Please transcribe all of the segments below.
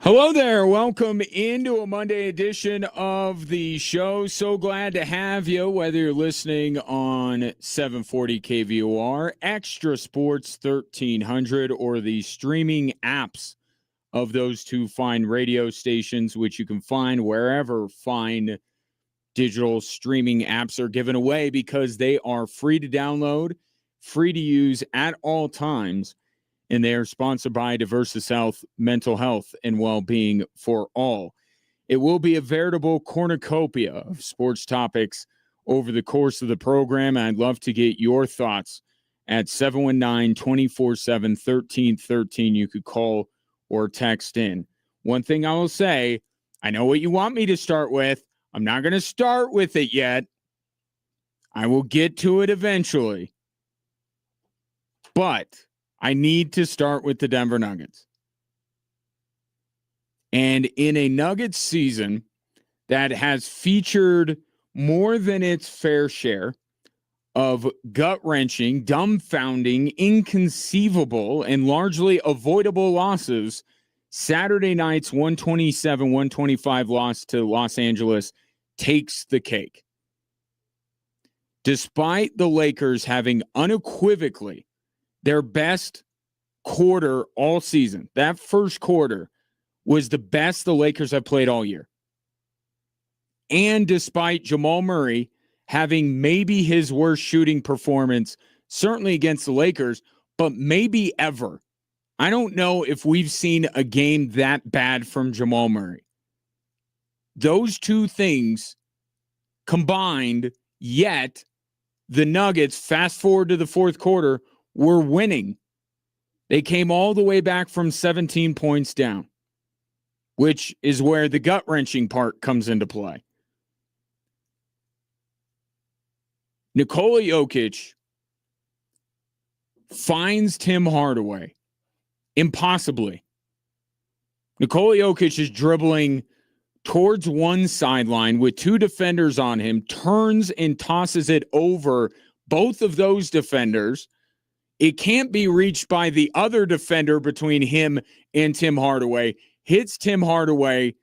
Hello there. Welcome into a Monday edition of the show. So glad to have you, whether you're listening on 740 KVOR, Extra Sports 1300, or the streaming apps of those two fine radio stations, which you can find wherever fine digital streaming apps are given away because they are free to download, free to use at all times. And they are sponsored by Diversus Health, mental health, and well-being for all. It will be a veritable cornucopia of sports topics over the course of the program. I'd love to get your thoughts at 719-247-1313. You could call or text in. One thing I will say, I know what you want me to start with. I'm not going to start with it yet. I will get to it eventually. But I need to start with the Denver Nuggets. And in a Nuggets season that has featured more than its fair share of gut-wrenching, dumbfounding, inconceivable, and largely avoidable losses, Saturday night's 127-125 loss to Los Angeles takes the cake. Despite the Lakers having unequivocally their best quarter all season. That first quarter was the best the Lakers have played all year. And despite Jamal Murray having maybe his worst shooting performance, certainly against the Lakers, but maybe ever. I don't know if we've seen a game that bad from Jamal Murray. Those two things combined, yet the Nuggets, fast forward to the fourth quarter, were winning. They came all the way back from 17 points down, which is where the gut-wrenching part comes into play. Nikola Jokic finds Tim Hardaway impossibly. Nikola Jokic is dribbling towards one sideline with two defenders on him, turns and tosses it over both of those defenders. It can't be reached by the other defender between him and Tim Hardaway. Hits Tim Hardaway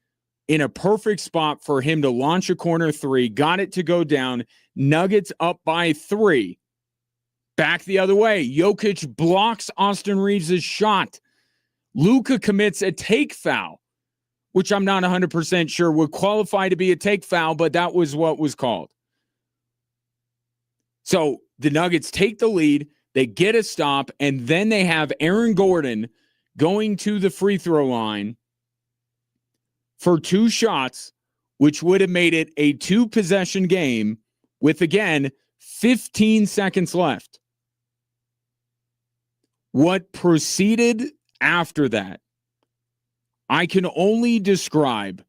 in a perfect spot for him to launch a corner three. Got it to go down. Nuggets up by 3. Back the other way. Jokic blocks Austin Reeves' shot. Luka commits a take foul, which I'm not 100% sure would qualify to be a take foul, but that was what was called. So the Nuggets take the lead. They get a stop, and then they have Aaron Gordon going to the free throw line for 2 shots, which would have made it a 2-possession game with, again, 15 seconds left. What proceeded after that, I can only describe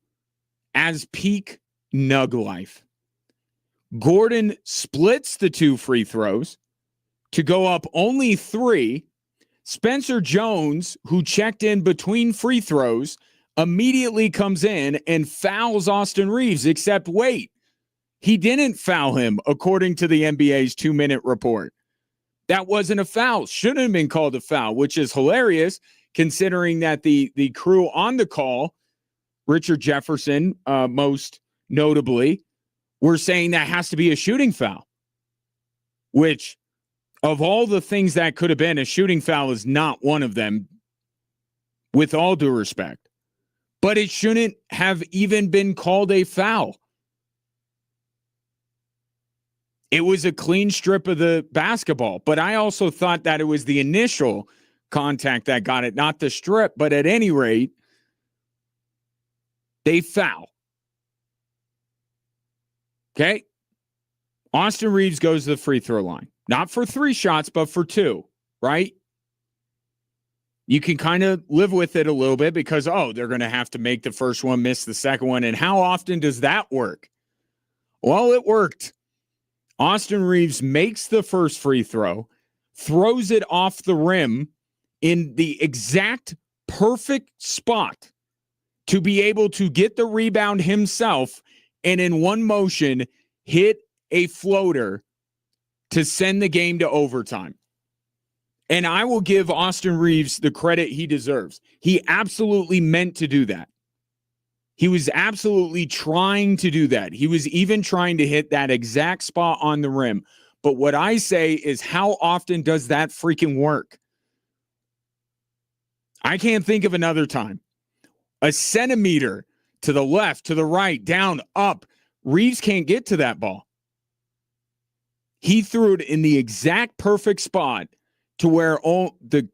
as peak Nug life. Gordon splits the 2 free throws to go up only 3. Spencer Jones, who checked in between free throws, immediately comes in and fouls Austin Reeves, except wait, he didn't foul him, according to the NBA's 2-minute report. That wasn't a foul. Shouldn't have been called a foul, which is hilarious, considering that the crew on the call, Richard Jefferson, most notably, were saying that has to be a shooting foul, which, of all the things that could have been, a shooting foul is not one of them, with all due respect. But it shouldn't have even been called a foul. It was a clean strip of the basketball, but I also thought that it was the initial contact that got it, not the strip. But at any rate, they foul. Okay? Austin Reeves goes to the free throw line. Not for 3 shots, but for 2, right? You can kind of live with it a little bit because, they're going to have to make the first one, miss the second one. And how often does that work? Well, it worked. Austin Reeves makes the first free throw, throws it off the rim in the exact perfect spot to be able to get the rebound himself and in one motion hit a floater to send the game to overtime. And I will give Austin Reeves the credit he deserves. He absolutely meant to do that. He was absolutely trying to do that. He was even trying to hit that exact spot on the rim. But what I say is, how often does that freaking work? I can't think of another time. A centimeter to the left, to the right, down, up. Reeves can't get to that ball. He threw it in the exact perfect spot to where the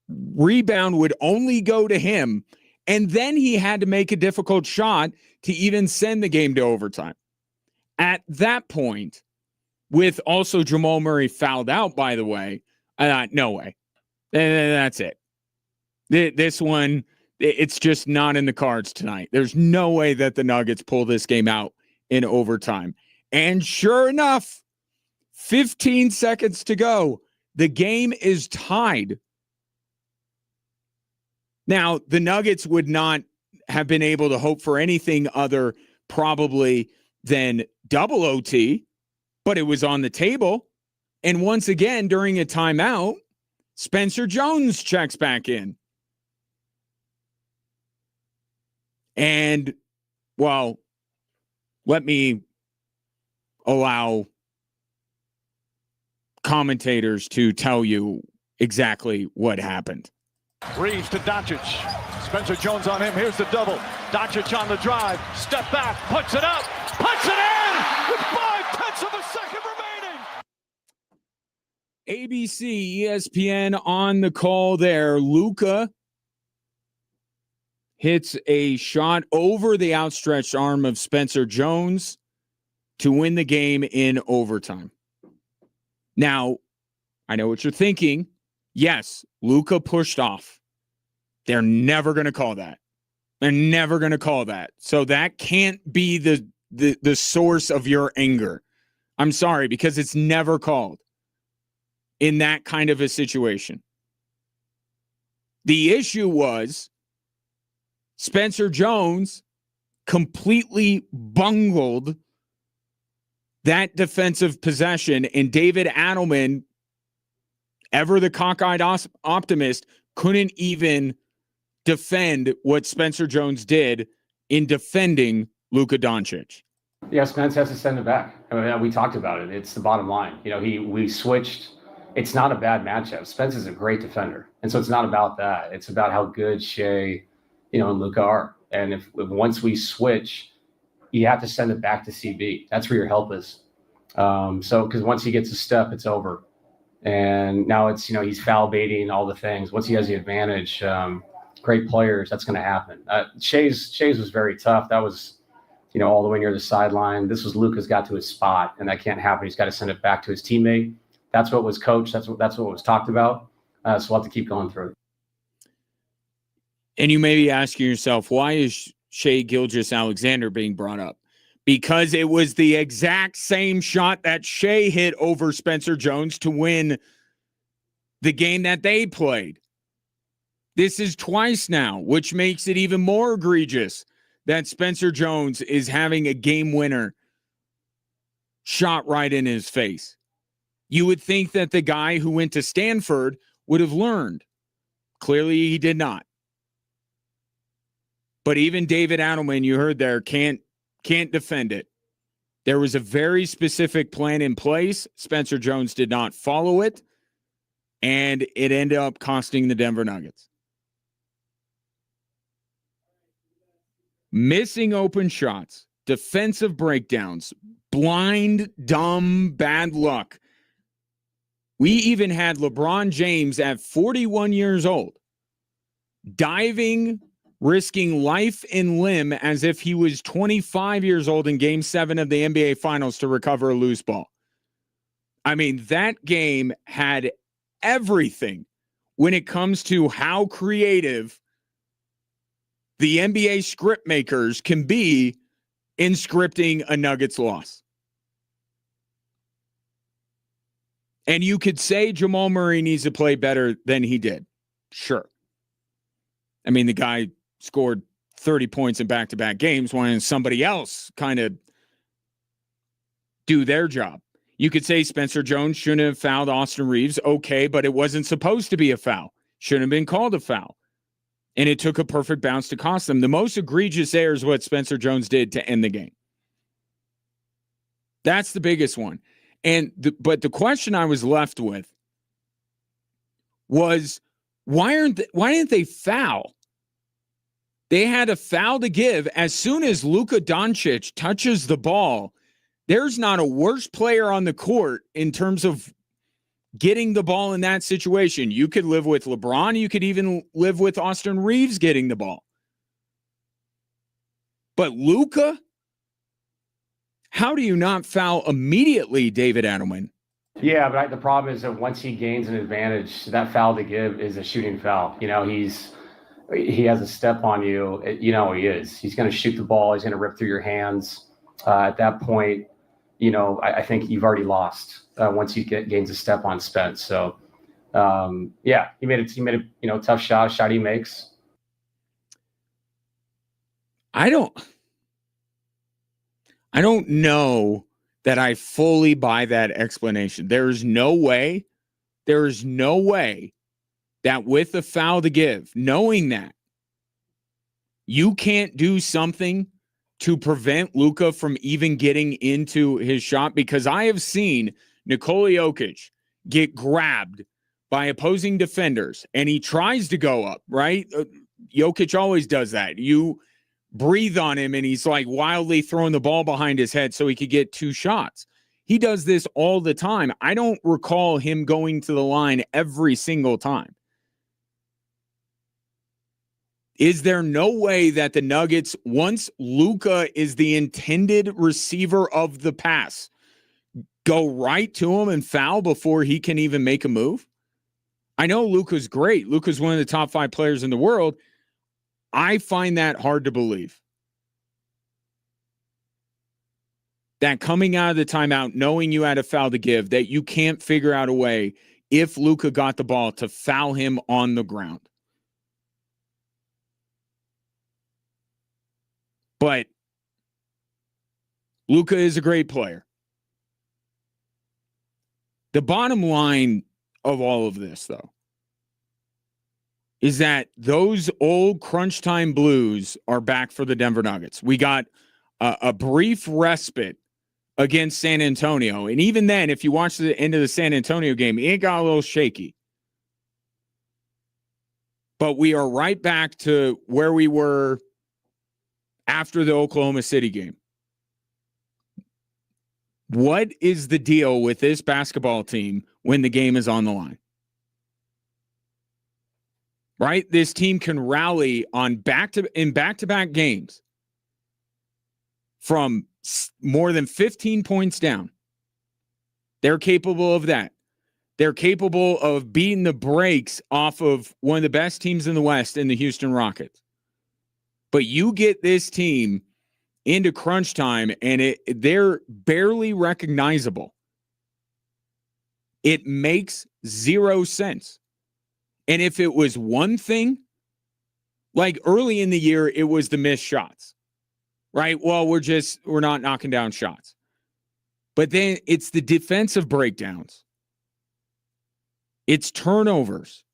rebound would only go to him. And then he had to make a difficult shot to even send the game to overtime. At that point, with also Jamal Murray fouled out, by the way, no way. That's it. This one, it's just not in the cards tonight. There's no way that the Nuggets pull this game out in overtime. And sure enough, 15 seconds to go, the game is tied. Now, the Nuggets would not have been able to hope for anything other probably than double OT, but it was on the table. And once again, during a timeout, Spencer Jones checks back in. And, well, let me allow commentators to tell you exactly what happened. Reeves to Doncic. Spencer Jones on him. Here's the double. Doncic on the drive. Step back. Puts it up. Puts it in with 5/10 of a second remaining. ABC, ESPN on the call there. Luka hits a shot over the outstretched arm of Spencer Jones to win the game in overtime. Now, I know what you're thinking. Yes, Luka pushed off. They're never going to call that. They're never going to call that. So that can't be the source of your anger. I'm sorry, because it's never called in that kind of a situation. The issue was Spencer Jones completely bungled that defensive possession, and David Adelman, ever the cockeyed optimist, couldn't even defend what Spencer Jones did in defending Luka Doncic. Yeah, Spence has to send it back. I mean, we talked about it. It's the bottom line. You know, we switched. It's not a bad matchup. Spence is a great defender, and so it's not about that. It's about how good Shea, and Luka are. And if once we switch, you have to send it back to CB. That's where your help is. Because once he gets a step, it's over. And now it's, he's foul baiting, all the things. Once he has the advantage, great players, that's going to happen. Shea's was very tough. That was, all the way near the sideline. This was Luka's got to his spot, and that can't happen. He's got to send it back to his teammate. That's what was coached. That's what was talked about. So we'll have to keep going through it. And you may be asking yourself, why is Shai Gilgeous-Alexander being brought up? Because it was the exact same shot that Shai hit over Spencer Jones to win the game that they played. This is twice now, which makes it even more egregious that Spencer Jones is having a game winner shot right in his face. You would think that the guy who went to Stanford would have learned. Clearly, he did not. But even David Adelman, you heard there, can't defend it. There was a very specific plan in place. Spencer Jones did not follow it, and it ended up costing the Denver Nuggets. Missing open shots, defensive breakdowns, blind, dumb, bad luck. We even had LeBron James at 41 years old diving, risking life and limb as if he was 25 years old in Game 7 of the NBA Finals to recover a loose ball. I mean, that game had everything when it comes to how creative the NBA script makers can be in scripting a Nuggets loss. And you could say Jamal Murray needs to play better than he did. Sure. I mean, the guy scored 30 points in back-to-back games when somebody else kind of do their job. You could say Spencer Jones shouldn't have fouled Austin Reeves. Okay, but it wasn't supposed to be a foul. Shouldn't have been called a foul. And it took a perfect bounce to cost them. The most egregious error is what Spencer Jones did to end the game. That's the biggest one. But the question I was left with was, why didn't they foul? They had a foul to give. As soon as Luka Doncic touches the ball, there's not a worse player on the court in terms of getting the ball in that situation. You could live with LeBron. You could even live with Austin Reeves getting the ball. But Luka, how do you not foul immediately, David Adelman? Yeah, but the problem is that once he gains an advantage, that foul to give is a shooting foul. You know, he has a step on you. You know he is. He's going to shoot the ball. He's going to rip through your hands. At that point, you know, I think you've already lost once he gains a step on Spence. So, yeah, he made a tough shot he makes. I don't know that I fully buy that explanation. There is no way that with a foul to give, knowing that you can't do something to prevent Luka from even getting into his shot, because I have seen Nikola Jokic get grabbed by opposing defenders and he tries to go up, right? Jokic always does that. You breathe on him and he's like wildly throwing the ball behind his head so he could get 2 shots. He does this all the time. I don't recall him going to the line every single time. Is there no way that the Nuggets, once Luka is the intended receiver of the pass, go right to him and foul before he can even make a move? I know Luka's great. Luka's one of the top 5 players in the world. I find that hard to believe. That coming out of the timeout, knowing you had a foul to give, that you can't figure out a way, if Luka got the ball, to foul him on the ground. But Luka is a great player. The bottom line of all of this, though, is that those old crunch time blues are back for the Denver Nuggets. We got a brief respite against San Antonio. And even then, if you watch the end of the San Antonio game, it got a little shaky. But we are right back to where we were after the Oklahoma City game. What is the deal with this basketball team when the game is on the line? Right? This team can rally on back-to-back games from more than 15 points down. They're capable of that. They're capable of beating the brakes off of one of the best teams in the West in the Houston Rockets. But you get this team into crunch time and they're barely recognizable. It makes 0 sense. And if it was one thing, like early in the year, it was the missed shots, right? Well, we're not knocking down shots. But then it's the defensive breakdowns. It's turnovers.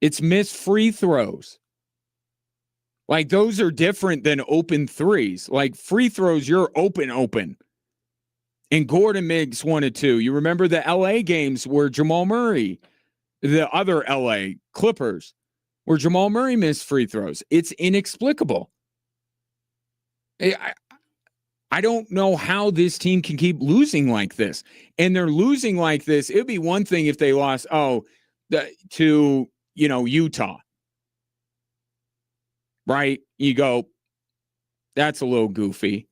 It's missed free throws. Like, those are different than open threes. Like, free throws, you're open. And Gordon makes 1 or 2. You remember the LA games where Jamal Murray, the other LA Clippers, where Jamal Murray missed free throws. It's inexplicable. I don't know how this team can keep losing like this. And they're losing like this. It would be one thing if they lost, to, Utah. Right? You go, that's a little goofy.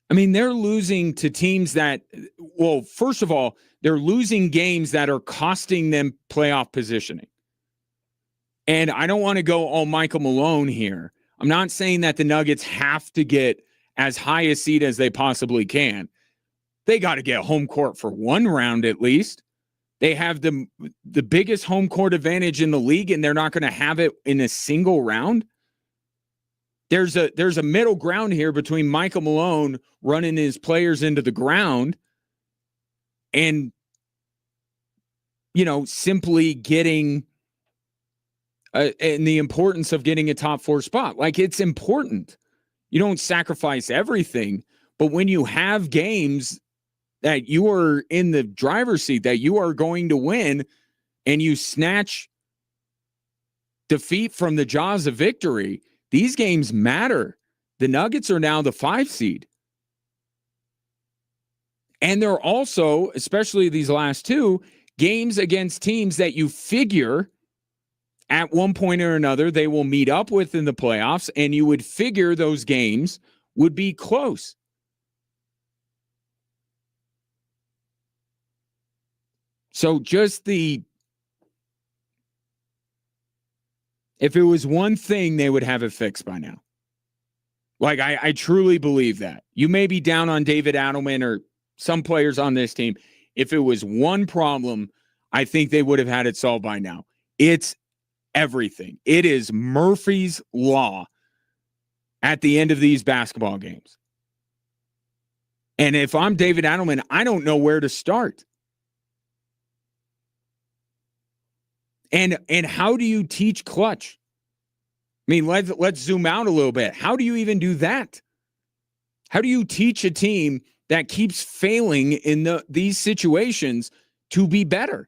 I mean, they're losing to teams that, well, first of all, they're losing games that are costing them playoff positioning. And I don't want to go all Michael Malone here. I'm not saying that the Nuggets have to get as high a seed as they possibly can. They got to get home court for 1 round at least. They have the biggest home court advantage in the league, and they're not going to have it in a single round. There's a middle ground here between Michael Malone running his players into the ground and, simply getting and the importance of getting a top 4 spot. Like, it's important. You don't sacrifice everything, but when you have games that you are in the driver's seat, that you are going to win, and you snatch defeat from the jaws of victory, these games matter. The Nuggets are now the 5 seed. And they're also, especially these last 2, games against teams that you figure at one point or another they will meet up with in the playoffs, and you would figure those games would be close. So just if it was one thing, they would have it fixed by now. Like, I truly believe that. You may be down on David Adelman or some players on this team. If it was one problem, I think they would have had it solved by now. It's everything. It is Murphy's Law at the end of these basketball games. And if I'm David Adelman, I don't know where to start. And how do you teach clutch? I mean, let's zoom out a little bit. How do you even do that? How do you teach a team that keeps failing in these situations to be better?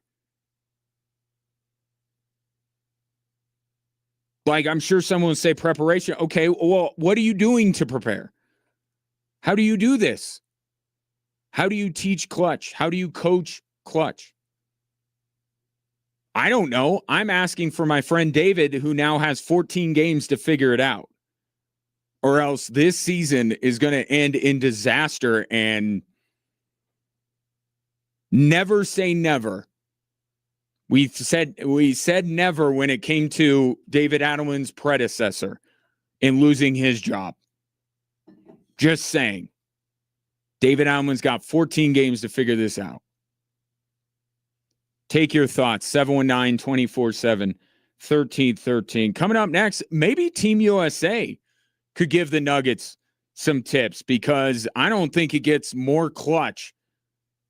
Like, I'm sure someone would say preparation. Okay, well, what are you doing to prepare? How do you do this? How do you teach clutch? How do you coach clutch? I don't know. I'm asking for my friend David, who now has 14 games to figure it out. Or else this season is going to end in disaster, and never say never. We said never when it came to David Adelman's predecessor in losing his job. Just saying. David Adelman's got 14 games to figure this out. Take your thoughts. 719-247-1313. Coming up next, maybe Team USA could give the Nuggets some tips, because I don't think it gets more clutch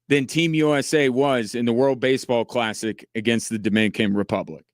than Team USA was in the World Baseball Classic against the Dominican Republic.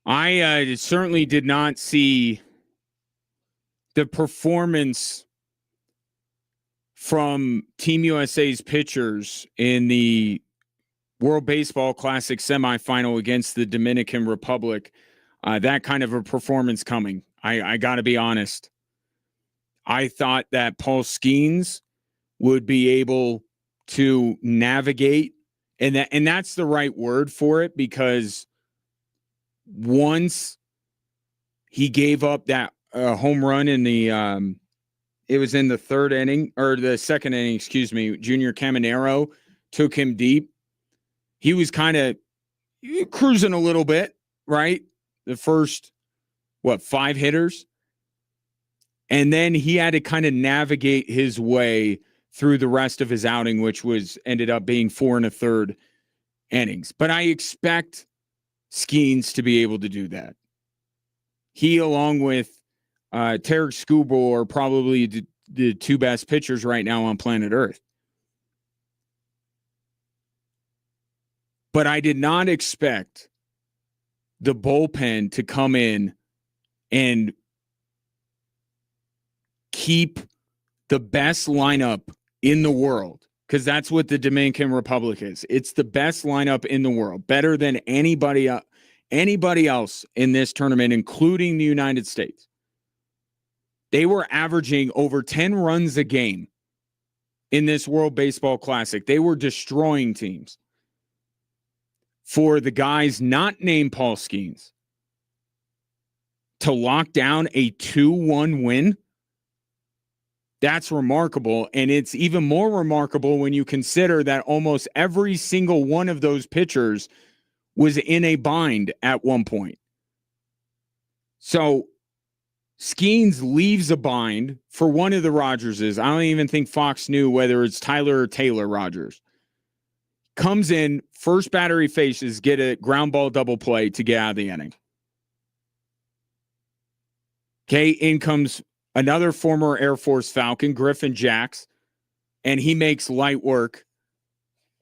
I certainly did not see the performance from Team USA's pitchers in the World Baseball Classic semifinal against the Dominican Republic. That kind of a performance coming. I got to be honest. I thought that Paul Skeens would be able to navigate, and that's the right word for it, because once he gave up that home run in the it was in the third inning or the second inning, excuse me, Junior Caminero took him deep. He was kind of cruising a little bit, right? The first 5 hitters. And then he had to kind of navigate his way through the rest of his outing, which ended up being 4 1/3 innings. But I expect Skeens to be able to do that. He, along with Tarek Skubal, are probably the 2 best pitchers right now on planet Earth. But I did not expect the bullpen to come in and keep the best lineup in the world, because that's what the Dominican Republic is. It's the best lineup in the world, better than anybody else in this tournament, including the United States. They were averaging over 10 runs a game in this World Baseball Classic. They were destroying teams. For the guys not named Paul Skeens to lock down a 2-1 win, that's remarkable. And it's even more remarkable when you consider that almost every single one of those pitchers was in a bind at one point. So Skeens leaves a bind for one of the Rodgerses. I don't even think Fox knew whether it's Tyler or Taylor Rogers. Comes in, first batter he faces, get a ground ball double play to get out of the inning. Okay, in comes another former Air Force Falcon, Griffin Jacks, and he makes light work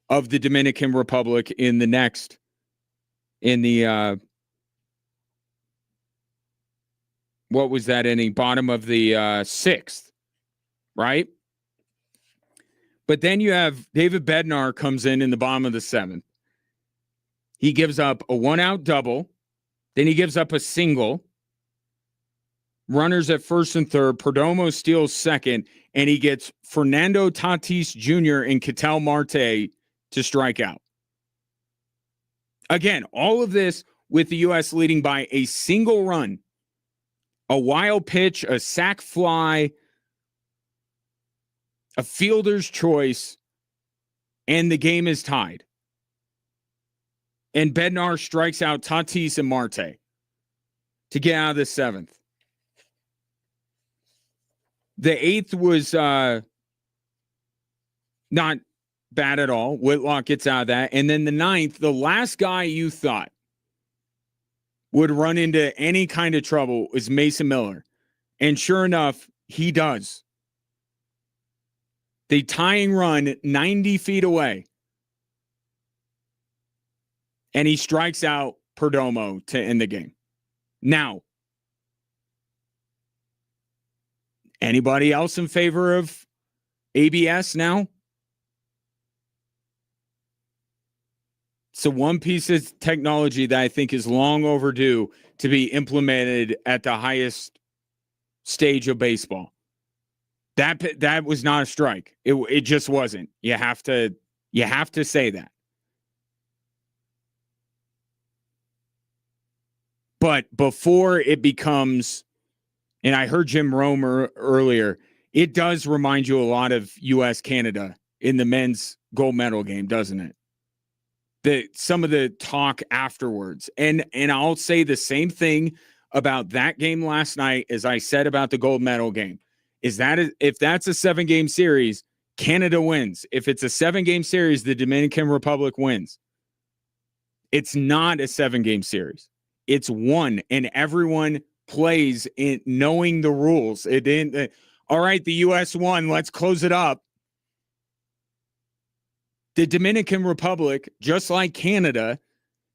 of the Dominican Republic in the what was that inning? Bottom of the 6th, right? But then you have David Bednar comes in the bottom of the 7th. He gives up a 1-out double. Then he gives up a single. Runners at first and third. Perdomo steals second. And he gets Fernando Tatis Jr. and Ketel Marte to strike out. Again, all of this with the U.S. leading by a single run. A wild pitch, a sac fly, a fielder's choice, and the game is tied. And Bednar strikes out Tatis and Marte to get out of the 7th. The 8th was not bad at all. Whitlock gets out of that. And then the 9th, the last guy you thought would run into any kind of trouble is Mason Miller. And sure enough, he does. The tying run 90 feet away. And he strikes out Perdomo to end the game. Now, anybody else in favor of ABS now? So one piece of technology that I think is long overdue to be implemented at the highest stage of baseball. That was not a strike. It just wasn't. You have to say that. But before it becomes, and I heard Jim Romer earlier, it does remind you a lot of U.S. Canada in the men's gold medal game, doesn't it? Some of the talk afterwards. And I'll say the same thing about that game last night as I said about the gold medal game. Is that if that's a 7-game series, Canada wins. If it's a 7-game series, the Dominican Republic wins. It's not a 7-game series. It's one, and everyone plays in knowing the rules. It didn't. All right, the U.S. won. Let's close it up. The Dominican Republic, just like Canada,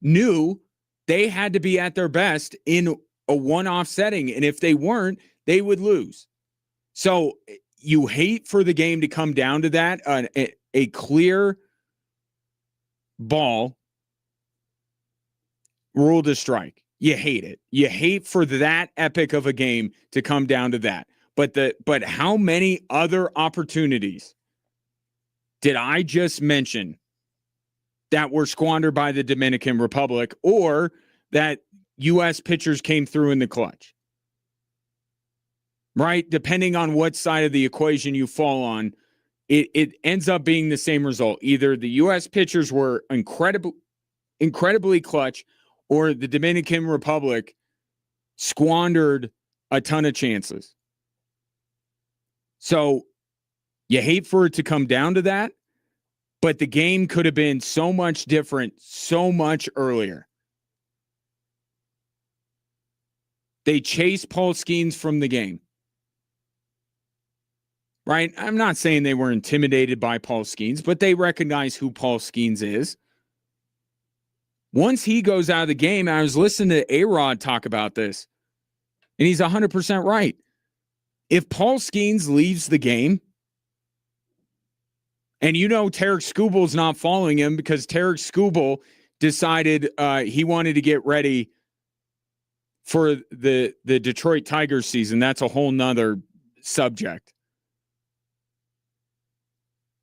knew They had to be at their best in a one-off setting, and if they weren't, they would lose. So you hate for the game to come down to that, a clear ball ruled a strike. You hate it. You hate for that epic of a game to come down to that. But how many other opportunities did I just mention that were squandered by the Dominican Republic, or that U.S. pitchers came through in the clutch? Right? Depending on what side of the equation you fall on, it ends up being the same result. Either the U.S. pitchers were incredibly clutch, or the Dominican Republic squandered a ton of chances. So you hate for it to come down to that, but the game could have been so much different so much earlier. They chased Paul Skeens from the game. Right? I'm not saying they were intimidated by Paul Skeens, but they recognize who Paul Skeens is. Once he goes out of the game, I was listening to A-Rod talk about this, and he's 100% right. If Paul Skeens leaves the game, and Tarek Skubal's not following him because Tarek Skubal decided he wanted to get ready for the Detroit Tigers season. That's a whole nother subject.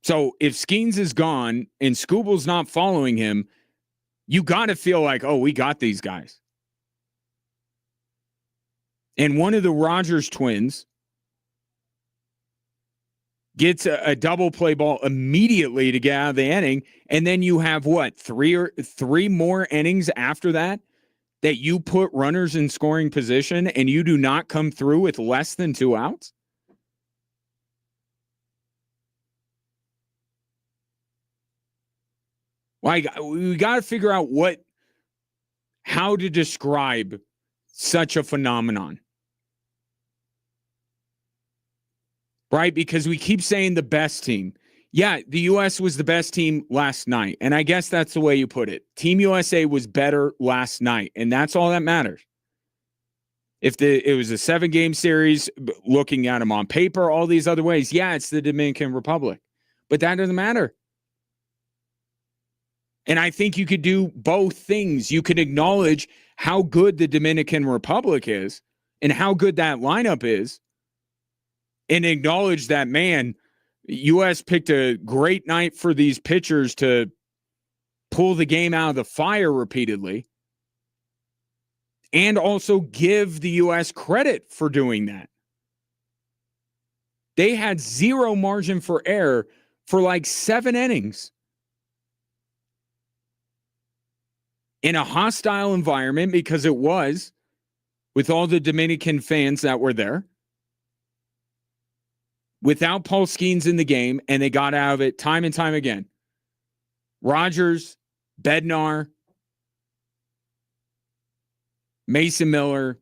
So if Skeens is gone and Skubal's not following him, you got to feel like, oh, we got these guys. And one of the Rogers twins gets a double play ball immediately to get out of the inning, and then you have three more innings after that you put runners in scoring position, and you do not come through with less than 2 outs? Like, we got to figure out how to describe such a phenomenon. Right? Because we keep saying the best team. Yeah, the U.S. was the best team last night. And I guess that's the way you put it. Team USA was better last night. And that's all that matters. If it was a 7-game series, looking at them on paper, all these other ways, yeah, it's the Dominican Republic. But that doesn't matter. And I think you could do both things. You could acknowledge how good the Dominican Republic is and how good that lineup is, and acknowledge that, man, U.S. picked a great night for these pitchers to pull the game out of the fire repeatedly, and also give the U.S. credit for doing that. They had zero margin for error for like 7 innings. In a hostile environment, because it was, with all the Dominican fans that were there, without Paul Skeens in the game, and they got out of it time and time again. Rogers, Bednar, Mason Miller,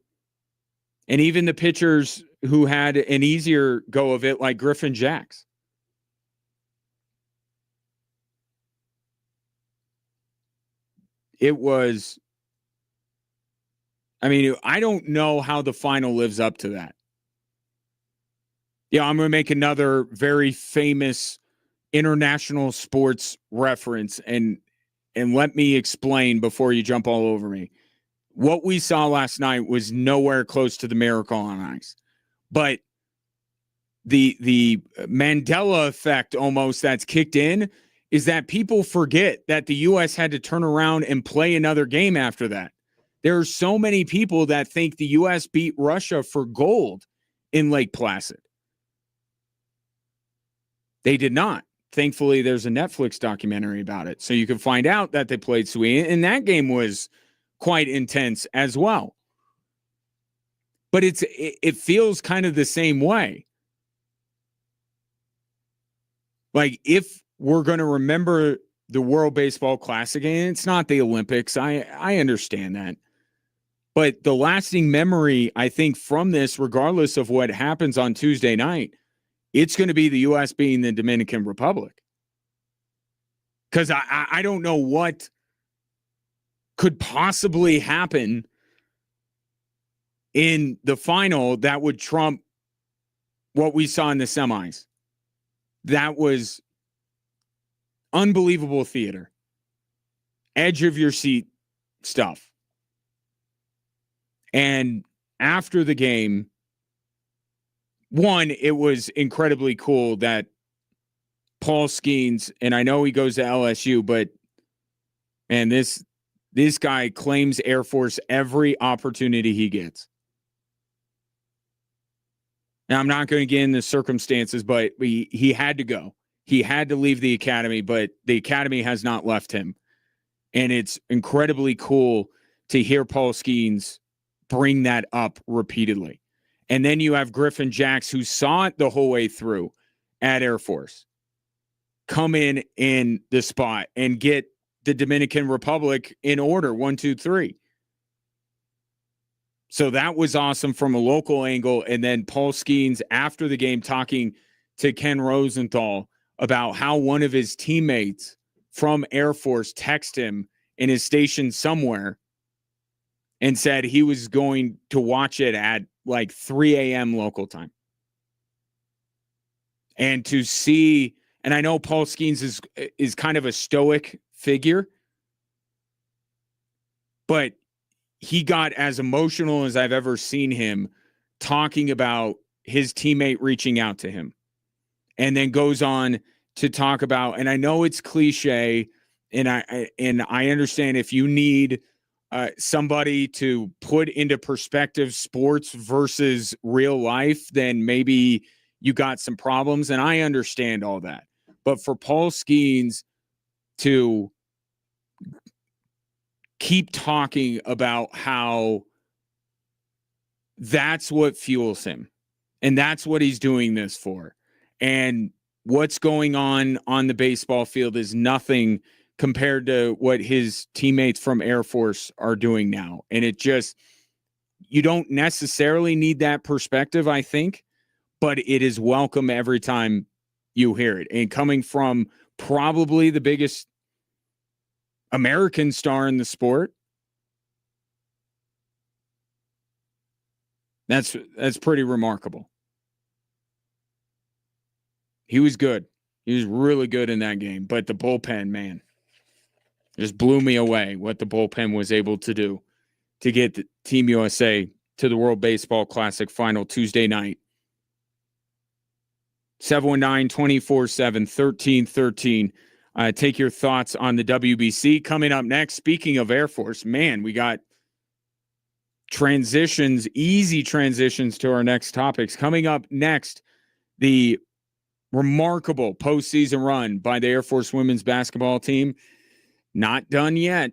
and even the pitchers who had an easier go of it, like Griffin Jacks. It was, I don't know how the final lives up to that. Yeah, I'm going to make another very famous international sports reference, and let me explain before you jump all over me. What we saw last night was nowhere close to the miracle on ice. But the Mandela effect almost that's kicked in is that people forget that the U.S. had to turn around and play another game after that. There are so many people that think the U.S. beat Russia for gold in Lake Placid. They did not. Thankfully, there's a Netflix documentary about it, so you can find out that they played Sweden, and that game was quite intense as well. But it feels kind of the same way. Like, if we're going to remember the World Baseball Classic, and it's not the Olympics, I understand that. But the lasting memory, I think, from this, regardless of what happens on Tuesday night, it's going to be the U.S. being the Dominican Republic. Because I don't know what could possibly happen in the final that would trump what we saw in the semis. That was unbelievable theater. Edge of your seat stuff. And after the game, one, it was incredibly cool that Paul Skeens, and I know he goes to LSU, but man, this guy claims Air Force every opportunity he gets. Now, I'm not going to get into circumstances, but he had to go. He had to leave the academy, but the academy has not left him. And it's incredibly cool to hear Paul Skeens bring that up repeatedly. And then you have Griffin Jacks, who saw it the whole way through at Air Force, come in the spot and get the Dominican Republic in order, 1, 2, 3. So that was awesome from a local angle. And then Paul Skeens, after the game, talking to Ken Rosenthal about how one of his teammates from Air Force texted him in his station somewhere and said he was going to watch it at like 3 a.m. local time. And to see, and I know Paul Skeens is kind of a stoic figure, but he got as emotional as I've ever seen him talking about his teammate reaching out to him, and then goes on to talk about, and I know it's cliche, and I understand if you need somebody to put into perspective sports versus real life, then maybe you got some problems, and I understand all that. But for Paul Skeens to keep talking about how that's what fuels him, and that's what he's doing this for, and what's going on the baseball field is nothing compared to what his teammates from Air Force are doing now. And it just, you don't necessarily need that perspective, I think, but it is welcome every time you hear it. And coming from probably the biggest American star in the sport, that's pretty remarkable. He was good. He was really good in that game. But the bullpen, man, just blew me away what the bullpen was able to do to get the Team USA to the World Baseball Classic final Tuesday night. 719-247-1313. Take your thoughts on the WBC. Coming up next, speaking of Air Force, man, we got transitions, easy transitions to our next topics. Coming up next, the remarkable postseason run by the Air Force women's basketball team. Not done yet.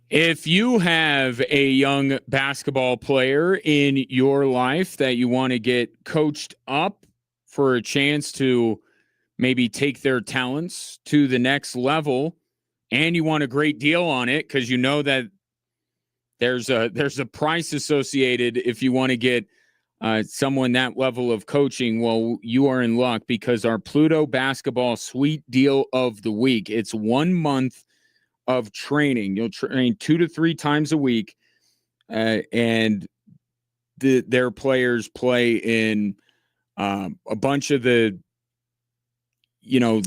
If you have a young basketball player in your life that you want to get coached up for a chance to maybe take their talents to the next level, and you want a great deal on it because you know that there's a price associated if you want to get someone that level of coaching, well, you are in luck because our Pluto Basketball Sweet Deal of the Week, it's 1 month of training. You'll train 2 to 3 times a week, and their players play in a bunch of the,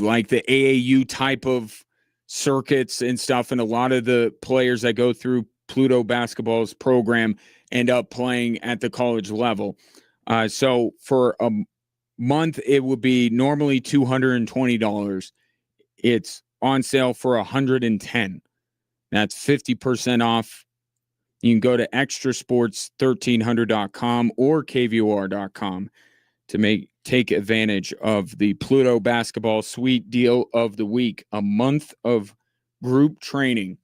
like the AAU type of circuits and stuff. And a lot of the players that go through Pluto Basketball's program end up playing at the college level. So for a month, it would be normally $220. It's on sale for $110. That's 50% off. You can go to extrasports1300.com or kvor.com to take advantage of the Pluto Basketball Sweet Deal of the Week, a month of group training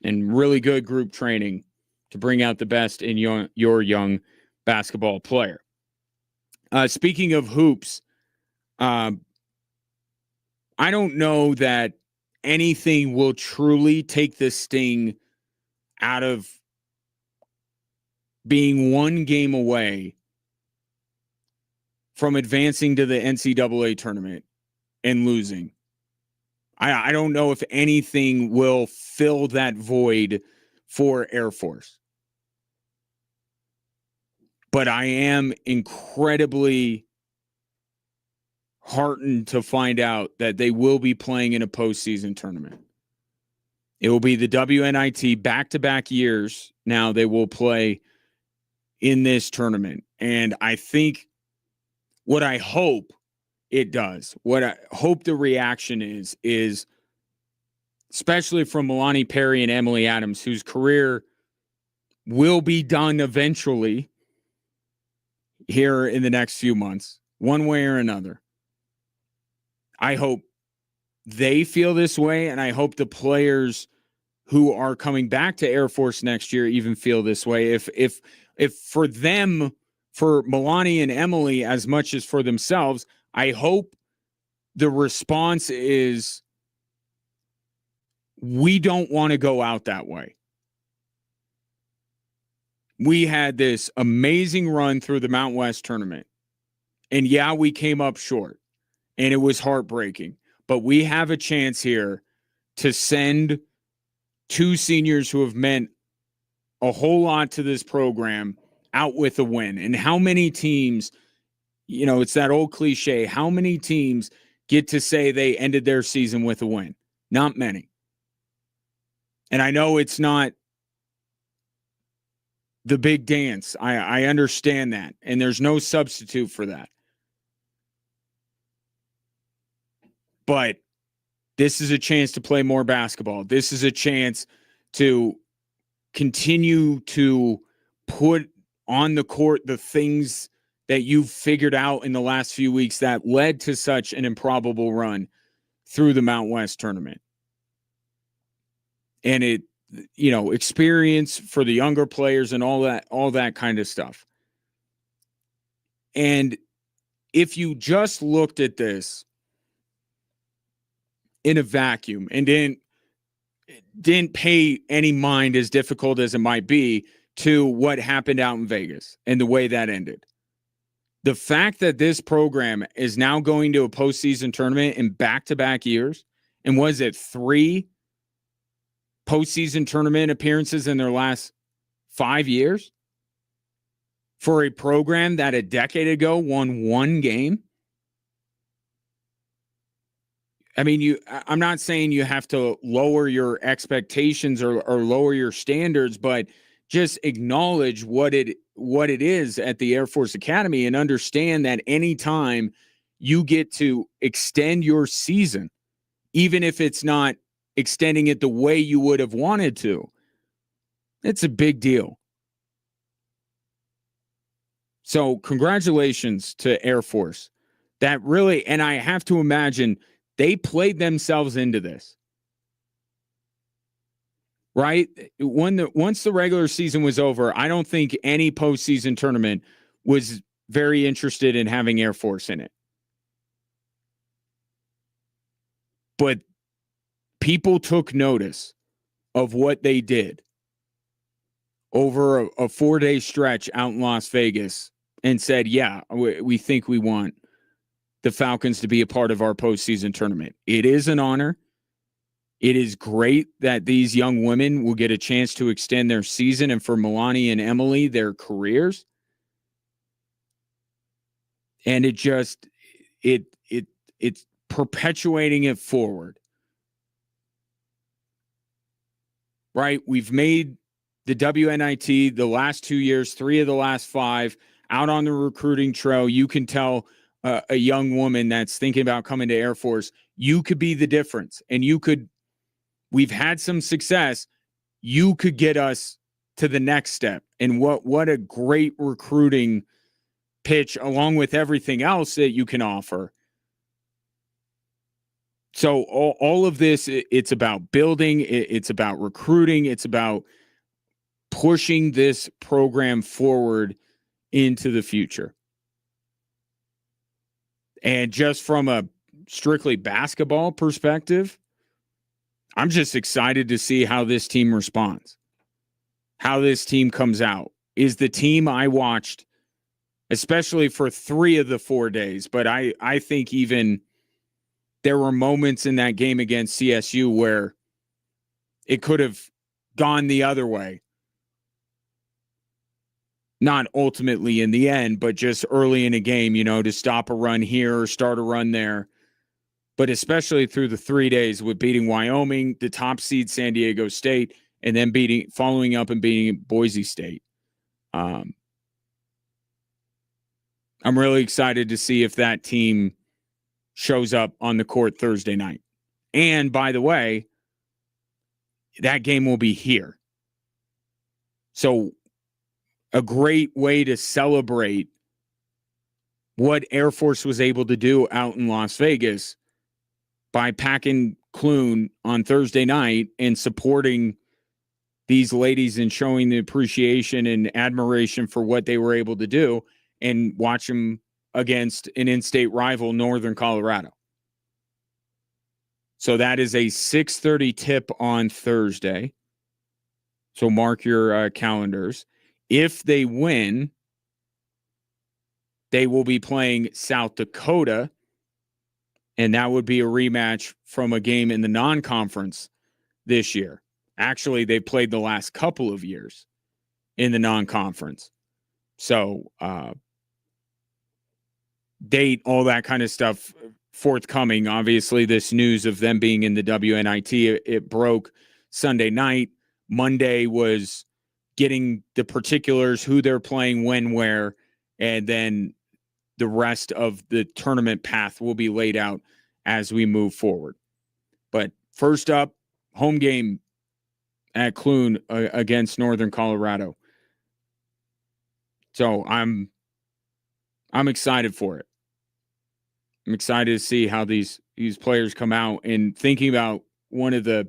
and really good group training to bring out the best in your young basketball player. Speaking of hoops, I don't know that anything will truly take the sting out of being one game away from advancing to the NCAA tournament and losing. I don't know if anything will fill that void for Air Force. But I am incredibly heartened to find out that they will be playing in a postseason tournament. It will be the WNIT back-to-back years. Now they will play in this tournament. And I think what I hope it does, what I hope the reaction is especially from Milani Perry and Emily Adams, whose career will be done eventually here in the next few months, one way or another. I hope they feel this way, and I hope the players who are coming back to Air Force next year even feel this way. If for them, for Milani and Emily, as much as for themselves, I hope the response is, we don't want to go out that way. We had this amazing run through the Mountain West tournament. And yeah, we came up short. And it was heartbreaking. But we have a chance here to send 2 seniors who have meant a whole lot to this program out with a win. And how many teams, it's that old cliche, how many teams get to say they ended their season with a win? Not many. And I know it's not the big dance. I understand that. And there's no substitute for that. But this is a chance to play more basketball. This is a chance to continue to put on the court the things that you've figured out in the last few weeks that led to such an improbable run through the Mountain West tournament. And it, experience for the younger players and all that kind of stuff. And if you just looked at this in a vacuum and didn't pay any mind, as difficult as it might be, to what happened out in Vegas and the way that ended. The fact that this program is now going to a postseason tournament in back-to-back years, and was it 3 postseason tournament appearances in their last 5 years, for a program that a decade ago won 1 game? I mean, I'm not saying you have to lower your expectations or lower your standards, but just acknowledge what it is at the Air Force Academy and understand that anytime you get to extend your season, even if it's not extending it the way you would have wanted to, it's a big deal. So congratulations to Air Force. That really, and I have to imagine they played themselves into this. right? Once the regular season was over, I don't think any postseason tournament was very interested in having Air Force in it. But people took notice of what they did over a 4-day stretch out in Las Vegas and said, yeah, we think we want the Falcons to be a part of our postseason tournament. It is an honor. It is great that these young women will get a chance to extend their season, and for Milani and Emily, their careers. And it's perpetuating it forward. Right? We've made the WNIT the last 2 years, 3 of the last 5, out on the recruiting trail. You can tell a young woman that's thinking about coming to Air Force, you could be the difference. And we've had some success. You could get us to the next step. And what a great recruiting pitch, along with everything else that you can offer. So all of this, it's about building, it's about recruiting, it's about pushing this program forward into the future. And just from a strictly basketball perspective, I'm just excited to see how this team responds, how this team comes out. Is the team I watched, especially for 3 of the 4 days, but I think even there were moments in that game against CSU where it could have gone the other way. Not ultimately in the end, but just early in a game, to stop a run here or start a run there. But especially through the 3 days with beating Wyoming, the top seed San Diego State, and then following up and beating Boise State. I'm really excited to see if that team shows up on the court Thursday night. And by the way, that game will be here. So a great way to celebrate what Air Force was able to do out in Las Vegas by packing Clune on Thursday night and supporting these ladies and showing the appreciation and admiration for what they were able to do, and watch them against an in-state rival, Northern Colorado. So that is a 6:30 tip on Thursday. So mark your calendars. If they win, they will be playing South Dakota, and that would be a rematch from a game in the non-conference this year. Actually, they played the last couple of years in the non-conference. So date, all that kind of stuff forthcoming. Obviously, this news of them being in the WNIT, it broke Sunday night. Monday was getting the particulars, who they're playing, when, where, and then the rest of the tournament path will be laid out as we move forward. But first up, home game at Clune against Northern Colorado. So I'm excited for it. I'm excited to see how these players come out. And thinking about one of the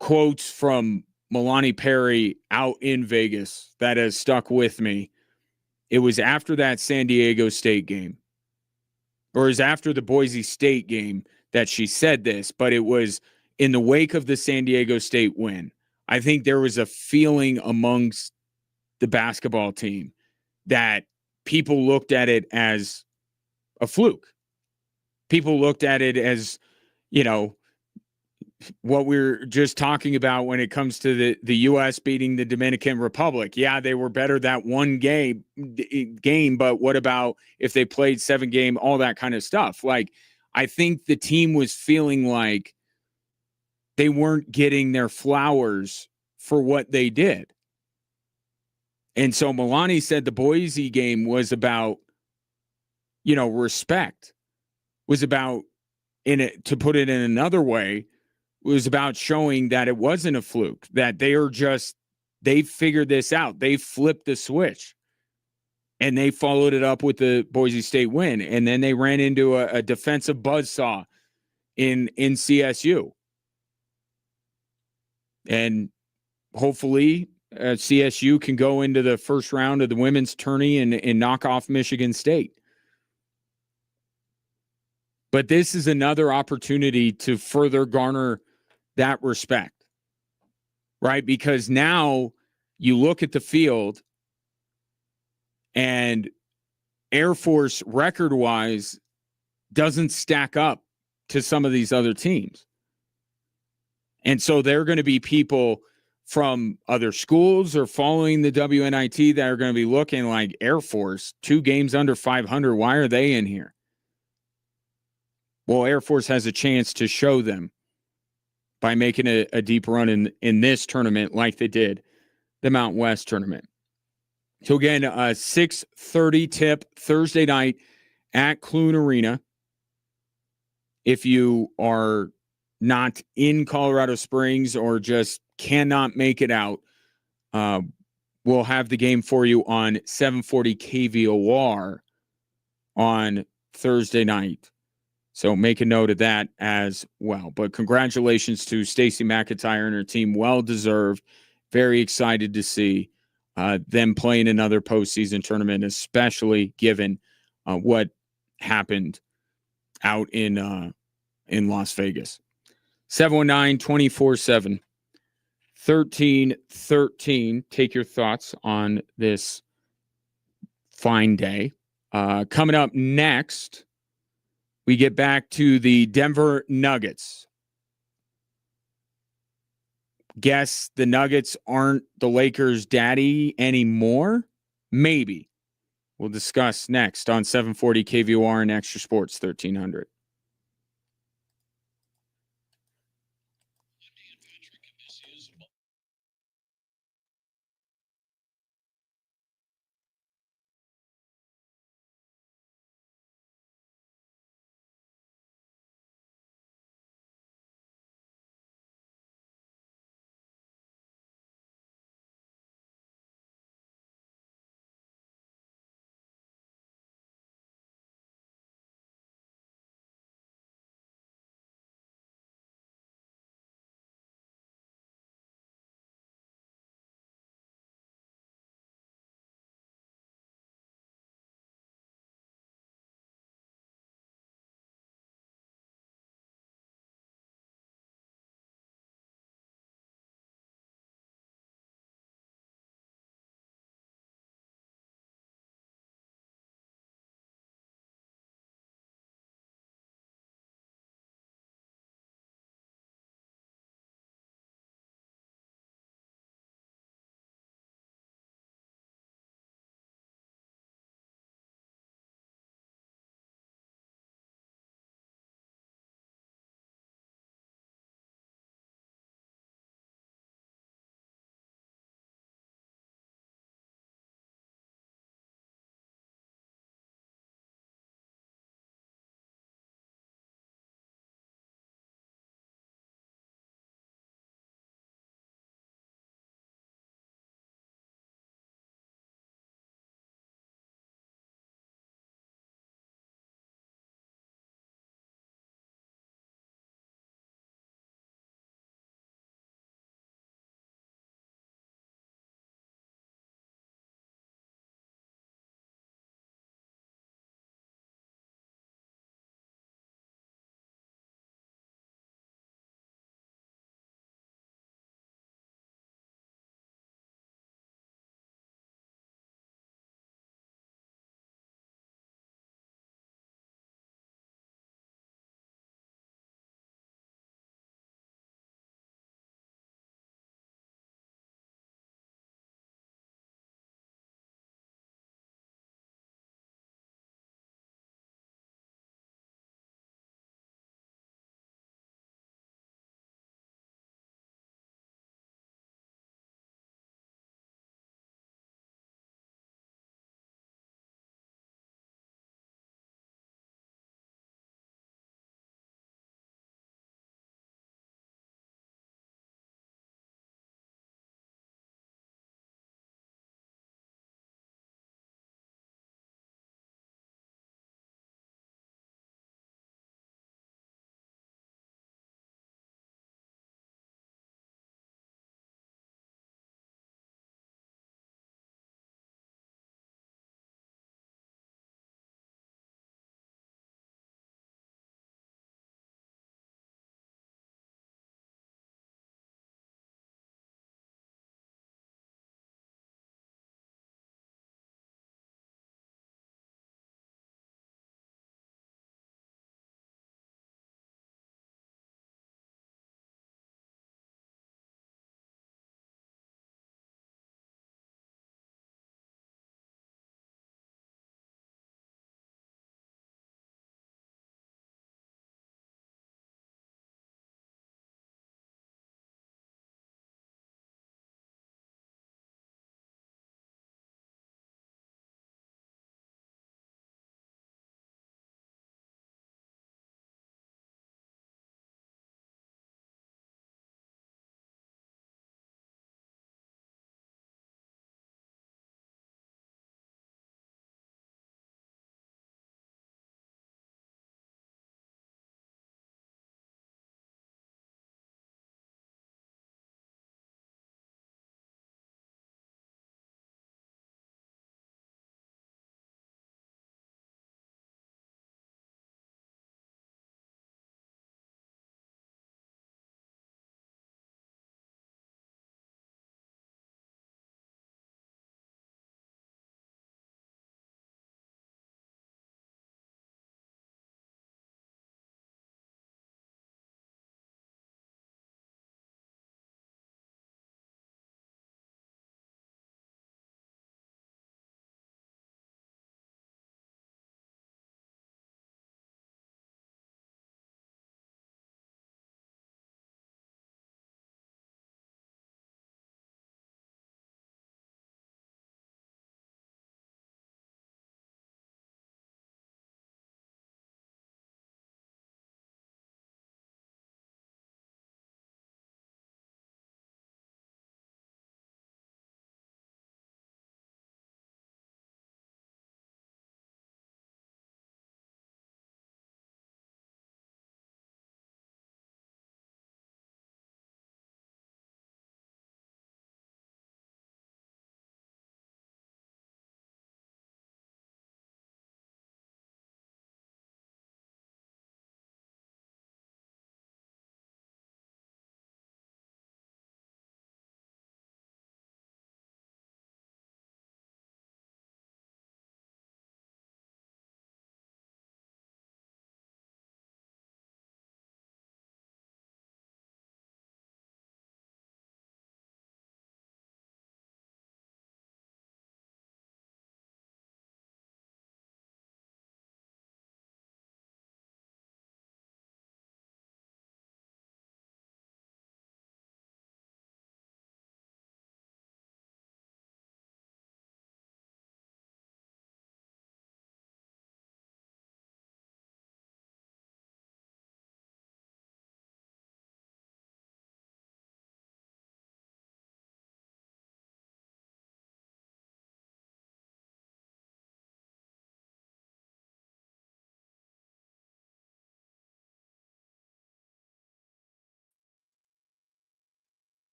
quotes from Milani Perry out in Vegas that has stuck with me. It was after that San Diego State game, or it was after the Boise State game that she said this, but it was in the wake of the San Diego State win. I think there was a feeling amongst the basketball team that people looked at it as a fluke. People looked at it as, what we're just talking about when it comes to the U.S. beating the Dominican Republic. Yeah, they were better that one game, but what about if they played 7 game, all that kind of stuff? Like, I think the team was feeling like they weren't getting their flowers for what they did. And so Milani said the Boise game was about, respect, was about, to put it in another way, was about showing that it wasn't a fluke, that they figured this out. They flipped the switch, and they followed it up with the Boise State win. And then they ran into a defensive buzzsaw in CSU. And hopefully CSU can go into the first round of the women's tourney and knock off Michigan State. But this is another opportunity to further garner that respect, right? Because now you look at the field and Air Force record-wise doesn't stack up to some of these other teams. And so there are going to be people from other schools or following the WNIT that are going to be looking like Air Force, 2 games under 500. Why are they in here? Well, Air Force has a chance to show them by making a deep run in this tournament like they did the Mountain West tournament. So again, 6:30 tip Thursday night at Clune Arena. If you are not in Colorado Springs or just cannot make it out, we'll have the game for you on 740 KVOR on Thursday night. So make a note of that as well. But congratulations to Stacey McIntyre and her team. Well deserved. Very excited to see them playing another postseason tournament, especially given what happened out in Las Vegas. 719-24/7. 1313. Take your thoughts on this fine day. Coming up next, we get back to the Denver Nuggets. Guess the Nuggets aren't the Lakers' daddy anymore? Maybe. We'll discuss next on 740 KVOR and Extra Sports 1300.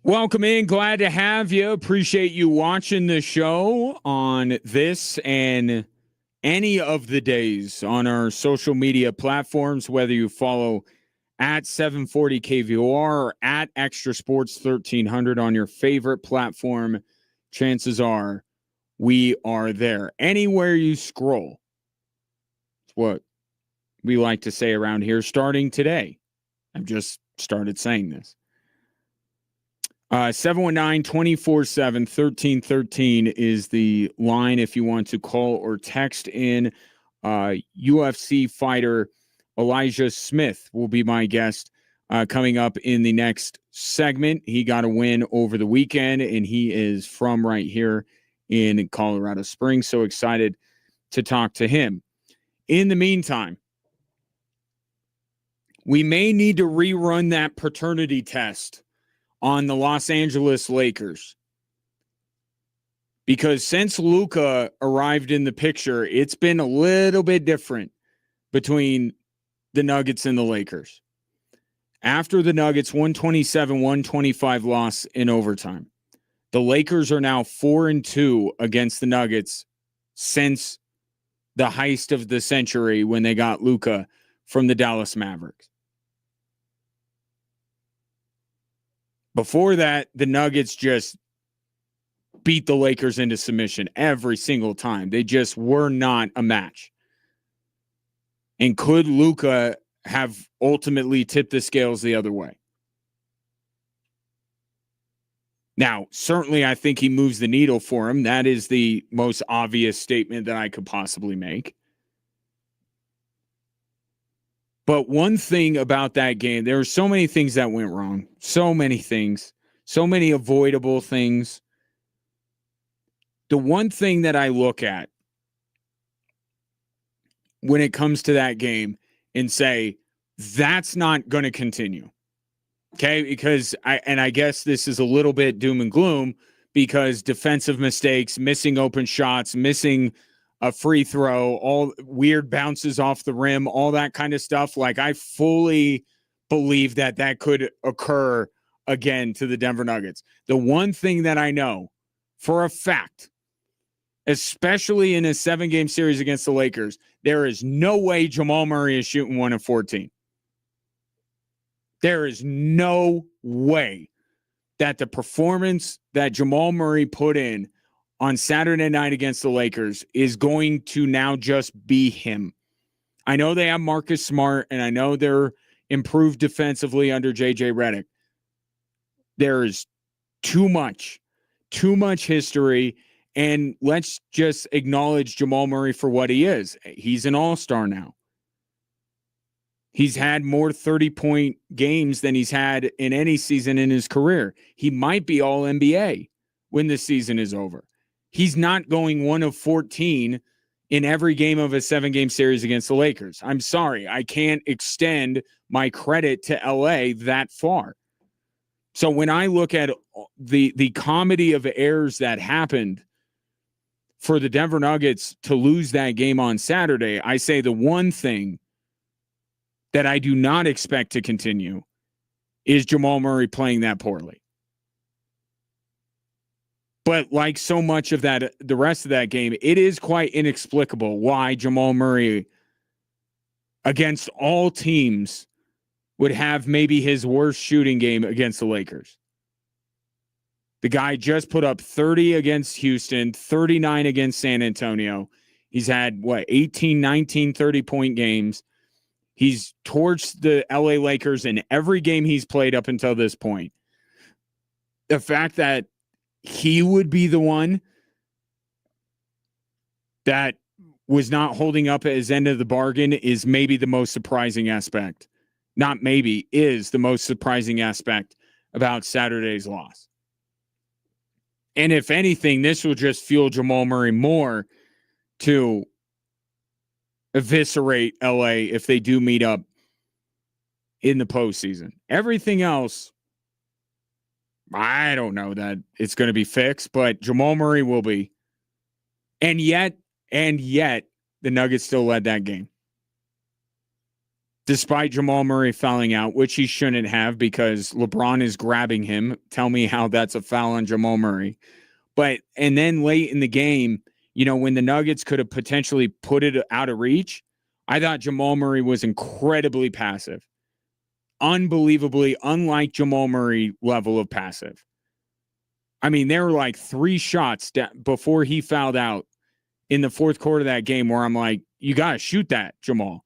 Welcome in. Glad to have you. Appreciate you watching the show on this and any of the days on our social media platforms, whether you follow at 740 KVOR or at Extra Sports 1300 on your favorite platform. Chances are we are there. Anywhere you scroll. It's what we like to say around here starting today. I've just started saying this. 719-247-1313 is the line if you want to call or text in. UFC fighter Elijah Smith will be my guest coming up in the next segment. He got a win over the weekend, and he is from right here in Colorado Springs. So excited to talk to him. In the meantime, we may need to rerun that paternity test on the Los Angeles Lakers. Because since Luka arrived in the picture, it's been a little bit different between the Nuggets and the Lakers. After the Nuggets 127-125 loss in overtime, the Lakers are now 4-2 against the Nuggets since the heist of the century when they got Luka from the Dallas Mavericks. Before that, the Nuggets just beat the Lakers into submission every single time. They just were not a match. And could Luka have ultimately tipped the scales the other way? Now, certainly I think he moves the needle for him. That is the most obvious statement that I could possibly make. But one thing about that game, there were so many things that went wrong. So many things. So many avoidable things. The one thing that I look at when it comes to that game and say, that's not going to continue. Okay? Because I guess this is a little bit doom and gloom because defensive mistakes, missing open shots, missing a free throw, all weird bounces off the rim, all that kind of stuff. Like, I fully believe that that could occur again to the Denver Nuggets. The one thing that I know for a fact, especially in a 7-game series against the Lakers, there is no way Jamal Murray is shooting 1 of 14. There is no way that the performance that Jamal Murray put in on Saturday night against the Lakers is going to now just be him. I know they have Marcus Smart, and I know they're improved defensively under J.J. Redick. There is too much history, and let's just acknowledge Jamal Murray for what he is. He's an all-star now. He's had more 30-point games than he's had in any season in his career. He might be all-NBA when the season is over. He's not going 1 of 14 in every game of a 7-game series against the Lakers. I'm sorry. I can't extend my credit to LA that far. So when I look at the comedy of errors that happened for the Denver Nuggets to lose that game on Saturday, I say the one thing that I do not expect to continue is Jamal Murray playing that poorly. But like so much of that, the rest of that game, it is quite inexplicable why Jamal Murray, against all teams, would have maybe his worst shooting game against the Lakers. The guy just put up 30 against Houston, 39 against San Antonio. He's had, 18, 19, 30-point games. He's torched the LA Lakers in every game he's played up until this point. The fact that he would be the one that was not holding up at his end of the bargain is maybe the most surprising aspect. Not maybe, is the most surprising aspect about Saturday's loss. And if anything, this will just fuel Jamal Murray more to eviscerate LA if they do meet up in the postseason. Everything else, I don't know that it's going to be fixed, but Jamal Murray will be. And yet, the Nuggets still led that game. despite Jamal Murray fouling out, which he shouldn't have because LeBron is grabbing him. Tell me how that's a foul on Jamal Murray. And then late in the game, when the Nuggets could have potentially put it out of reach, I thought Jamal Murray was incredibly passive. Unbelievably, unlike Jamal Murray level of passive. I mean, there were like 3 shots before he fouled out in the fourth quarter of that game where I'm like, you got to shoot that, Jamal.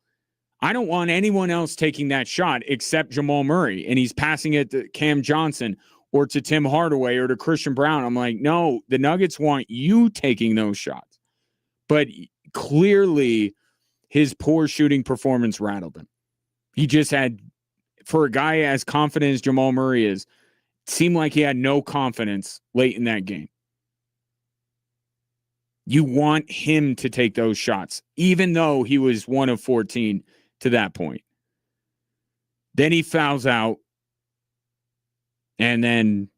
I don't want anyone else taking that shot except Jamal Murray, and he's passing it to Cam Johnson or to Tim Hardaway or to Christian Brown. I'm like, no, the Nuggets want you taking those shots. But clearly his poor shooting performance rattled him. He just had, for a guy as confident as Jamal Murray is, seemed like he had no confidence late in that game. You want him to take those shots, even though he was 1 of 14 to that point. Then he fouls out. And then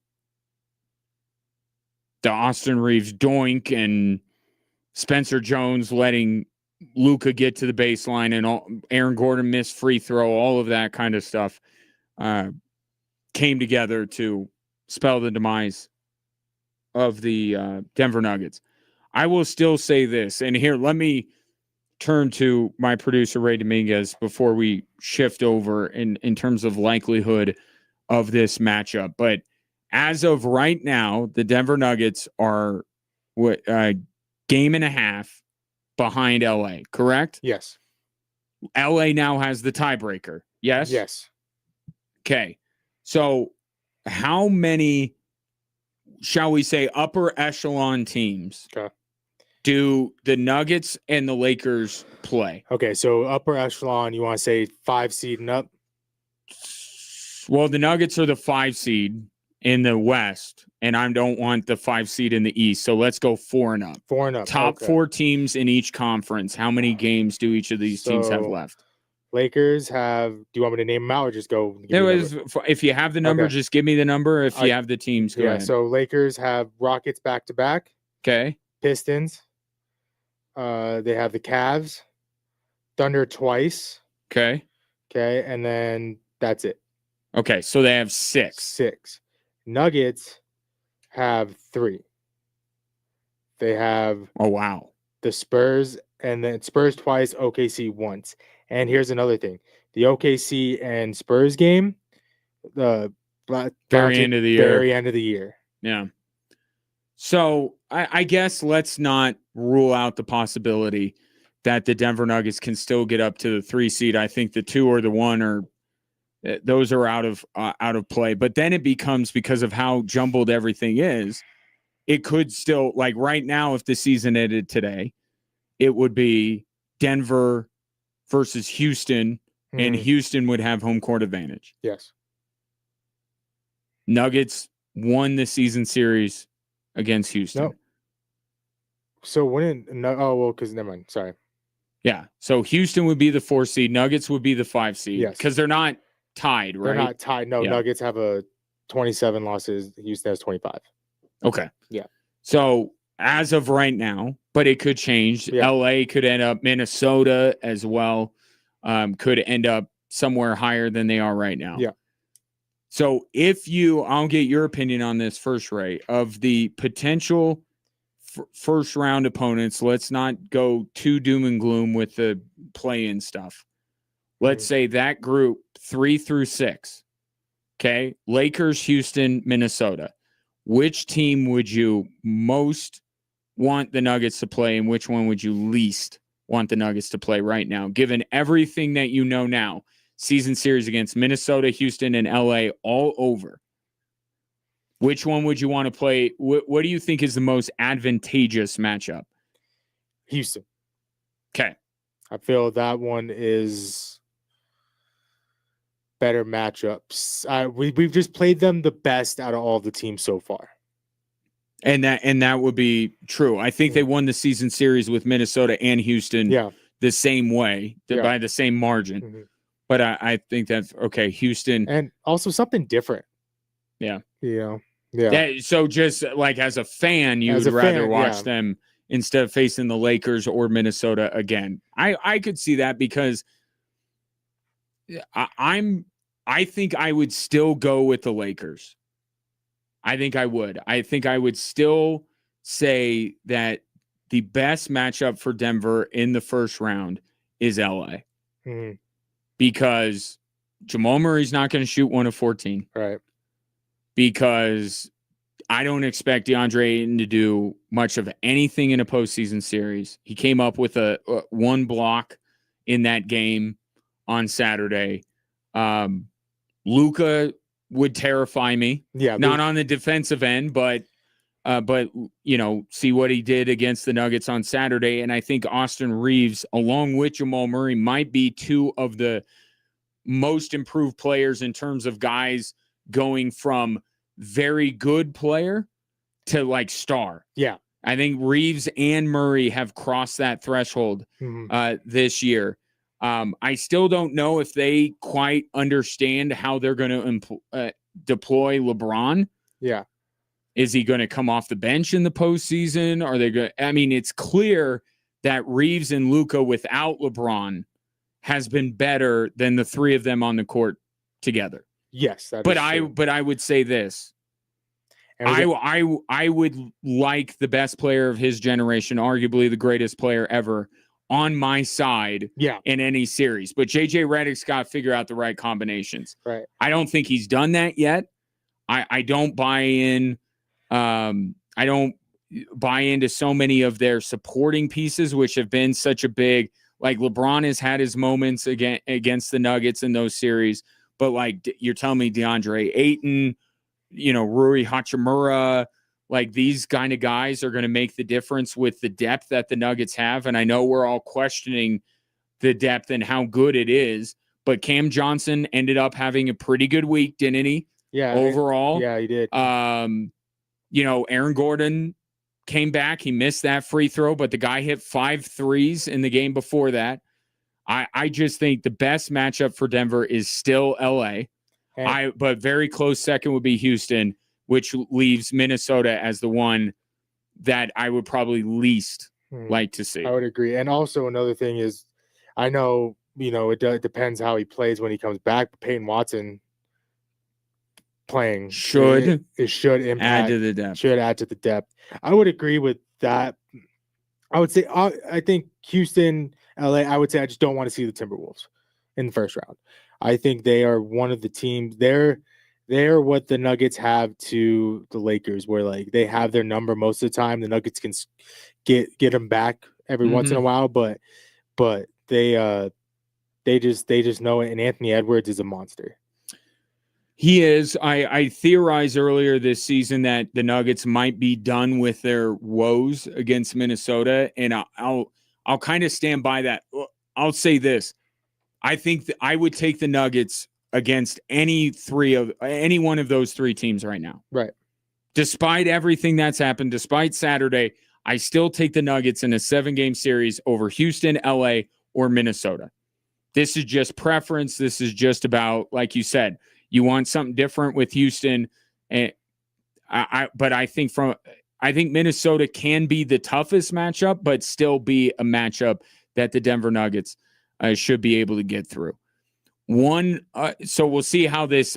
the Austin Reeves doink and Spencer Jones letting Luka get to the baseline and Aaron Gordon missed free throw, all of that kind of stuff came together to spell the demise of the Denver Nuggets. I will still say this, and here, let me turn to my producer, Ray Dominguez, before we shift over in terms of likelihood of this matchup. But as of right now, the Denver Nuggets are game and a half behind LA, correct? Yes. LA now has the tiebreaker. Yes? Yes. Okay. So how many, shall we say, upper echelon teams do the Nuggets and the Lakers play? Okay, so upper echelon, you want to say 5 seed and up? Well, the Nuggets are the 5 seed in the West, and I don't want the 5 seed in the East. So let's go 4 and up. 4 and up. Top 4 teams in each conference. How many games do each of these teams have left? Lakers have. Do you want me to name them out or just go? If you have the number, just give me the number. If you have the teams, go ahead. So Lakers have Rockets back to back. Okay. Pistons. They have the Cavs. Thunder twice. Okay. Okay, and then that's it. Okay, so they have 6. 6. Nuggets have 3. They have the Spurs, and then Spurs twice, OKC once. And here's another thing. The OKC and Spurs game, the very end of the year. Very end of the year. Yeah. So I guess let's not rule out the possibility that the Denver Nuggets can still get up to the 3 seed. I think the 2 or the 1 are those are out of play. But then it becomes, because of how jumbled everything is, it could still, like right now, if the season ended today, it would be Denver versus Houston, and Houston would have home court advantage. Yes. Nuggets won the season series against Houston. No. So because never mind. Sorry. Yeah. So Houston would be the 4 seed. Nuggets would be the 5 seed. Yes. Because they're not tied, right? They're not tied. No, Nuggets have 27 losses. Houston has 25. Okay. Yeah. So as of right now, but it could change. Yeah. LA could end up, Minnesota as well, could end up somewhere higher than they are right now. Yeah. So I'll get your opinion on this first, Ray, of the potential first round opponents. Let's not go too doom and gloom with the play-in stuff. Let's say that group 3 through 6. Okay. Lakers, Houston, Minnesota. Which team would you most want the Nuggets to play, and which one would you least want the Nuggets to play right now, given everything that you know now? Season series against Minnesota, Houston, and LA all over. Which one would you want to play? What do you think is the most advantageous matchup? Houston. Okay. I feel that one is better matchups. We've just played them the best out of all the teams so far. And that would be true. I think they won the season series with Minnesota and Houston the same way, by the same margin. Mm-hmm. But I think that's okay. Houston. And also something different. Yeah. Yeah. So just like as a fan, you would rather watch them instead of facing the Lakers or Minnesota again. I could see that, because I think I would still go with the Lakers. I think I would. I think I would still say that the best matchup for Denver in the first round is LA. Mm-hmm. Because Jamal Murray's not going to shoot 1 of 14. Right. Because I don't expect DeAndre Ayton to do much of anything in a postseason series. He came up with a one block in that game on Saturday. Luka would terrify me. Yeah, not on the defensive end, but see what he did against the Nuggets on Saturday. And I think Austin Reeves, along with Jamal Murray, might be two of the most improved players in terms of guys going from very good player to like star. Yeah. I think Reeves and Murray have crossed that threshold this year. I still don't know if they quite understand how they're going to deploy LeBron. Yeah. Is he going to come off the bench in the postseason? Are they going? I mean, it's clear that Reeves and Luka without LeBron has been better than the three of them on the court together. Yes, but I would say this. I would like the best player of his generation, arguably the greatest player ever, on my side in any series. But JJ Redick's got to figure out the right combinations. Right. I don't think he's done that yet. I don't buy in. I don't buy into so many of their supporting pieces, which have been such a big, like LeBron has had his moments against the Nuggets in those series. But like you're telling me DeAndre Ayton, Rui Hachimura, like these kind of guys are going to make the difference with the depth that the Nuggets have. And I know we're all questioning the depth and how good it is, but Cam Johnson ended up having a pretty good week, didn't he? Yeah. Overall. Yeah, he did. Aaron Gordon came back. He missed that free throw, but the guy hit 5 threes in the game before that. I just think the best matchup for Denver is still LA. But very close second would be Houston, which leaves Minnesota as the one that I would probably least like to see. I would agree. And also another thing is, I know, it depends how he plays when he comes back. But Peyton Watson playing should impact, add to the depth. Should add to the depth. I would agree with that. I would say I think Houston, LA. I would say I just don't want to see the Timberwolves in the first round. I think they are one of the teams. They're what the Nuggets have to the Lakers, where like they have their number most of the time. The Nuggets can get them back every once in a while, but they just know it. And Anthony Edwards is a monster. He is. I theorized earlier this season that the Nuggets might be done with their woes against Minnesota, and I'll kind of stand by that. I'll say this. I think that I would take the Nuggets against any one of those three teams right now. Right. Despite everything that's happened, despite Saturday, I still take the Nuggets in a 7-game series over Houston, LA, or Minnesota. This is just preference. This is just about, like you said, you want something different with Houston. And I think Minnesota can be the toughest matchup, but still be a matchup that the Denver Nuggets should be able to get through. So we'll see how this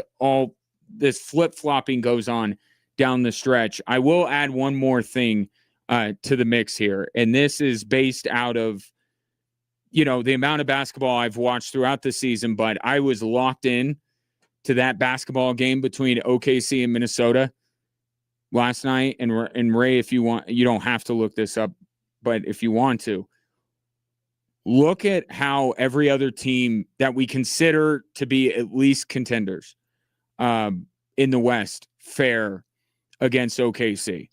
flip-flopping goes on down the stretch. I will add one more thing to the mix here, and this is based out of the amount of basketball I've watched throughout the season, but I was locked in to that basketball game between OKC and Minnesota last night. And Ray, if you want, you don't have to look this up, but if you want to, look at how every other team that we consider to be at least contenders in the West fare against OKC.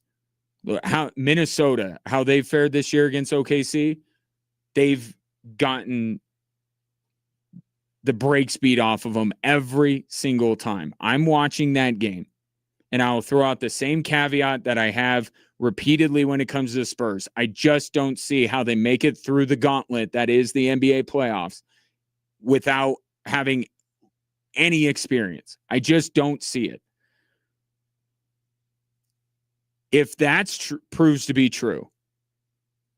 How Minnesota, how they fared this year against OKC, they've gotten the break speed off of them every single time. I'm watching that game, and I'll throw out the same caveat that I have repeatedly when it comes to the Spurs. I just don't see how they make it through the gauntlet that is the NBA playoffs without having any experience. I just don't see it. If that proves to be true,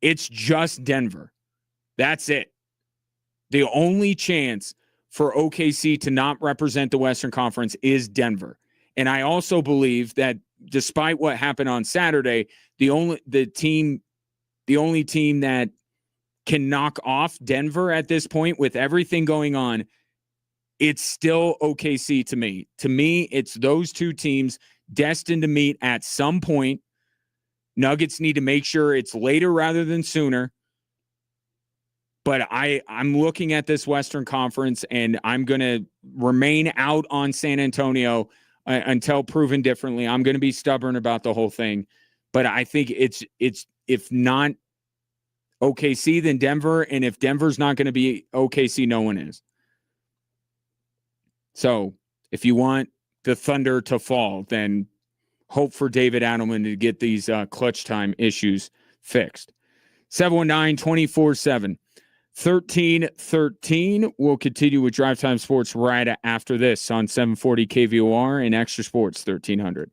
it's just Denver. That's it. The only chance for OKC to not represent the Western Conference is Denver. And I also believe that despite what happened on Saturday, the only team that can knock off Denver at this point with everything going on, it's still OKC to me. To me, it's those two teams destined to meet at some point. Nuggets need to make sure it's later rather than sooner. But I'm looking at this Western Conference, and I'm going to remain out on San Antonio until proven differently. I'm going to be stubborn about the whole thing. But I think it's if not OKC, then Denver. And if Denver's not going to be OKC, no one is. So if you want the Thunder to fall, then hope for David Adelman to get these clutch time issues fixed. 719-24-7. 1313. We'll continue with Drive Time Sports right after this on 740 KVOR and Extra Sports 1300.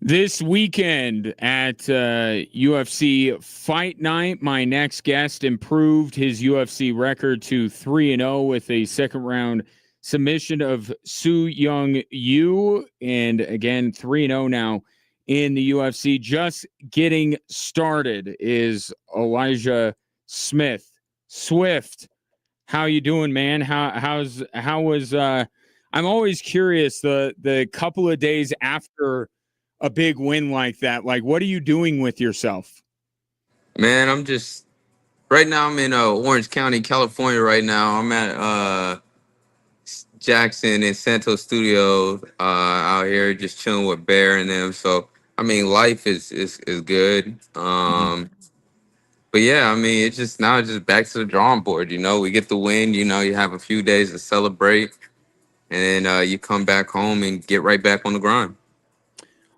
This weekend at UFC Fight Night, my next guest improved his UFC record to 3-0 with a second-round submission of Su Young Yu, and again 3-0 now in the UFC. Just getting started is Elijah Smith. Swift, how you doing, man? How was I'm always curious the couple of days after a big win like that, like what are you doing with yourself? Man, I'm just right now. I'm in Orange County, California. Right now, I'm at Jackson and Santos Studio out here, just chilling with Bear and them. So, I mean, life is good. But yeah, I mean, it's just now just back to the drawing board. You know, we get the win. You know, you have a few days to celebrate, and then you come back home and get right back on the grind.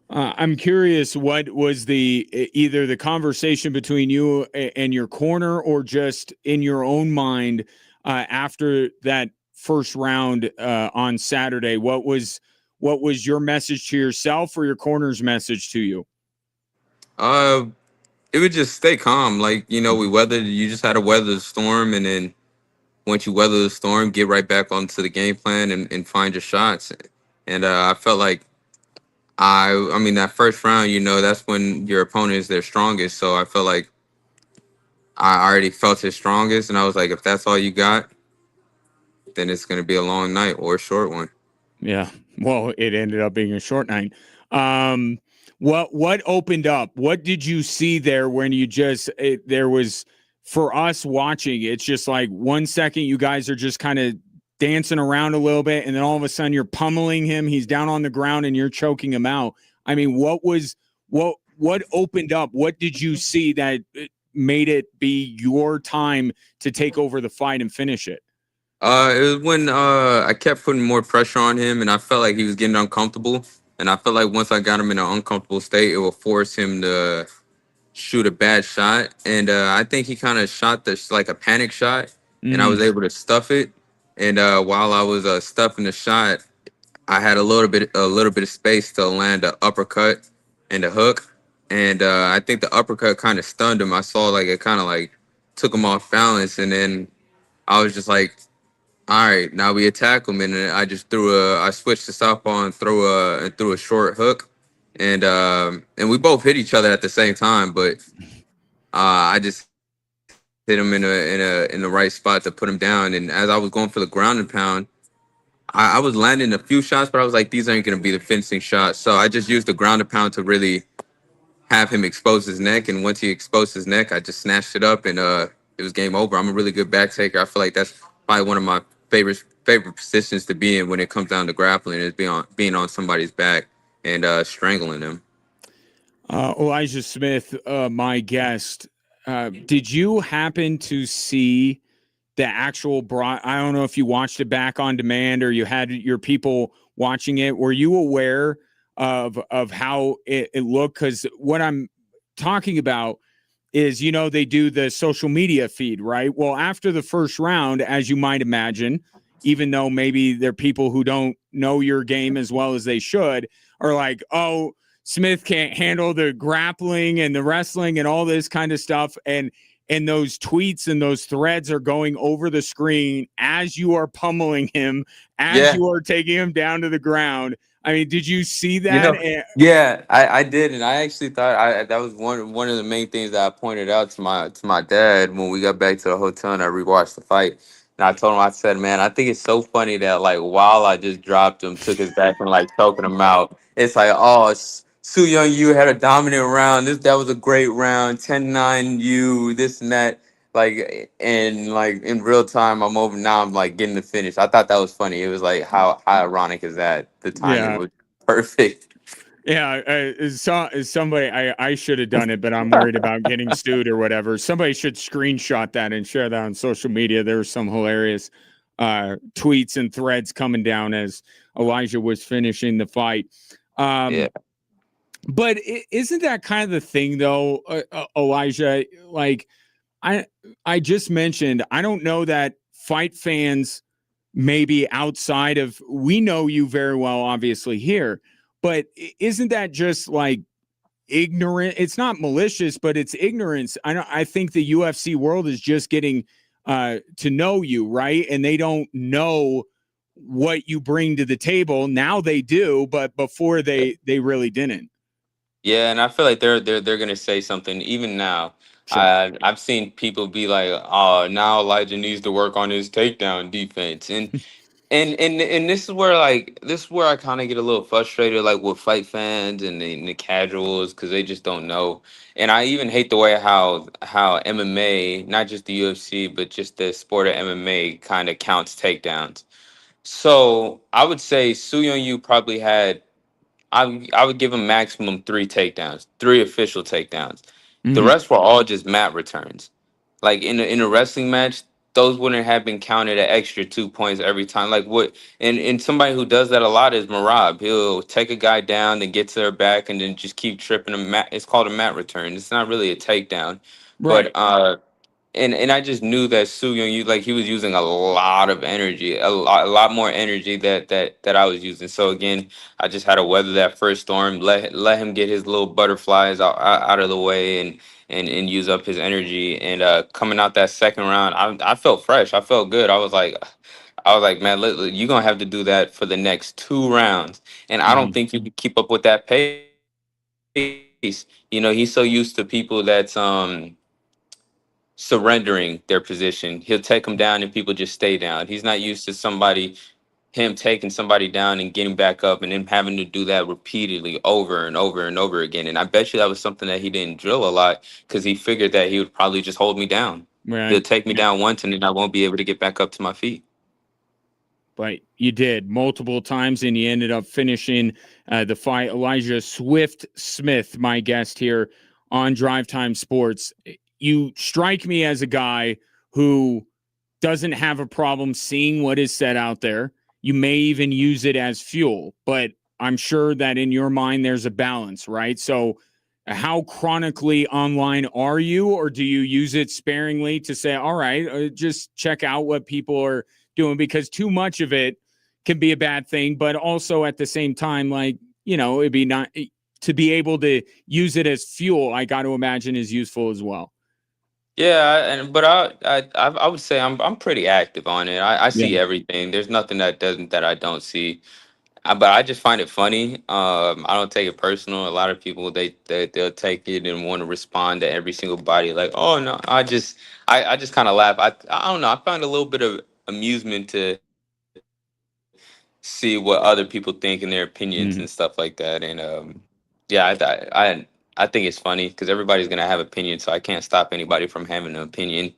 I'm curious, what was either the conversation between you and your corner, or just in your own mind after that first round on Saturday? What was your message to yourself, or your corner's message to you? It would just stay calm. Like, you know, you just had to weather the storm, and then once you weather the storm, get right back onto the game plan and find your shots. And I felt like I mean, that first round, you know, that's when your opponent is their strongest. So I felt like I already felt his strongest, and I was like, if that's all you got, then it's going to be a long night or a short one. Yeah. Well, it ended up being a short night. What opened up? What did you see there when you there was, for us watching, it's just like 1 second you guys are just kind of dancing around a little bit, and then all of a sudden you're pummeling him. He's down on the ground and you're choking him out. I mean, what opened up? What did you see that made it be your time to take over the fight and finish it? It was when I kept putting more pressure on him, and I felt like he was getting uncomfortable. And I felt like once I got him in an uncomfortable state, it would force him to shoot a bad shot. And I think he kind of shot this like a panic shot, and I was able to stuff it. And while I was stuffing the shot, I had a little bit of space to land an uppercut and a hook. And I think the uppercut kind of stunned him. I saw like it kind of like took him off balance, and then I was just like, all right, now we attack him, and I just I switched to southpaw and threw a short hook, and we both hit each other at the same time, but I just hit him in the right spot to put him down. And as I was going for the ground and pound, I was landing a few shots, but I was like, these aren't going to be the finishing shots, so I just used the ground and pound to really have him expose his neck, and once he exposed his neck, I just snatched it up, and it was game over. I'm a really good back taker. I feel like that's probably one of my favorite positions to be in when it comes down to grappling, is being on somebody's back and strangling them. Elijah Smith, my guest, did you happen to see the actual I don't know if you watched it back on demand or you had your people watching it. Were you aware of how it looked? Because what I'm talking about is, you know, they do the social media feed, right? Well, after the first round, as you might imagine, even though maybe there are people who don't know your game as well as they should, are like, oh, Smith can't handle the grappling and the wrestling and all this kind of stuff. And those tweets and those threads are going over the screen as you are pummeling him, as you are taking him down to the ground. I mean, did you see that? Yeah, I did, and I actually thought that was one of the main things that I pointed out to my dad when we got back to the hotel and I rewatched the fight. And I told him, I said, man, I think it's so funny that like while I just dropped him, took his back and like choking him out, it's like, oh, Su Young Yu had a dominant round. That was a great round. 10-9 you, this and that. Like, and like in real time, I'm over now. I'm like getting the finish. I thought that was funny. It was like, how ironic is that? The timing was perfect. Yeah, somebody, I should have done it, but I'm worried about getting sued or whatever. Somebody should screenshot that and share that on social media. There were some hilarious tweets and threads coming down as Elijah was finishing the fight. Yeah. But isn't that kind of the thing, though, Elijah? Like, I just mentioned, I don't know that fight fans maybe outside of, we know you very well, obviously, here. but isn't that just like ignorant? It's not malicious, but it's ignorance. I think the UFC world is just getting to know you, right? And they don't know what you bring to the table. Now they do, but before they really didn't. Yeah, and I feel like they're gonna say something even now. Sure. I've seen people be like, "Oh, now Elijah needs to work on his takedown defense," and this is where I kind of get a little frustrated, like with fight fans and the casuals, because they just don't know. And I even hate the way how MMA, not just the UFC, but just the sport of MMA, kind of counts takedowns. So I would say Su Young Yu probably had I would give him maximum three takedowns, three official takedowns. The Mm-hmm. rest were all just mat returns. Like in a wrestling match, those wouldn't have been counted an extra 2 points every time. Like what? And somebody who does that a lot is Marab. He'll take a guy down, then get to their back, and then just keep tripping a mat. It's called a mat return. It's not really a takedown, but Right. and I just knew that Su Young, like he was using a lot of energy, a lot more energy that I was using. So again, I just had to weather that first storm, let him get his little butterflies out of the way, and use up his energy. And coming out that second round, I felt fresh. I felt good. I was like, man, you're gonna have to do that for the next 2 rounds, and I don't Mm-hmm. think you can keep up with that pace. He's so used to people that's surrendering their position. He'll take them down and people just stay down. He's not used to him taking somebody down and getting back up and then having to do that repeatedly over and over and over again. And I bet you that was something that he didn't drill a lot because he figured that he would probably just hold me down. He'll Right. take me down once and then I won't be able to get back up to my feet. But you did multiple times, and you ended up finishing the fight. Elijah Swift Smith, my guest here on Drive Time Sports. You strike me as a guy who doesn't have a problem seeing what is said out there. You may even use it as fuel, but I'm sure that in your mind there's a balance, right? So, how chronically online are you, or do you use it sparingly to say, all right, just check out what people are doing? Because too much of it can be a bad thing, but also at the same time, like, it'd be not to be able to use it as fuel. I got to imagine is useful as well. Yeah, but I would say I'm pretty active on it. I Yeah. see everything. There's nothing that I don't see. But I just find it funny. I don't take it personal. A lot of people they'll take it and want to respond to every single body like, oh no, I just kind of laugh. I don't know. I find a little bit of amusement to see what other people think and their opinions Mhm. and stuff like that. And yeah, I think it's funny because everybody's gonna have opinions, so I can't stop anybody from having an opinion,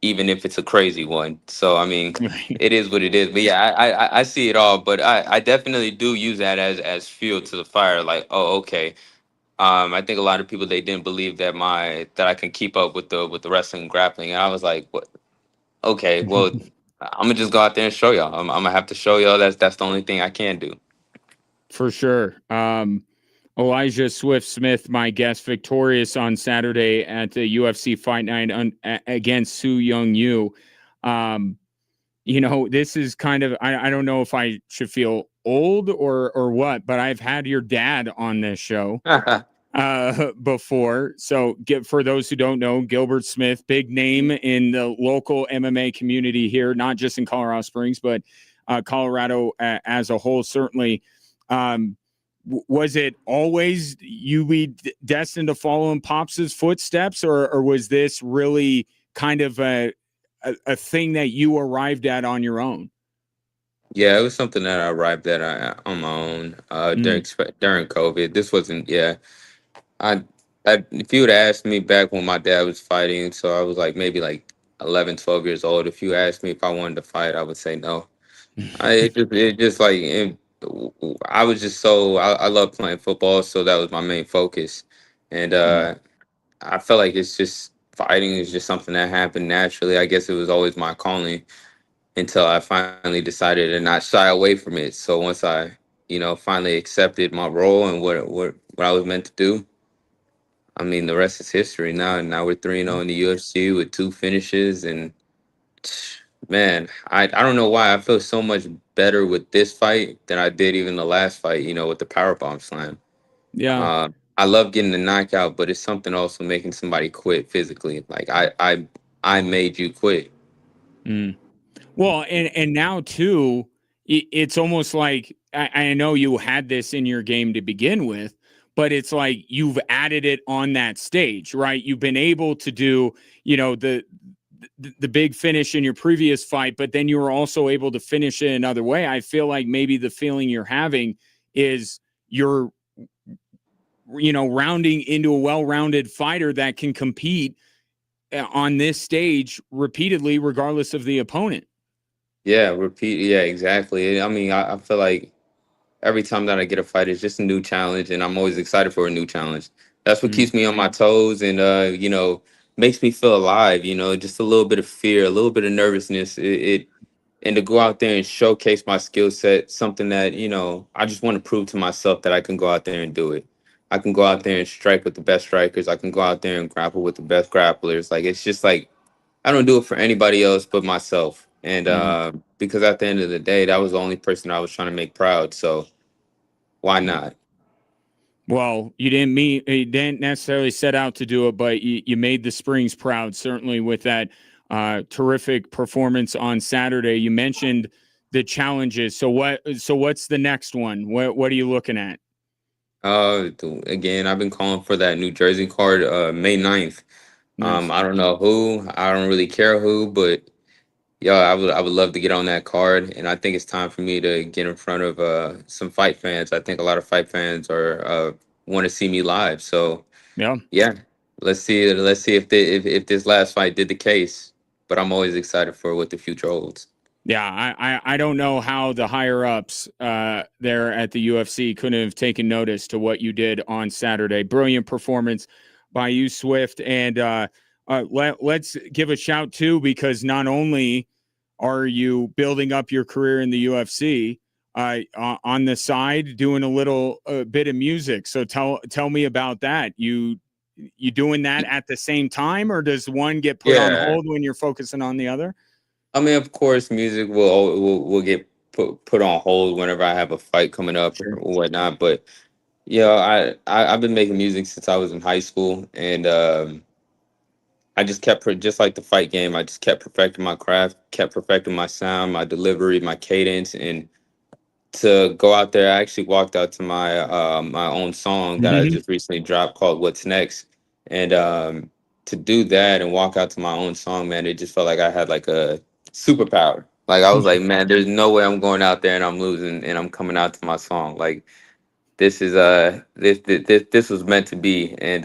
even if it's a crazy one. So I mean, Right. it is what it is. But yeah, I see it all. But I definitely do use that as fuel to the fire. Like, oh, okay. I think a lot of people they didn't believe that I can keep up with the wrestling and grappling, and I was like, what? Okay, well, I'm gonna just go out there and show y'all. I'm gonna have to show y'all that's the only thing I can do. For sure. Elijah Swift Smith, my guest, victorious on Saturday at the UFC Fight Night against Su Young Yu. Um, this is kind of I don't know if I should feel old or what, but I've had your dad on this show before. So for those who don't know, Gilbert Smith, big name in the local MMA community here, not just in Colorado Springs, but Colorado as a whole, certainly. Um, was it always you be destined to follow in Pops's footsteps, or was this really kind of a thing that you arrived at on your own? Yeah, it was something that I arrived at on my own Mm. during COVID. This wasn't. Yeah, I, if you would have asked me back when my dad was fighting, so I was like maybe like 11, 12 years old. If you asked me if I wanted to fight, I would say no. It just like I was just I love playing football, so that was my main focus, and Mm. I felt like it's just fighting is just something that happened naturally. I guess it was always my calling until I finally decided to not shy away from it. So once I, finally accepted my role and what I was meant to do, I mean, the rest is history. Now we're 3-0 in the UFC with two finishes, and Man, I don't know why I feel so much better with this fight than I did even the last fight. With the powerbomb slam. Yeah. I love getting the knockout, but it's something also making somebody quit physically. Like I made you quit. Mm. Well, and now too, it's almost like I know you had this in your game to begin with, but it's like you've added it on that stage, right? You've been able to do, the big finish in your previous fight, but then you were also able to finish it another way. I feel like maybe the feeling you're having is you're, rounding into a well-rounded fighter that can compete on this stage repeatedly, regardless of the opponent. Yeah, repeat. Yeah, exactly. I mean, I feel like every time that I get a fight, it's just a new challenge, and I'm always excited for a new challenge. That's what Mm. keeps me on my toes, and makes me feel alive. Just a little bit of fear, a little bit of nervousness. And to go out there and showcase my skill set, something that I just want to prove to myself that I can go out there and do it. I can go out there and strike with the best strikers. I can go out there and grapple with the best grapplers. Like it's just like I don't do it for anybody else but myself. And Mhm. because at the end of the day, that was the only person I was trying to make proud. So why Yeah. not? Well, you didn't necessarily set out to do it, but you made the Springs proud, certainly with that terrific performance on Saturday. You mentioned the challenges. So what's the next one? What are you looking at? Again, I've been calling for that New Jersey card, May 9th. Nice. I don't know who, I don't really care who, but yeah, I would love to get on that card, and I think it's time for me to get in front of some fight fans. I think a lot of fight fans are want to see me live. So Yeah. yeah, let's see if this last fight did the case. But I'm always excited for what the future holds. Yeah, I don't know how the higher ups there at the UFC couldn't have taken notice to what you did on Saturday. Brilliant performance by you, Swift, and let's give a shout too, because not only are you building up your career in the UFC, on the side doing a little bit of music. So tell me about that. You doing that at the same time, or does one get put on Yeah, hold when you're focusing on the other? I mean, of course, music will get put on hold whenever I have a fight coming up or Sure. whatnot. But yeah, I've been making music since I was in high school, and I just just like the fight game. I just kept perfecting my craft, kept perfecting my sound, my delivery, my cadence, and to go out there, I actually walked out to my own song that I Mhm. just recently dropped called "What's Next," and to do that and walk out to my own song, man, it just felt like I had like a superpower. Like I was like, man, there's no way I'm going out there and I'm losing, and I'm coming out to my song. Like this is this was meant to be, and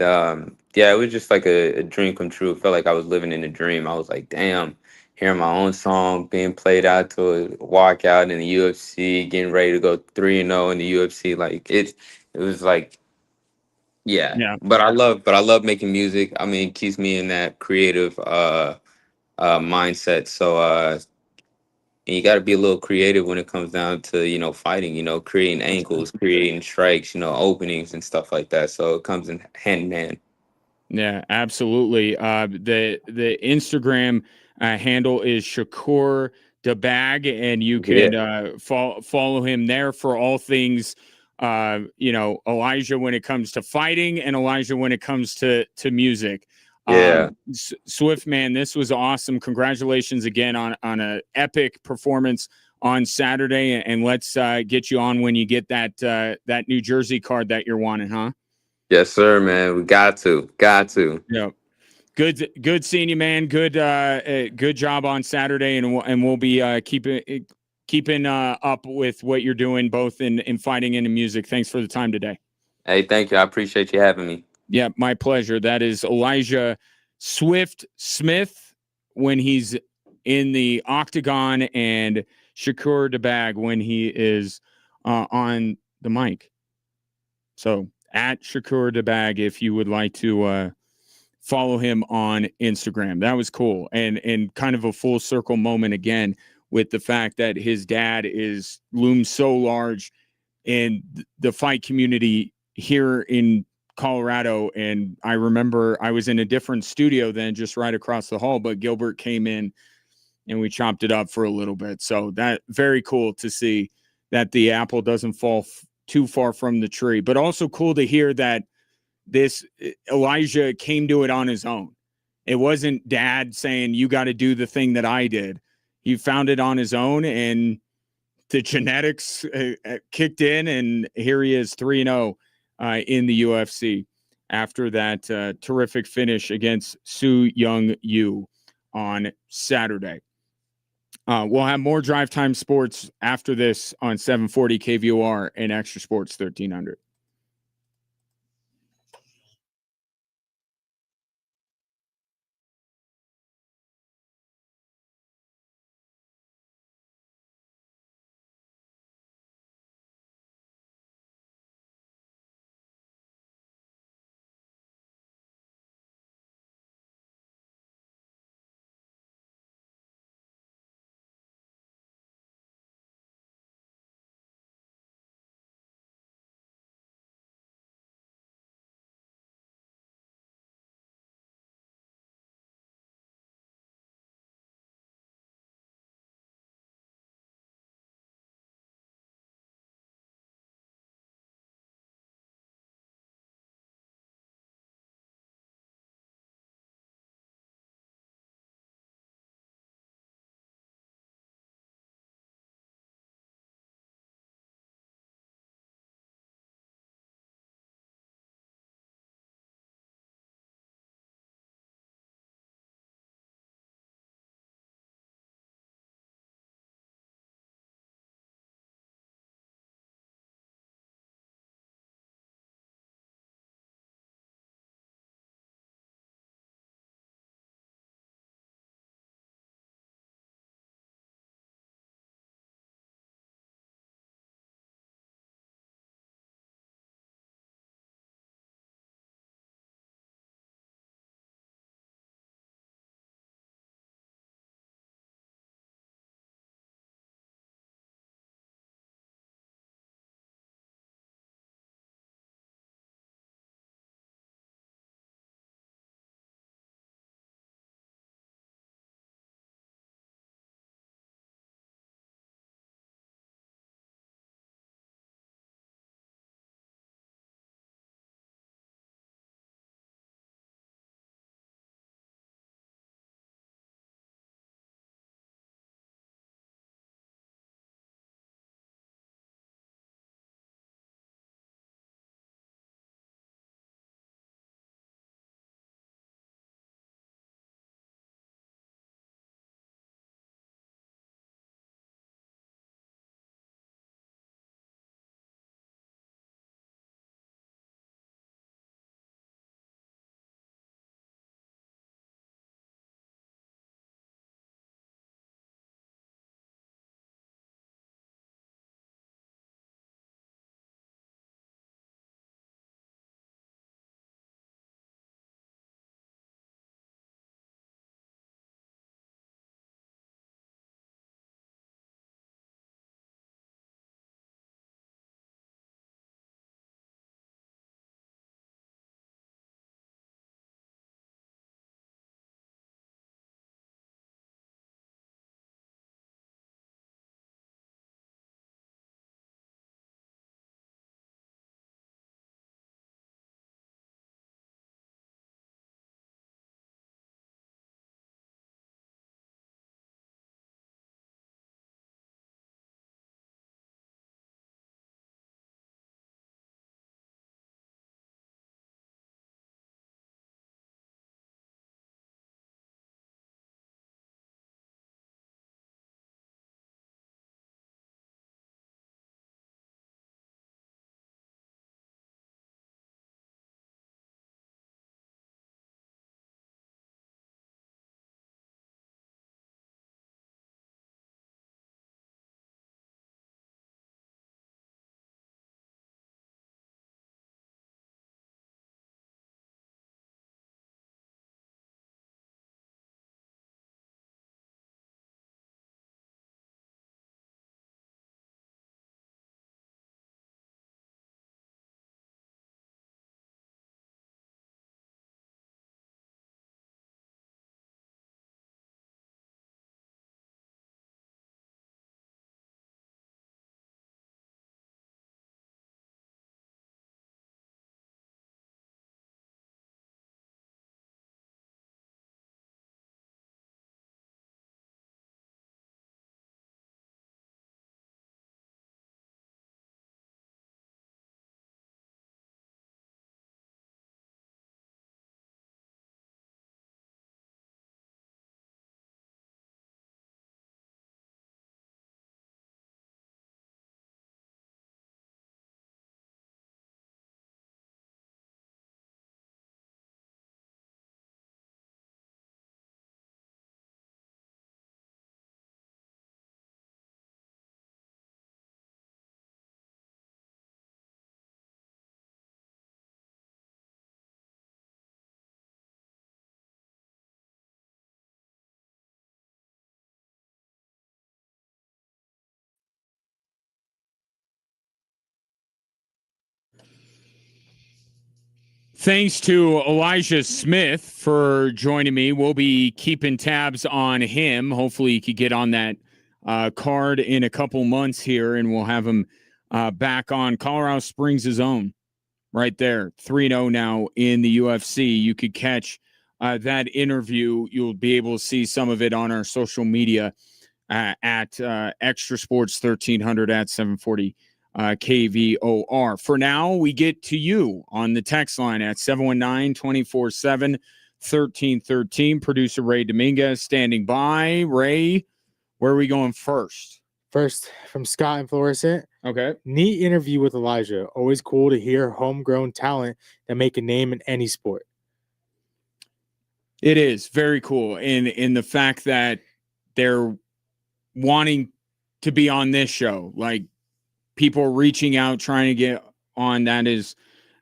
yeah, it was just like a dream come true. It felt like I was living in a dream. I was like, damn, hearing my own song being played out to a walkout in the UFC, getting ready to go 3-0 in the UFC. Like it was like, yeah. Yeah. But I love making music. I mean, it keeps me in that creative mindset. So and you got to be a little creative when it comes down to fighting, creating angles, creating strikes, openings and stuff like that. So it comes in hand in hand. Yeah, absolutely. The Instagram handle is Shakur Dabag, and you Yeah, can follow him there for all things. Elijah when it comes to fighting, and Elijah when it comes to music. yeah. Swift, man, this was awesome. Congratulations again on a epic performance on Saturday, and let's get you on when you get that New Jersey card that you're wanting, huh? Yes, sir, man. We got to. Yeah. Good seeing you, man. Good job on Saturday, and we'll be keeping up with what you're doing, both in fighting and in music. Thanks for the time today. Hey, thank you. I appreciate you having me. Yeah, my pleasure. That is Elijah Swift Smith when he's in the octagon, and Shakur Dabag when he is on the mic. So at Shakur Dabag, if you would like to follow him on Instagram. That was cool. And kind of a full circle moment again with the fact that his dad is looms so large in the fight community here in Colorado. And I remember I was in a different studio then just right across the hall, but Gilbert came in and we chopped it up for a little bit. So that very cool to see that the apple doesn't fall too far from the tree, but also cool to hear that this Elijah came to it on his own. It wasn't dad saying, you got to do the thing that I did. He found it on his own, and the genetics kicked in, and here he is 3-0 in the UFC after that terrific finish against Soo Young Yu on Saturday. We'll have more Drive Time Sports after this on 740 KVOR and Extra Sports 1300. Thanks to Elijah Smith for joining me. We'll be keeping tabs on him. Hopefully he could get on that card in a couple months here, and we'll have him back on. Colorado Springs' own right there, 3-0 now in the UFC. You could catch that interview. You'll be able to see some of it on our social media at Extra Sports 1300 at 740 KVOR. For now, we get to you on the text line at 719-247-1313. Producer Ray Dominguez standing by. Ray, where are we going first? First, from Scott and Florissant. Okay. Neat interview with Elijah. Always cool to hear homegrown talent that make a name in any sport. It is very cool in the fact that they're wanting to be on this show. Like, people reaching out, trying to get on. That is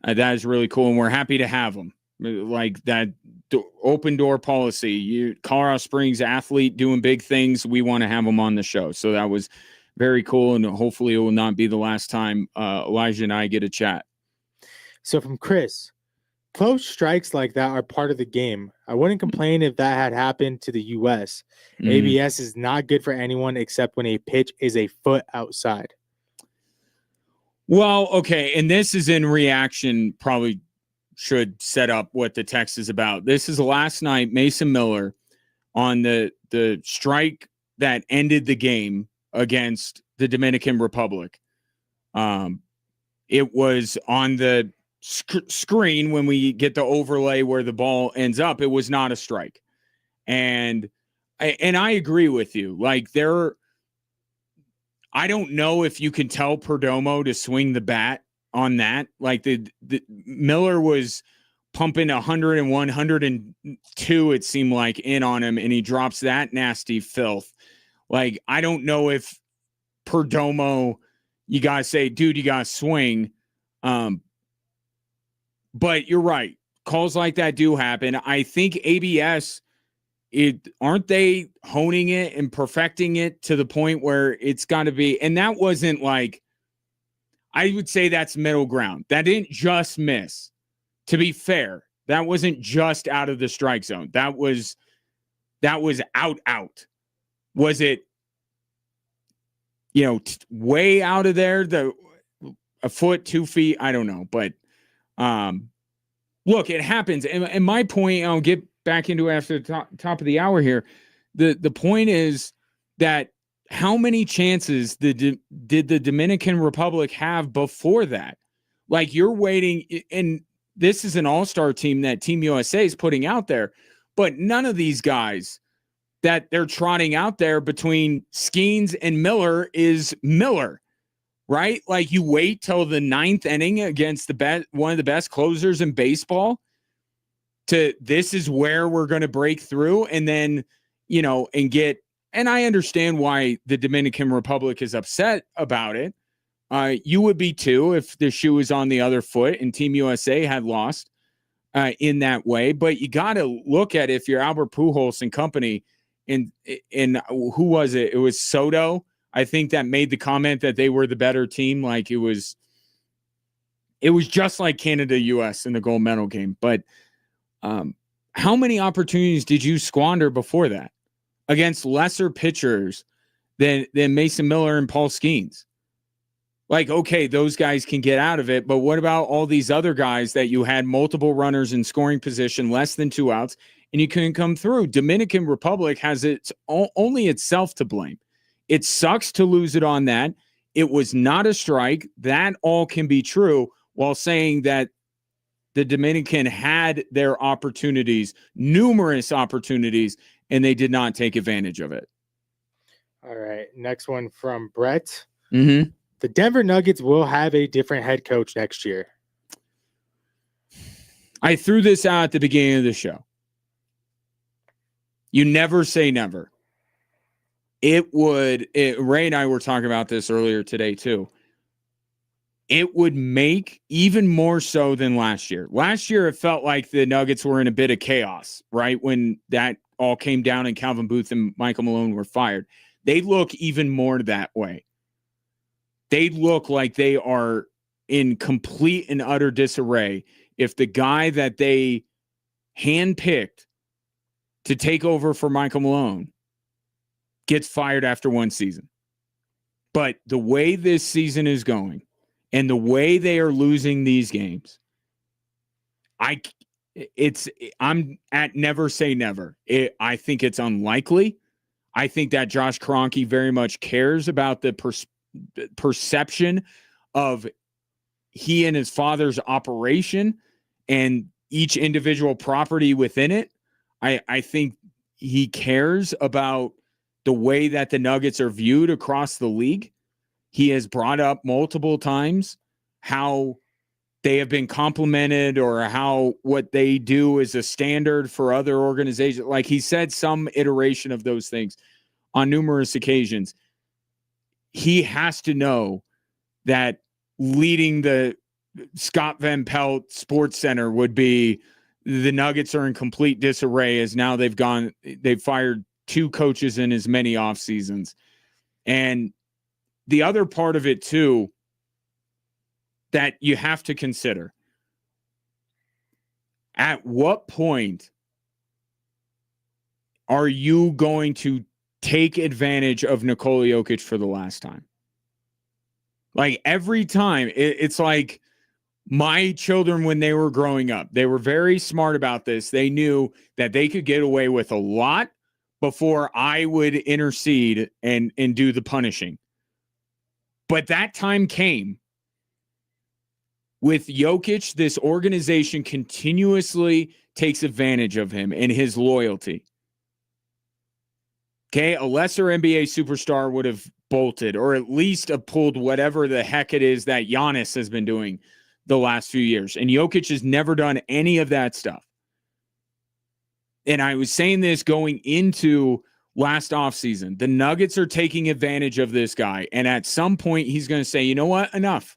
really cool, and we're happy to have them. Like that open door policy. Colorado Springs athlete doing big things. We want to have them on the show. So that was very cool, and hopefully it will not be the last time Elijah and I get a chat. So from Chris, close strikes like that are part of the game. I wouldn't complain if that had happened to the U.S. ABS is not good for anyone except when a pitch is a foot outside. Well, okay, and this is in reaction, probably should set up what the text is about. This is last night, Mason Miller on the strike that ended the game against the Dominican Republic. It was on the screen when we get the overlay where the ball ends up. It was not a strike. And I agree with you. Like, I don't know if you can tell Perdomo to swing the bat on that. Like the Miller was pumping 101, 102, it seemed like, in on him, and he drops that nasty filth. Like, I don't know if Perdomo, you got to say, dude, you got to swing. But you're right. Calls like that do happen. I think ABS, aren't they honing it and perfecting it to the point where it's got to be, and that wasn't like, I would say that's middle ground. That didn't just miss. To be fair, that wasn't just out of the strike zone. That was out. Was it, way out of there, a foot, 2 feet? I don't know. But look, it happens. And my point, I'll get back into it after the top of the hour here. The point is that how many chances did the Dominican Republic have before that? Like, you're waiting, and this is an all-star team that Team USA is putting out there, but none of these guys that they're trotting out there between Skeens and Miller is Miller, right? Like, you wait till the 9th inning against one of the best closers in baseball this is where we're going to break through, and then, and I understand why the Dominican Republic is upset about it. You would be too if the shoe was on the other foot and Team USA had lost in that way. But you got to look at, if you're Albert Pujols and company, and who was it? It was Soto, I think, that made the comment that they were the better team. Like, it was just like Canada-US in the gold medal game. But how many opportunities did you squander before that against lesser pitchers than Mason Miller and Paul Skeens? Like, okay, those guys can get out of it, but what about all these other guys that you had multiple runners in scoring position, less than 2 outs, and you couldn't come through? Dominican Republic has only itself to blame. It sucks to lose it on that. It was not a strike. That all can be true, while saying that the Dominican had their opportunities, numerous opportunities, and they did not take advantage of it. All right. Next one from Brett. Mm-hmm. The Denver Nuggets will have a different head coach next year. I threw this out at the beginning of the show. You never say never. Ray and I were talking about this earlier today too. It would make, even more so than last year. Last year, it felt like the Nuggets were in a bit of chaos, right? When that all came down and Calvin Booth and Michael Malone were fired. They look even more that way. They look like they are in complete and utter disarray. if the guy that they handpicked to take over for Michael Malone gets fired after one season. But the way this season is going and the way they are losing these games, I'm at never say never. I think it's unlikely. I think that Josh Kroenke very much cares about the perception of he and his father's operation and each individual property within it. I think he cares about the way that the Nuggets are viewed across the league. He has brought up multiple times how they have been complimented or how what they do is a standard for other organizations. Like he said some iteration of those things on numerous occasions. He has to know that leading the Scott Van Pelt Sports Center would be the Nuggets are in complete disarray as now they've fired 2 coaches in as many off seasons. And the other part of it too, that you have to consider, at what point are you going to take advantage of Nikola Jokic for the last time? Like every time, it's like my children when they were growing up, they were very smart about this. They knew that they could get away with a lot before I would intercede and do the punishing. But that time came. With Jokic, this organization continuously takes advantage of him and his loyalty. Okay, a lesser NBA superstar would have bolted or at least have pulled whatever the heck it is that Giannis has been doing the last few years. And Jokic has never done any of that stuff. And I was saying this going into last offseason. The Nuggets are taking advantage of this guy. And at some point, he's going to say, you know what? Enough.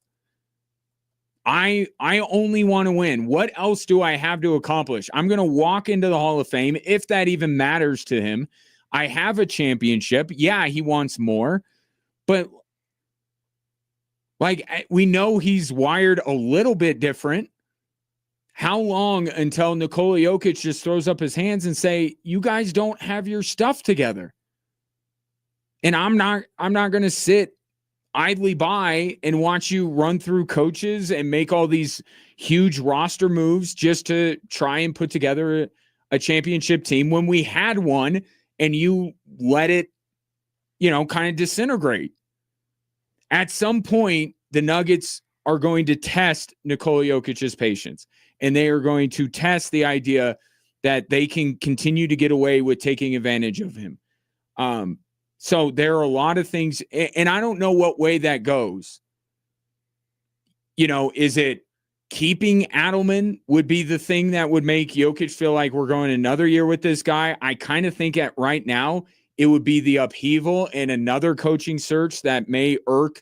I only want to win. What else do I have to accomplish? I'm going to walk into the Hall of Fame, if that even matters to him. I have a championship. Yeah, he wants more. But like we know he's wired a little bit different. How long until Nikola Jokic just throws up his hands and say, you guys don't have your stuff together? And I'm not going to sit idly by and watch you run through coaches and make all these huge roster moves just to try and put together a championship team when we had one and you let it, kind of disintegrate. At some point, the Nuggets are going to test Nikola Jokic's patience, and they are going to test the idea that they can continue to get away with taking advantage of him. So there are a lot of things, and I don't know what way that goes. Is it keeping Adelman would be the thing that would make Jokic feel like we're going another year with this guy? I kind of think at right now it would be the upheaval and another coaching search that may irk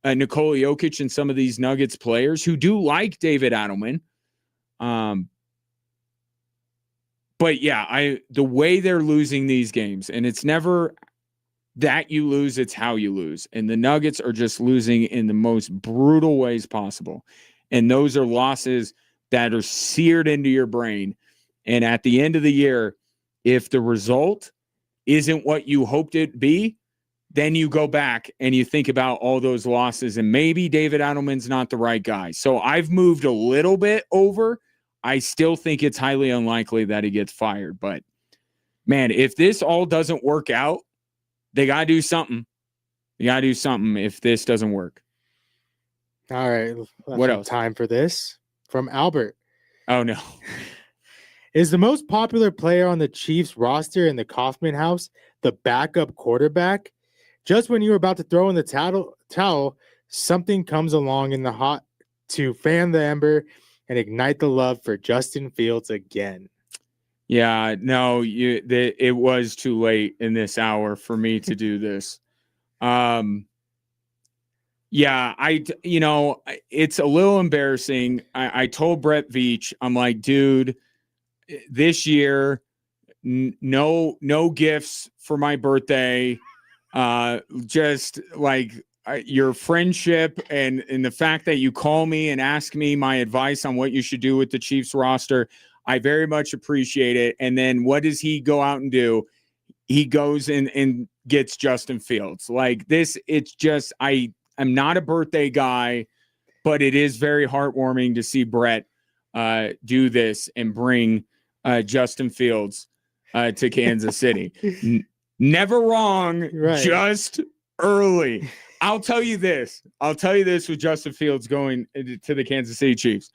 Nikola Jokic and some of these Nuggets players who do like David Adelman. But yeah, the way they're losing these games, and it's never that you lose, it's how you lose. And the Nuggets are just losing in the most brutal ways possible. And those are losses that are seared into your brain. And at the end of the year, if the result isn't what you hoped it'd be, then you go back and you think about all those losses and maybe David Adelman's not the right guy. So I've moved a little bit over. I still think it's highly unlikely that he gets fired. But man, if this all doesn't work out, they got to do something. You got to do something if this doesn't work. All right. What else? Time for this from Albert. Oh, no. Is the most popular player on the Chiefs roster in the Kaufman house the backup quarterback? Just when you're about to throw in the towel, something comes along in the hot to fan the ember and ignite the love for Justin Fields again. Yeah, no, it was too late in this hour for me to do this. Yeah, it's a little embarrassing. I told Brett Veach, I'm like, dude, this year, no gifts for my birthday. Just like your friendship and the fact that you call me and ask me my advice on what you should do with the Chiefs roster. I very much appreciate it. And then what does he go out and do? He goes and gets Justin Fields. Like this, it's just, I'm not a birthday guy, but it is very heartwarming to see Brett do this and bring Justin Fields to Kansas City. Never wrong, Right. just early. I'll tell you this with Justin Fields going to the Kansas City Chiefs.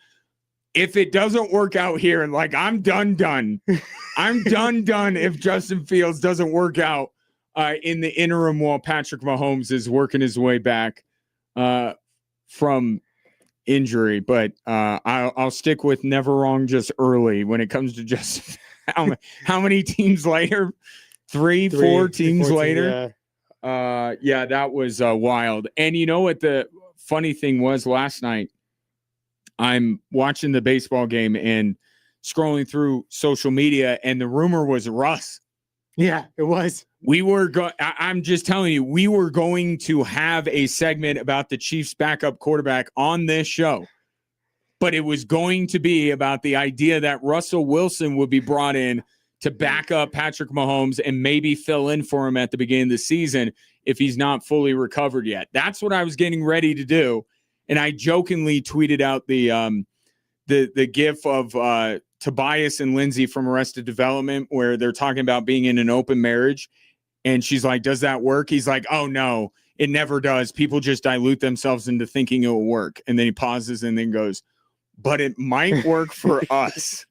If it doesn't work out here, and like I'm done. I'm done if Justin Fields doesn't work out in the interim while Patrick Mahomes is working his way back from injury. But I'll stick with never wrong, just early when it comes to just how many teams later? Three, 4 teams 14, later. Yeah, that was wild. And you know what the funny thing was last night? I'm watching the baseball game and scrolling through social media, and the rumor was Russ. Yeah, it was. I'm just telling you, we were going to have a segment about the Chiefs backup quarterback on this show, but it was going to be about the idea that Russell Wilson would be brought in to back up Patrick Mahomes and maybe fill in for him at the beginning of the season if he's not fully recovered yet. That's what I was getting ready to do. And I jokingly tweeted out the gif of Tobias and Lindsay from Arrested Development where they're talking about being in an open marriage. And she's like, does that work? He's like, oh, no, it never does. People just dilute themselves into thinking it will work. And then he pauses and then goes, but it might work for us.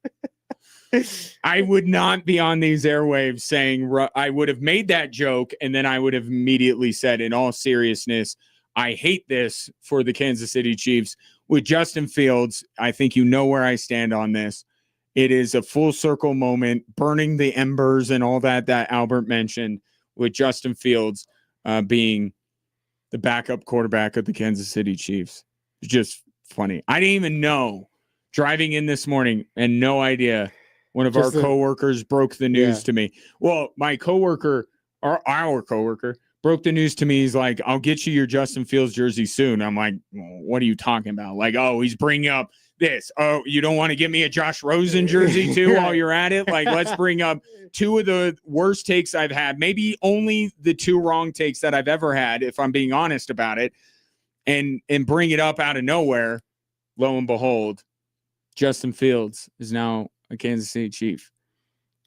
I would not be on these airwaves saying I would have made that joke. And then I would have immediately said, in all seriousness, I hate this for the Kansas City Chiefs. With Justin Fields, I think you know where I stand on this. It is a full circle moment, burning the embers and all that Albert mentioned, with Justin Fields being the backup quarterback of the Kansas City Chiefs. It's just funny. I didn't even know, driving in this morning, and no idea. One of our coworkers broke the news to me. Well, my coworker, our coworker, broke the news to me. He's like, I'll get you your Justin Fields jersey soon. I'm like, well, what are you talking about? Like, oh, he's bringing up this. Oh, you don't want to get me a Josh Rosen jersey too while you're at it? Like, let's bring up 2 of the worst takes I've had. Maybe only the 2 wrong takes that I've ever had, if I'm being honest about it, and bring it up out of nowhere. Lo and behold, Justin Fields is now a Kansas City Chief.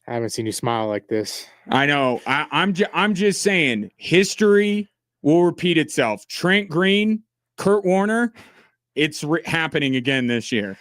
I haven't seen you smile like this. I know. I'm just saying, history will repeat itself. Trent Green, Kurt Warner, it's happening again this year.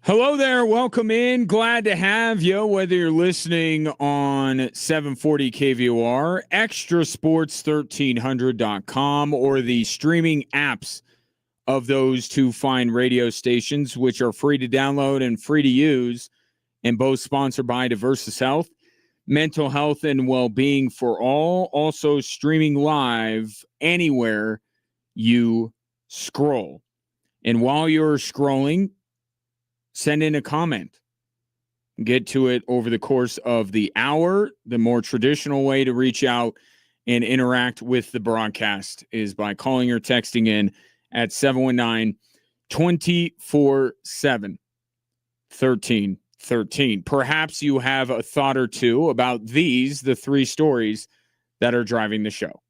Hello there. Welcome in. Glad to have you, whether you're listening on 740 KVOR, extrasports1300.com, or the streaming apps of those two fine radio stations, which are free to download and free to use, and both sponsored by Diversus Health, mental health and well-being for all. Also streaming live anywhere you scroll. And while you're scrolling, send in a comment. Get to it over the course of the hour. The more traditional way to reach out and interact with the broadcast is by calling or texting in at 719-247-1313. Perhaps you have a thought or two about the three stories that are driving the show.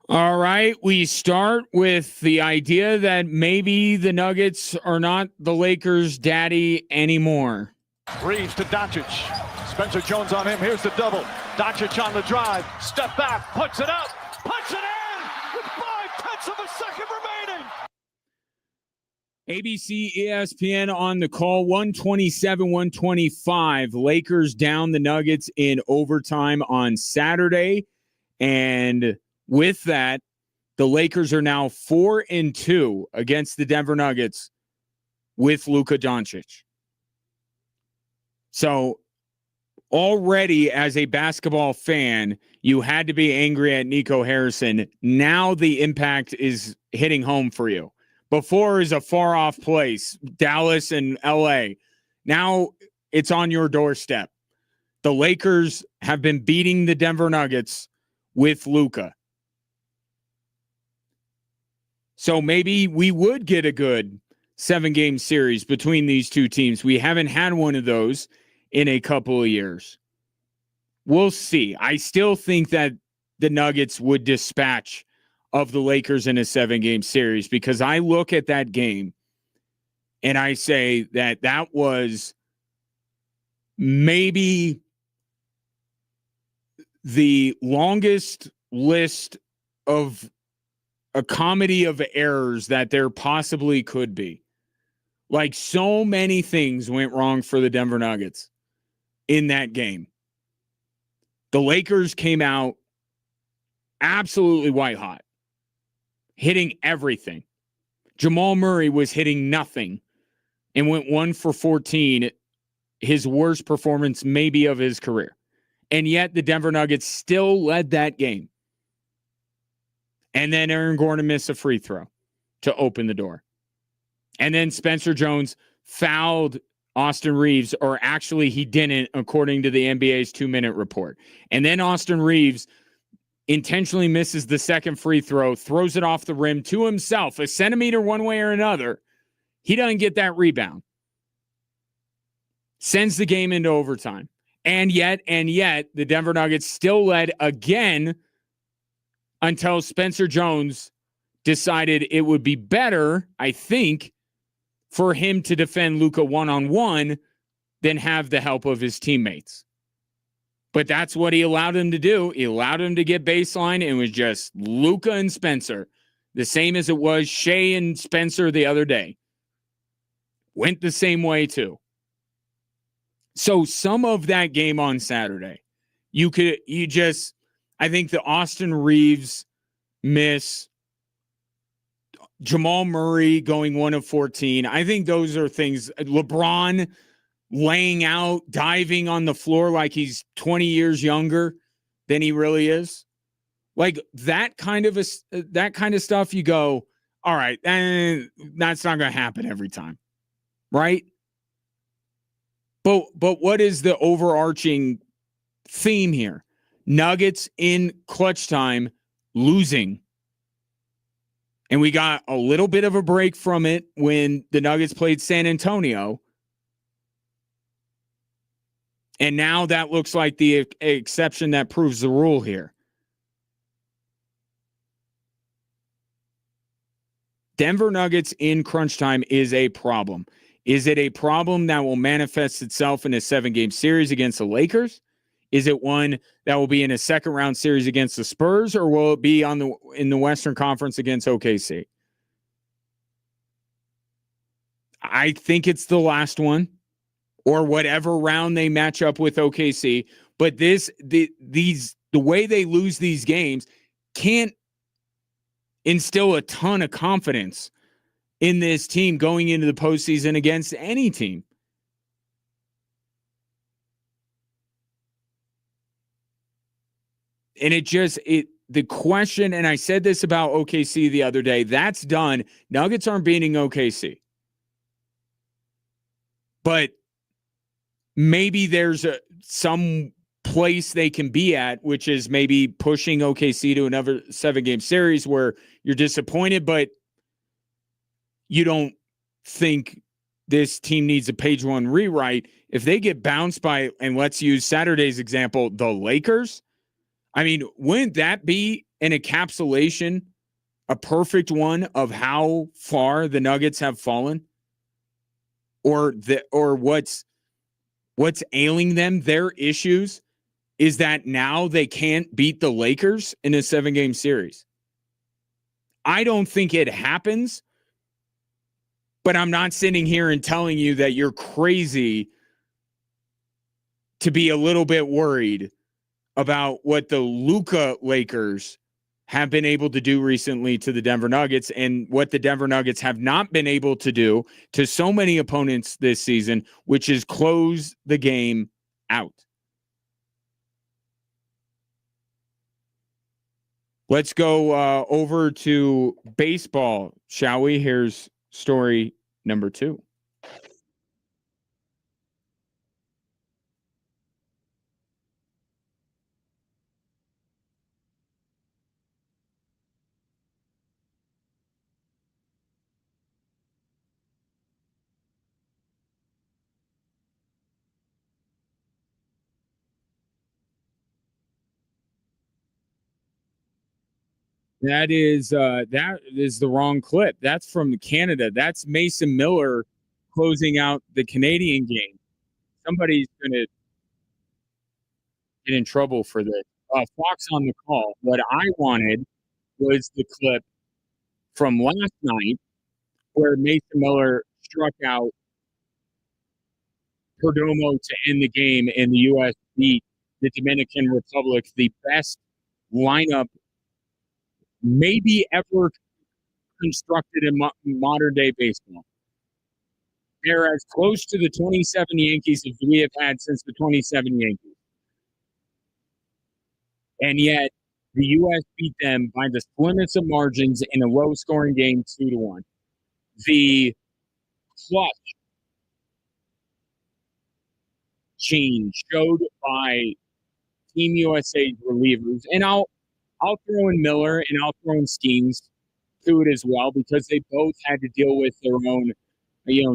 All right, we start with the idea that maybe the Nuggets are not the Lakers' daddy anymore. Reeves to Doncic. Spencer Jones on him. Here's the double. Doncic on the drive. Step back. Puts it up. Puts it in with 5/10 of a second remaining. ABC, ESPN on the call. 127-125. Lakers down the Nuggets in overtime on Saturday. And with that, the Lakers are now 4-2 against the Denver Nuggets with Luka Doncic. So already as a basketball fan, you had to be angry at Nico Harrison. Now the impact is hitting home for you. Before is a far off place, Dallas and LA. Now it's on your doorstep. The Lakers have been beating the Denver Nuggets with Luka. So maybe we would get a good 7-game series between these two teams. We haven't had one of those in a couple of years. We'll see. I still think that the Nuggets would dispatch of the Lakers in a 7-game series, because I look at that game and I say that that was maybe the longest list of a comedy of errors that there possibly could be. Like, so many things went wrong for the Denver Nuggets in that game. The Lakers came out absolutely white hot, hitting everything. Jamal Murray was hitting nothing and went 1 for 14, his worst performance maybe of his career. And yet the Denver Nuggets still led that game. And then Aaron Gordon missed a free throw to open the door. And then Spencer Jones fouled Austin Reeves, or actually he didn't, according to the NBA's 2-minute report. And then Austin Reeves intentionally misses the second free throw, throws it off the rim to himself, a centimeter one way or another. He doesn't get that rebound. Sends the game into overtime. And yet, the Denver Nuggets still led again until Spencer Jones decided it would be better, I think, for him to defend Luka one-on-one than have the help of his teammates. But that's what he allowed him to do. He allowed him to get baseline, and it was just Luka and Spencer, the same as it was Shea and Spencer the other day. Went the same way too. So some of that game on Saturday, I think the Austin Reeves miss, Jamal Murray going 1 of 14. I think those are things. LeBron laying out, diving on the floor like he's 20 years younger than he really is. Like that kind of stuff, you go, all right, that's not going to happen every time. Right? But what is the overarching theme here? Nuggets in clutch time losing. And we got a little bit of a break from it when the Nuggets played San Antonio. And now that looks like the exception that proves the rule here. Denver Nuggets in crunch time is a problem. Is it a problem that will manifest itself in a 7-game series against the Lakers? Is it one that will be in a second-round series against the Spurs, or will it be in the Western Conference against OKC? I think it's the last one, or whatever round they match up with OKC. But the way they lose these games can't instill a ton of confidence in this team going into the postseason against any team. And the question, and I said this about OKC the other day, that's done. Nuggets aren't beating OKC. But maybe there's some place they can be at, which is maybe pushing OKC to another 7-game series where you're disappointed, but you don't think this team needs a page one rewrite. If they get bounced by, and let's use Saturday's example, the Lakers, I mean, wouldn't that be an encapsulation, a perfect one of how far the Nuggets have fallen? Or what's ailing them, their issues, is that now they can't beat the Lakers in a 7-game series. I don't think it happens, but I'm not sitting here and telling you that you're crazy to be a little bit worried about what the Luka Lakers have been able to do recently to the Denver Nuggets and what the Denver Nuggets have not been able to do to so many opponents this season, which is close the game out. Let's go over to baseball, shall we? Here's story number 2. That is the wrong clip. That's from Canada. That's Mason Miller closing out the Canadian game. Somebody's going to get in trouble for this. Fox on the call. What I wanted was the clip from last night where Mason Miller struck out Perdomo to end the game, and the U.S. beat the Dominican Republic, the best lineup maybe ever constructed in modern day baseball. They're as close to the 27 Yankees as we have had since the 27 Yankees. And yet, the U.S. beat them by the slimmest of margins in a low-scoring game, 2-1. The clutch change showed by Team USA's relievers, and I'll throw in Miller and I'll throw in Skeens to it as well, because they both had to deal with their own,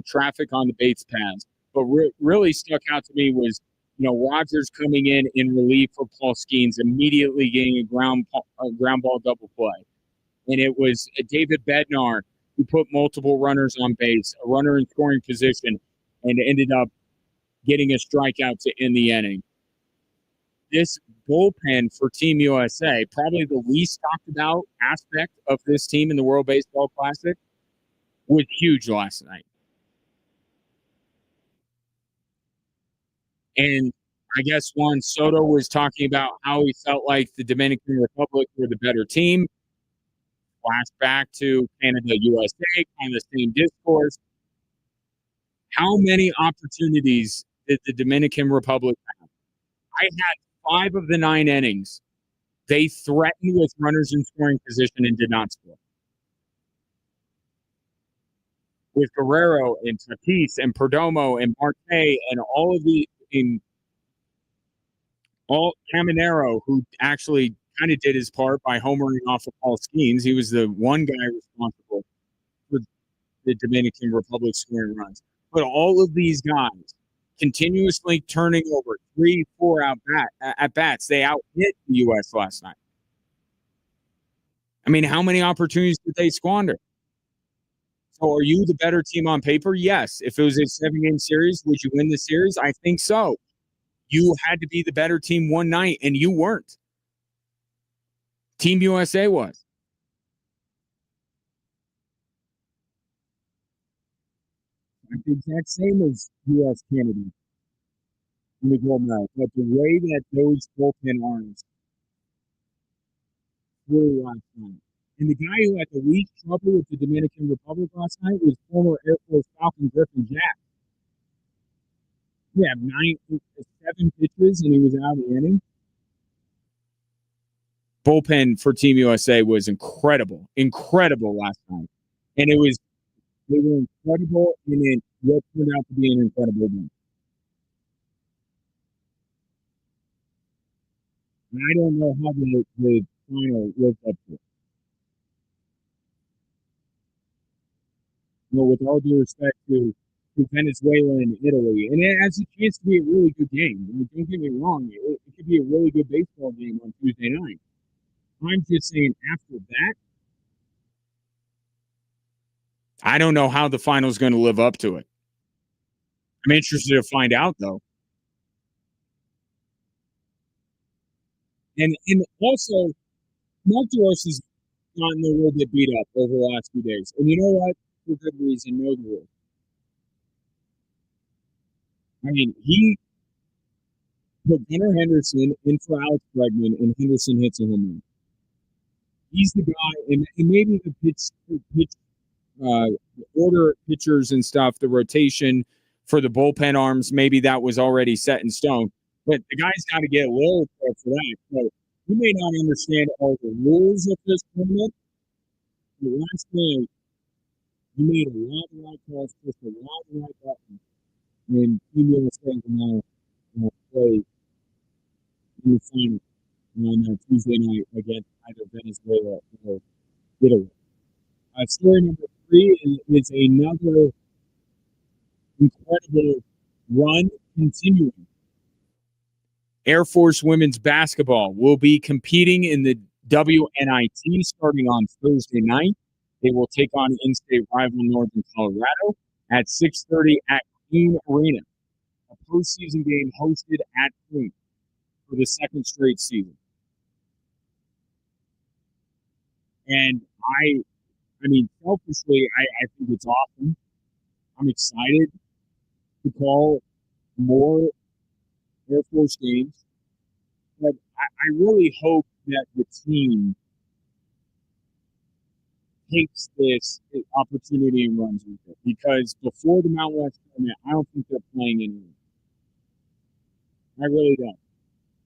traffic on the base paths. But really stuck out to me was, Rogers coming in relief for Paul Skeens, immediately getting a ground ball double play. And it was David Bednar who put multiple runners on base, a runner in scoring position, and ended up getting a strikeout to end the inning. This bullpen for Team USA, probably the least talked about aspect of this team in the World Baseball Classic, was huge last night. And I guess Juan Soto was talking about how he felt like the Dominican Republic were the better team. Flashback to Canada, USA, kind of the same discourse. How many opportunities did the Dominican Republic have? I had 5 of the 9 innings. They threatened with runners in scoring position and did not score. With Guerrero and Tatis and Perdomo and Marte and all of all Caminero, who actually kind of did his part by homering off of Paul Skeens. He was the one guy responsible for the Dominican Republic scoring runs. But all of these guys continuously turning over 3-4 at bats. They out hit the U.S. last night. I mean, how many opportunities did they squander? So are you the better team on paper? Yes. If it was a 7-game series, would you win the series? I think so. You had to be the better team one night, and you weren't. Team USA was. Like the exact same as U.S. Canada in the gold medal. But the way that those bullpen arms flew last night. And the guy who had the least trouble with the Dominican Republic last night was former Air Force Falcon Griffin Jack. He had 7 pitches, and he was out of the inning. Bullpen for Team USA was incredible last night. And they were incredible in what turned out to be an incredible game. And I don't know how the final lived up to it. With all due respect to Venezuela and Italy, and it has a chance to be a really good game. Don't get me wrong, it could be a really good baseball game on Tuesday night. I'm just saying after that, I don't know how the final is going to live up to it. I'm interested to find out, though. And also, Mark DeRosa has gotten a little bit beat up over the last few days. And you know what? For good reason, know the rule. I mean, he put Gunnar Henderson in for Alex Bregman, and Henderson hits a home run. He's the guy, and maybe the pitch order pitchers and stuff, the rotation for the bullpen arms, maybe that was already set in stone. But the guy's got to get a little credit for that. So you may not understand all the rules of this tournament, but last night you made a lot of the right calls, pushed a lot of the right buttons, and Team USA can now play in the final on Tuesday night against either Venezuela or Italy. Story number 3 is another incredible run continuing. Air Force women's basketball will be competing in the WNIT starting on Thursday night. They will take on in-state rival Northern Colorado at 6:30 at Queen Arena, a postseason game hosted at Queen for the second straight season. And I mean, selfishly, I think it's awesome. I'm excited to call more Air Force games. But I really hope that the team takes this opportunity and runs with it. Because before the Mountain West tournament, I don't think they're playing anymore. I really don't.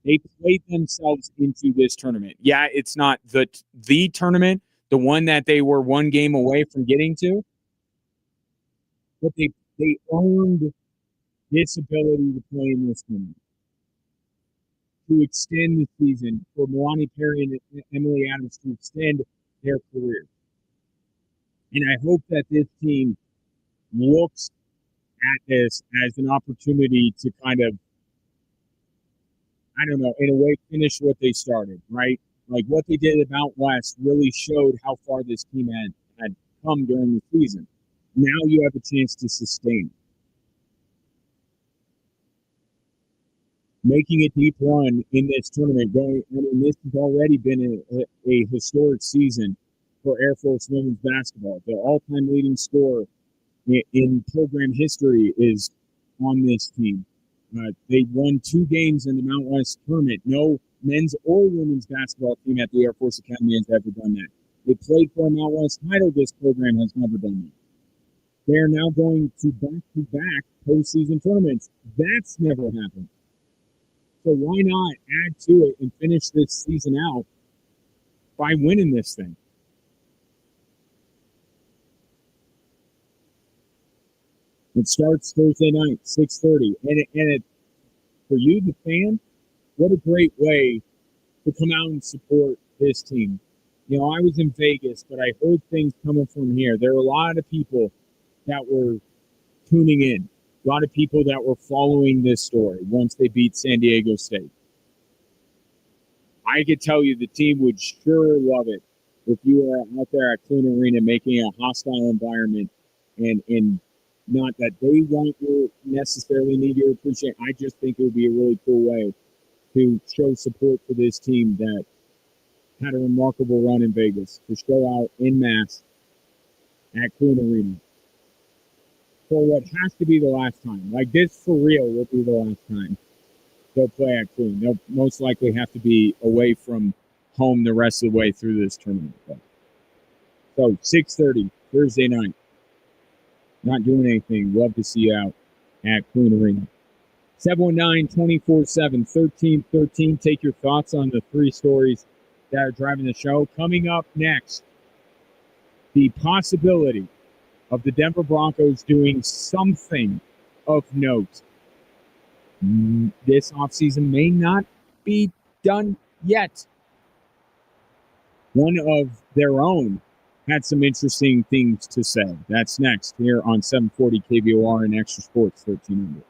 They played themselves into this tournament. Yeah, it's not the tournament, the one that they were one game away from getting to. But they earned this ability to play in this tournament, to extend the season, for Milani Perry and Emily Adams to extend their career. And I hope that this team looks at this as an opportunity to kind of, I don't know, in a way, finish what they started, right? Like what they did at Mount West really showed how far this team had come during the season. Now you have a chance to sustain it. Making a deep run in this tournament, this has already been a historic season for Air Force women's basketball. The all-time leading scorer in program history is on this team. They won 2 games in the Mount West tournament. No men's or women's basketball team at the Air Force Academy has ever done that. They played for a Mount West title. This program has never done that. They are now going to back-to-back postseason tournaments. That's never happened. So why not add to it and finish this season out by winning this thing? It starts Thursday night, 6:30. And for you, the fan, what a great way to come out and support this team. You know, I was in Vegas, but I heard things coming from here. There were a lot of people that were tuning in. A lot of people that were following this story once they beat San Diego State. I could tell you the team would sure love it if you were out there at Queen Arena making a hostile environment And not that they want you necessarily need your appreciation. I just think it would be a really cool way to show support for this team that had a remarkable run in Vegas, to show out in mass at Coon Arena for what has to be the last time. Like, this for real will be the last time they'll play at Coon. They'll most likely have to be away from home the rest of the way through this tournament. So 6:30 Thursday night. Not doing anything. Love to see you out at Coon Arena. 719-247-1313. Take your thoughts on the three stories that are driving the show. Coming up next, the possibility of the Denver Broncos doing something of note. This offseason may not be done yet. One of their own had some interesting things to say. That's next here on 740 KVOR and Extra Sports 1300.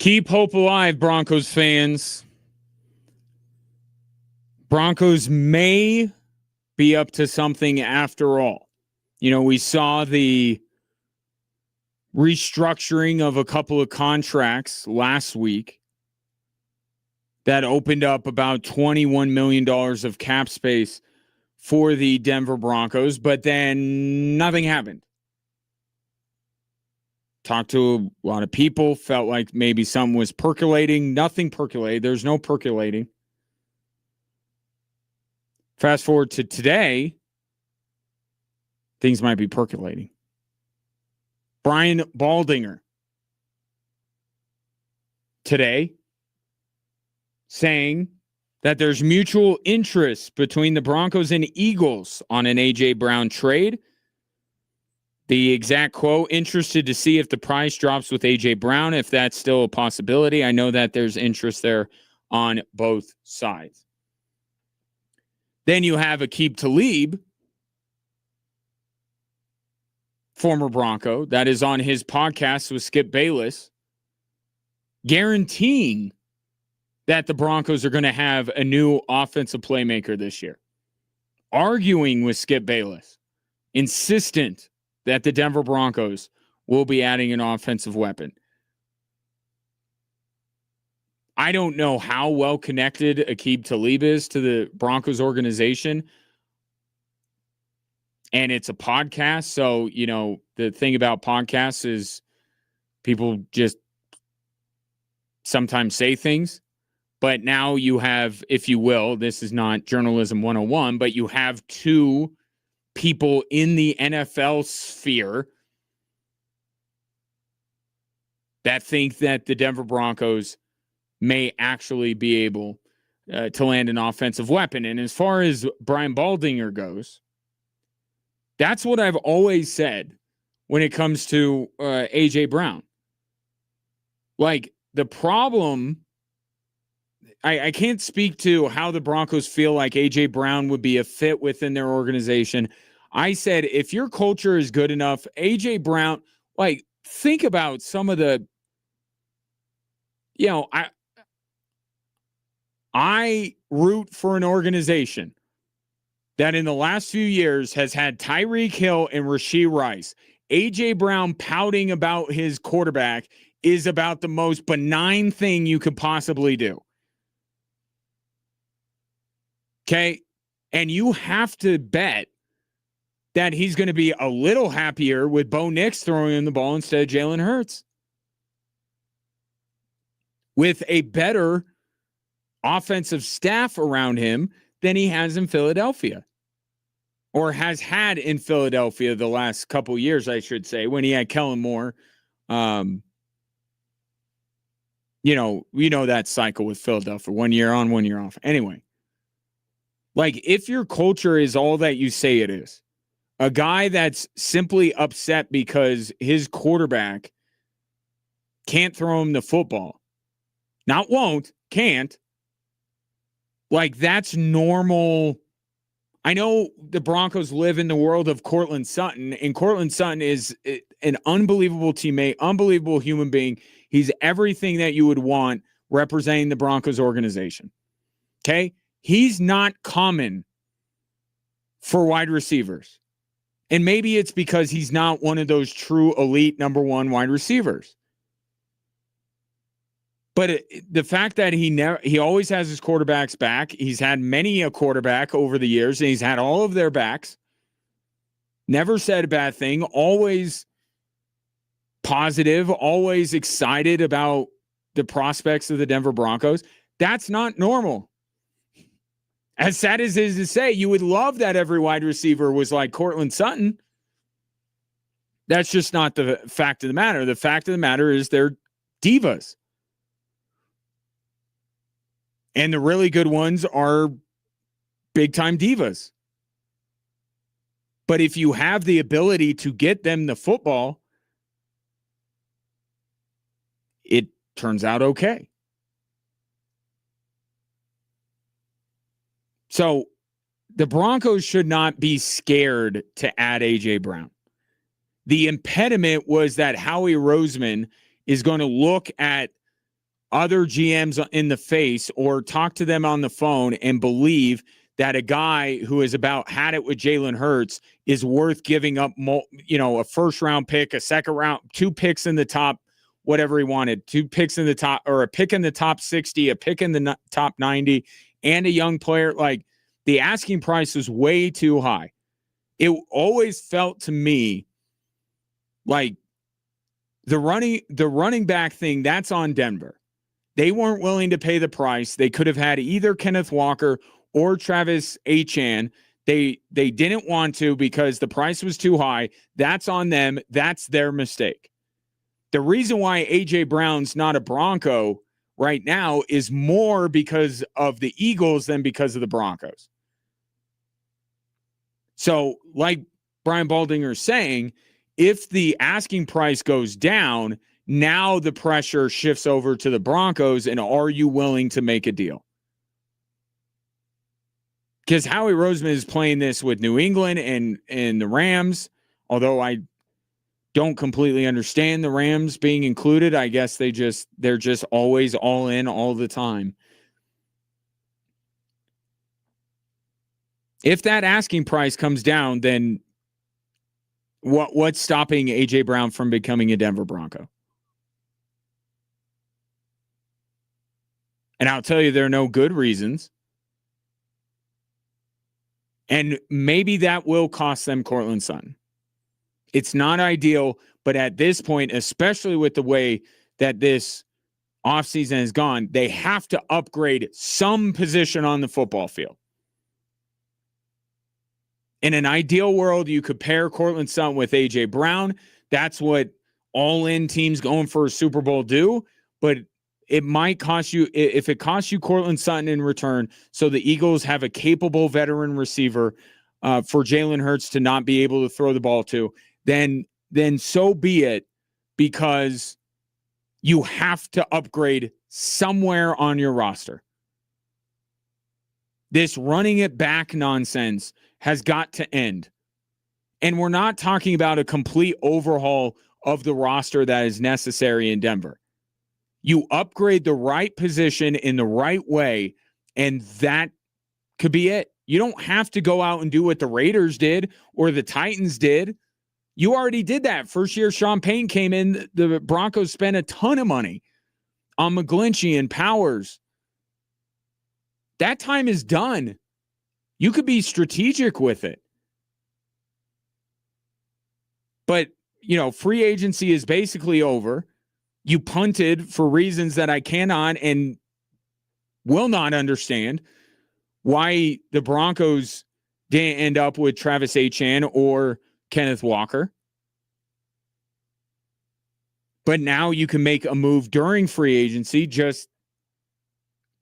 Keep hope alive, Broncos fans. Broncos may be up to something after all. You know, we saw the restructuring of a couple of contracts last week that opened up about $21 million of cap space for the Denver Broncos, but then nothing happened. Talked to a lot of people, felt like maybe something was percolating. Nothing percolated. There's no percolating. Fast forward to today, things might be percolating. Brian Baldinger today saying that there's mutual interest between the Broncos and Eagles on an A.J. Brown trade. The exact quote, interested to see if the price drops with A.J. Brown, if that's still a possibility. I know that there's interest there on both sides. Then you have Aqib Talib, former Bronco, that is on his podcast with Skip Bayless, guaranteeing that the Broncos are going to have a new offensive playmaker this year. Arguing with Skip Bayless, insistent that the Denver Broncos will be adding an offensive weapon. I don't know how well connected Aqib Talib is to the Broncos organization. And it's a podcast. So, you know, the thing about podcasts is people just sometimes say things. But now you have, if you will, this is not journalism 101, but you have two people in the NFL sphere that think that the Denver Broncos may actually be able to land an offensive weapon. And as far as Brian Baldinger goes, that's what I've always said when it comes to A.J. Brown. Like, the problem, I can't speak to how the Broncos feel like A.J. Brown would be a fit within their organization. I said, if your culture is good enough, A.J. Brown, like, think about some of the, you know, I root for an organization that in the last few years has had Tyreek Hill and Rashee Rice. A.J. Brown pouting about his quarterback is about the most benign thing you could possibly do. Okay? And you have to bet that he's going to be a little happier with Bo Nix throwing him the ball instead of Jalen Hurts. With a better offensive staff around him than he has in Philadelphia. Or has had in Philadelphia the last couple years, I should say, when he had Kellen Moore. You know that cycle with Philadelphia. 1 year on, 1 year off. Anyway. Like, if your culture is all that you say it is, a guy that's simply upset because his quarterback can't throw him the football. Not won't, can't. Like, that's normal. I know the Broncos live in the world of Cortland Sutton, and Cortland Sutton is an unbelievable teammate, unbelievable human being. He's everything that you would want representing the Broncos organization. Okay? He's not common for wide receivers. And maybe it's because he's not one of those true elite number one wide receivers. But the fact that he always has his quarterbacks back, he's had many a quarterback over the years, and he's had all of their backs. Never said a bad thing, always positive, always excited about the prospects of the Denver Broncos. That's not normal. As sad as it is to say, you would love that every wide receiver was like Cortland Sutton. That's just not the fact of the matter. The fact of the matter is they're divas. And the really good ones are big-time divas. But if you have the ability to get them the football, it turns out okay. So the Broncos should not be scared to add A.J. Brown. The impediment was that Howie Roseman is going to look at other GMs in the face or talk to them on the phone and believe that a guy who has about had it with Jalen Hurts is worth giving up, a first-round pick, a second round, 2 picks in the top, whatever he wanted, 2 picks in the top, or a pick in the top 60, a pick in the top 90, and a young player. Like, the asking price was way too high. It always felt to me like the running back thing, that's on Denver. They weren't willing to pay the price. They could have had either Kenneth Walker or Travis Etienne. They didn't want to because the price was too high. That's on them. That's their mistake. The reason why A.J. Brown's not a Bronco right now is more because of the Eagles than because of the Broncos. So, like Brian Baldinger is saying, if the asking price goes down, now the pressure shifts over to the Broncos, and are you willing to make a deal? Because Howie Roseman is playing this with New England and the Rams, although I don't completely understand the Rams being included. I guess they're just always all in all the time. If that asking price comes down, then what's stopping A.J. Brown from becoming a Denver Bronco? And I'll tell you, there are no good reasons. And maybe that will cost them Courtland Sutton. It's not ideal, but at this point, especially with the way that this offseason has gone, they have to upgrade some position on the football field. In an ideal world, you could pair Courtland Sutton with A.J. Brown. That's what all-in teams going for a Super Bowl do. But it might cost you, if it costs you Courtland Sutton in return, so the Eagles have a capable veteran receiver for Jalen Hurts to not be able to throw the ball to, then so be it, because you have to upgrade somewhere on your roster. This running it back nonsense has got to end. And we're not talking about a complete overhaul of the roster that is necessary in Denver. You upgrade the right position in the right way, and that could be it. You don't have to go out and do what the Raiders did or the Titans did. You already did that. First year Sean Payton came in, the Broncos spent a ton of money on McGlinchey and Powers. That time is done. You could be strategic with it. But, free agency is basically over. You punted for reasons that I cannot and will not understand why the Broncos didn't end up with Travis Etienne or Kenneth Walker. But now you can make a move during free agency just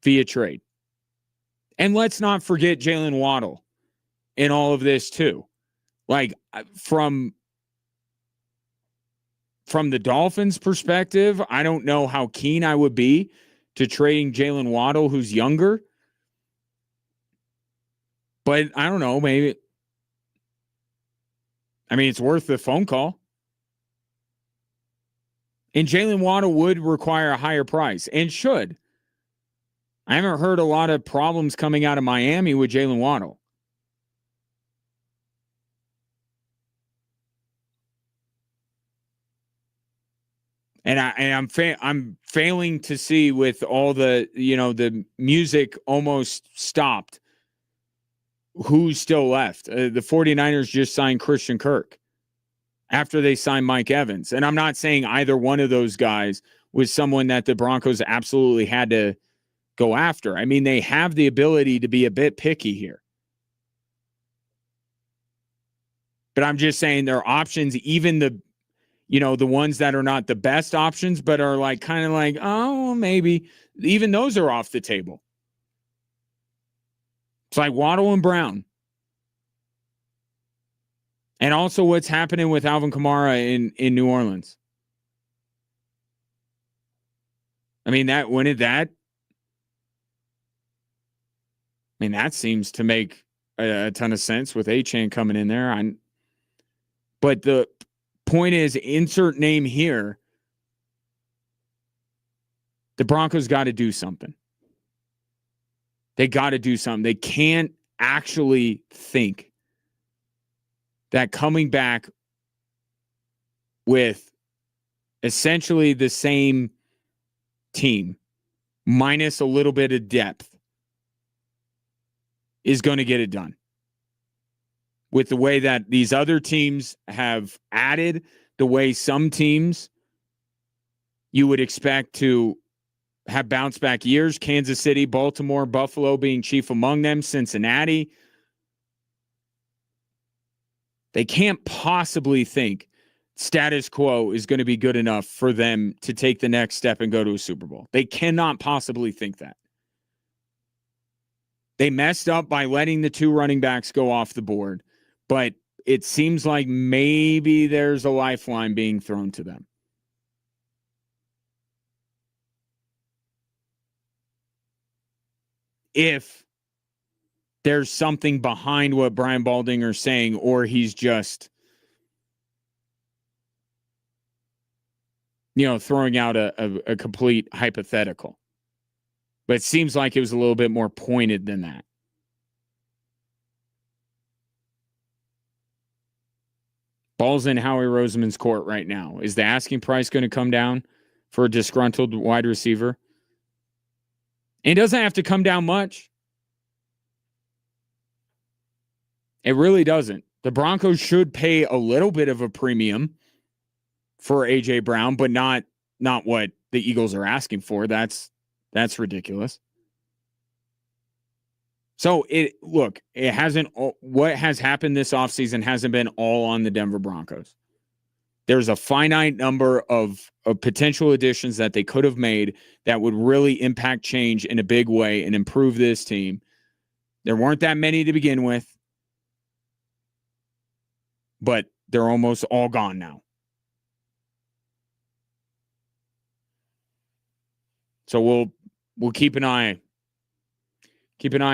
via trade. And let's not forget Jalen Waddle in all of this too. Like, from the Dolphins' perspective, I don't know how keen I would be to trading Jalen Waddle, who's younger. But I don't know, maybe. I mean, it's worth the phone call. And Jalen Waddle would require a higher price and should. I haven't heard a lot of problems coming out of Miami with Jalen Waddle. And I'm failing to see, with all the, the music almost stopped, who's still left. The 49ers just signed Christian Kirk after they signed Mike Evans. And I'm not saying either one of those guys was someone that the Broncos absolutely had to go after. I mean, they have the ability to be a bit picky here. But I'm just saying there are options, even the ones that are not the best options, but are kind of like, oh, maybe. Even those are off the table. It's like Waddle and Brown. And also what's happening with Alvin Kamara in New Orleans. I mean, that seems to make a ton of sense with A-Chain coming in there. But the point is, insert name here. The Broncos got to do something. They got to do something. They can't actually think that coming back with essentially the same team minus a little bit of depth is going to get it done. With the way that these other teams have added, the way some teams you would expect to have bounce back years, Kansas City, Baltimore, Buffalo being chief among them, Cincinnati. They can't possibly think status quo is going to be good enough for them to take the next step and go to a Super Bowl. They cannot possibly think that. They messed up by letting the 2 running backs go off the board, but it seems like maybe there's a lifeline being thrown to them. If there's something behind what Brian Baldinger's saying, or he's just, throwing out a complete hypothetical. But it seems like it was a little bit more pointed than that. Ball's in Howie Roseman's court right now. Is the asking price going to come down for a disgruntled wide receiver? And it doesn't have to come down much. It really doesn't. The Broncos should pay a little bit of a premium for A.J. Brown, but not what the Eagles are asking for. That's ridiculous. So what has happened this offseason hasn't been all on the Denver Broncos. There's a finite number of potential additions that they could have made that would really impact change in a big way and improve this team. There weren't that many to begin with, but they're almost all gone now. So we'll keep an eye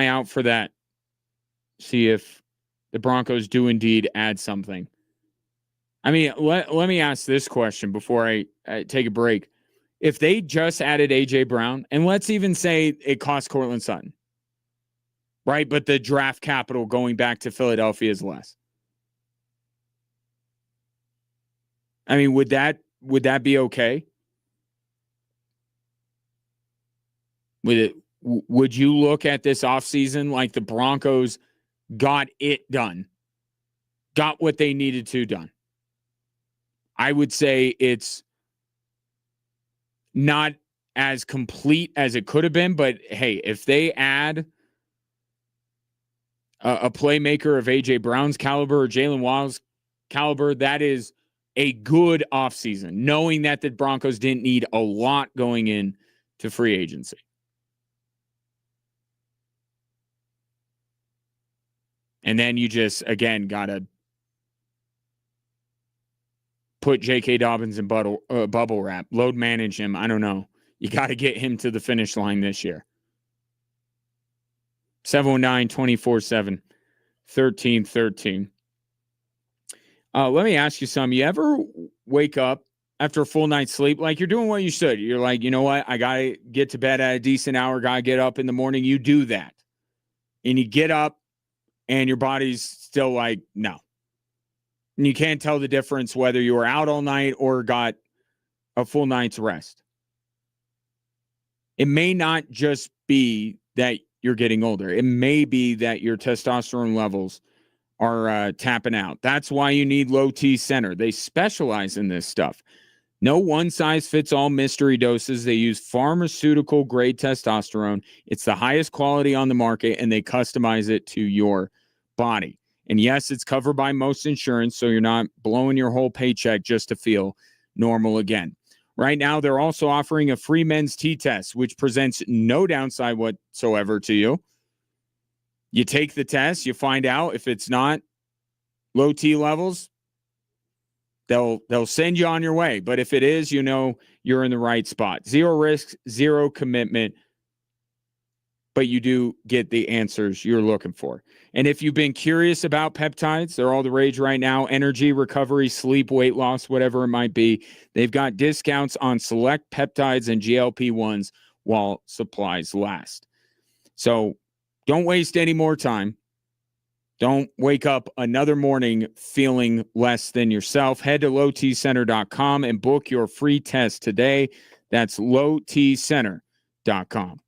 out for that. See if the Broncos do indeed add something. I mean, let me ask this question before I take a break. If they just added A.J. Brown, and let's even say it cost Courtland Sutton, right? But the draft capital going back to Philadelphia is less. I mean, would that be okay? Would you look at this offseason like the Broncos got it done, got what they needed to done? I would say it's not as complete as it could have been, but hey, if they add a playmaker of A.J. Brown's caliber or Jalen Waddle's caliber, that is a good offseason, knowing that the Broncos didn't need a lot going in to free agency. And then you just, again, got to put J.K. Dobbins in bubble wrap, load manage him. I don't know. You got to get him to the finish line this year. 719-247-1313. Let me ask you something. You ever wake up after a full night's sleep? Like you're doing what you should. You're like, you know what? I got to get to bed at a decent hour. Got to get up in the morning. You do that. And you get up and your body's still like, no. And you can't tell the difference whether you were out all night or got a full night's rest. It may not just be that you're getting older. It may be that your testosterone levels are tapping out. That's why you need Low T Center. They specialize in this stuff. No one-size-fits-all mystery doses. They use pharmaceutical-grade testosterone. It's the highest quality on the market, and they customize it to your body. And yes, it's covered by most insurance, so you're not blowing your whole paycheck just to feel normal again. Right now, they're also offering a free men's T-test, which presents no downside whatsoever to you. You take the test, you find out if it's not low T levels, they'll send you on your way. But if it is, you know you're in the right spot. Zero risk, zero commitment. but you do get the answers you're looking for. And if you've been curious about peptides, they're all the rage right now. Energy, recovery, sleep, weight loss, whatever it might be. They've got discounts on select peptides and GLP-1s while supplies last. So don't waste any more time. Don't wake up another morning feeling less than yourself. Head to lowtcenter.com and book your free test today. That's lowtcenter.com.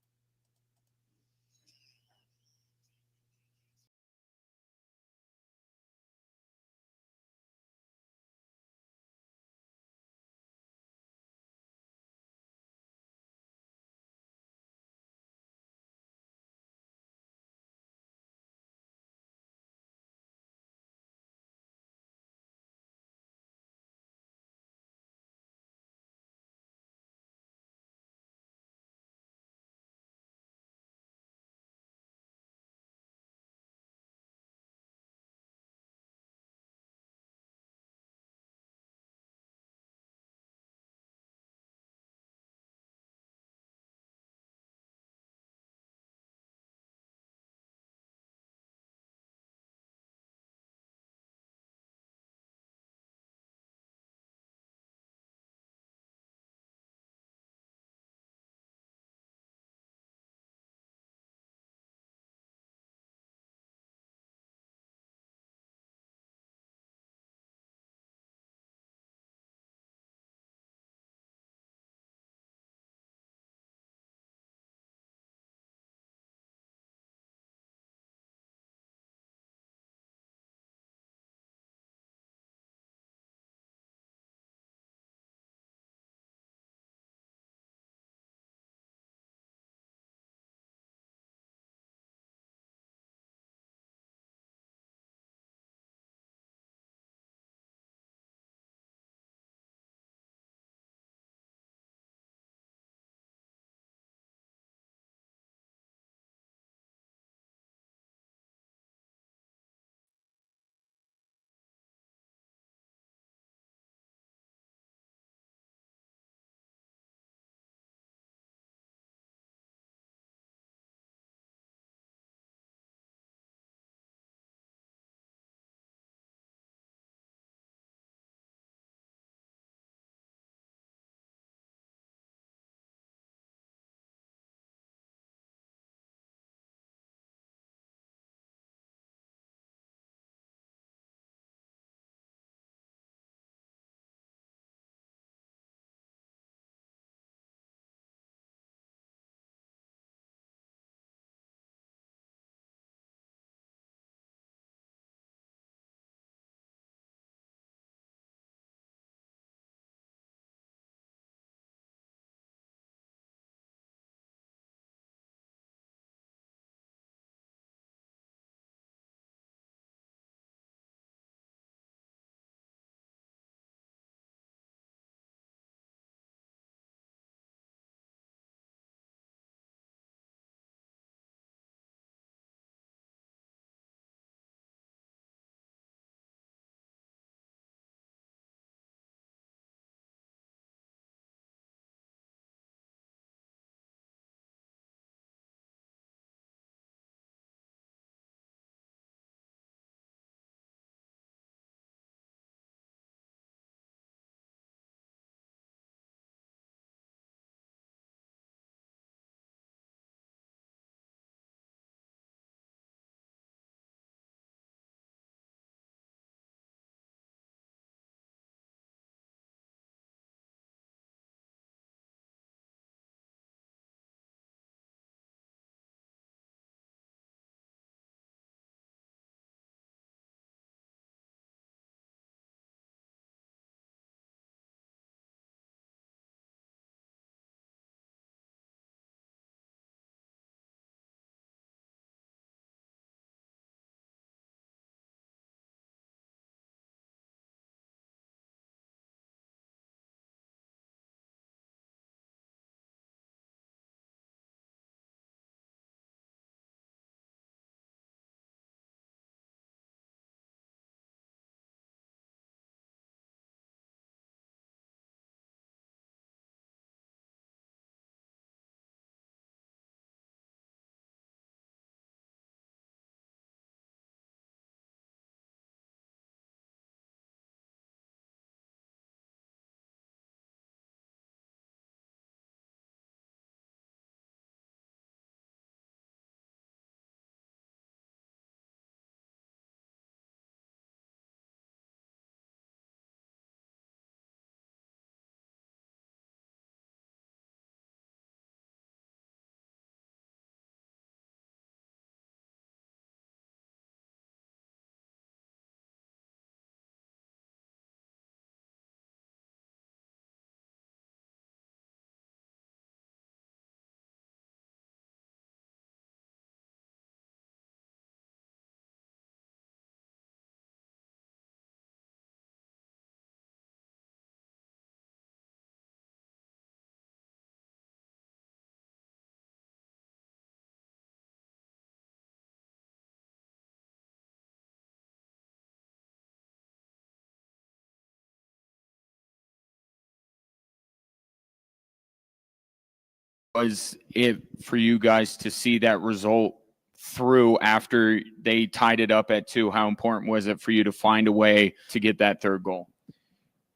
was it for you guys to see that result through after they tied it up at 2? How important was it for you to find a way to get that third goal?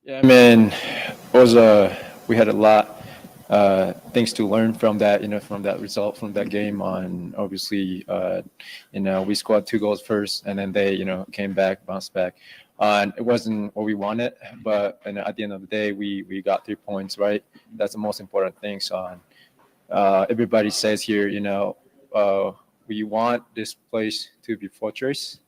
Yeah, I mean, it was we had a lot things to learn from that, from that result, from that game. On obviously, we scored 2 goals first, and then they, came back, bounced back. And it wasn't what we wanted, but at the end of the day, we got 3 points, right? That's the most important thing. So everybody says here, we want this place to be fortress,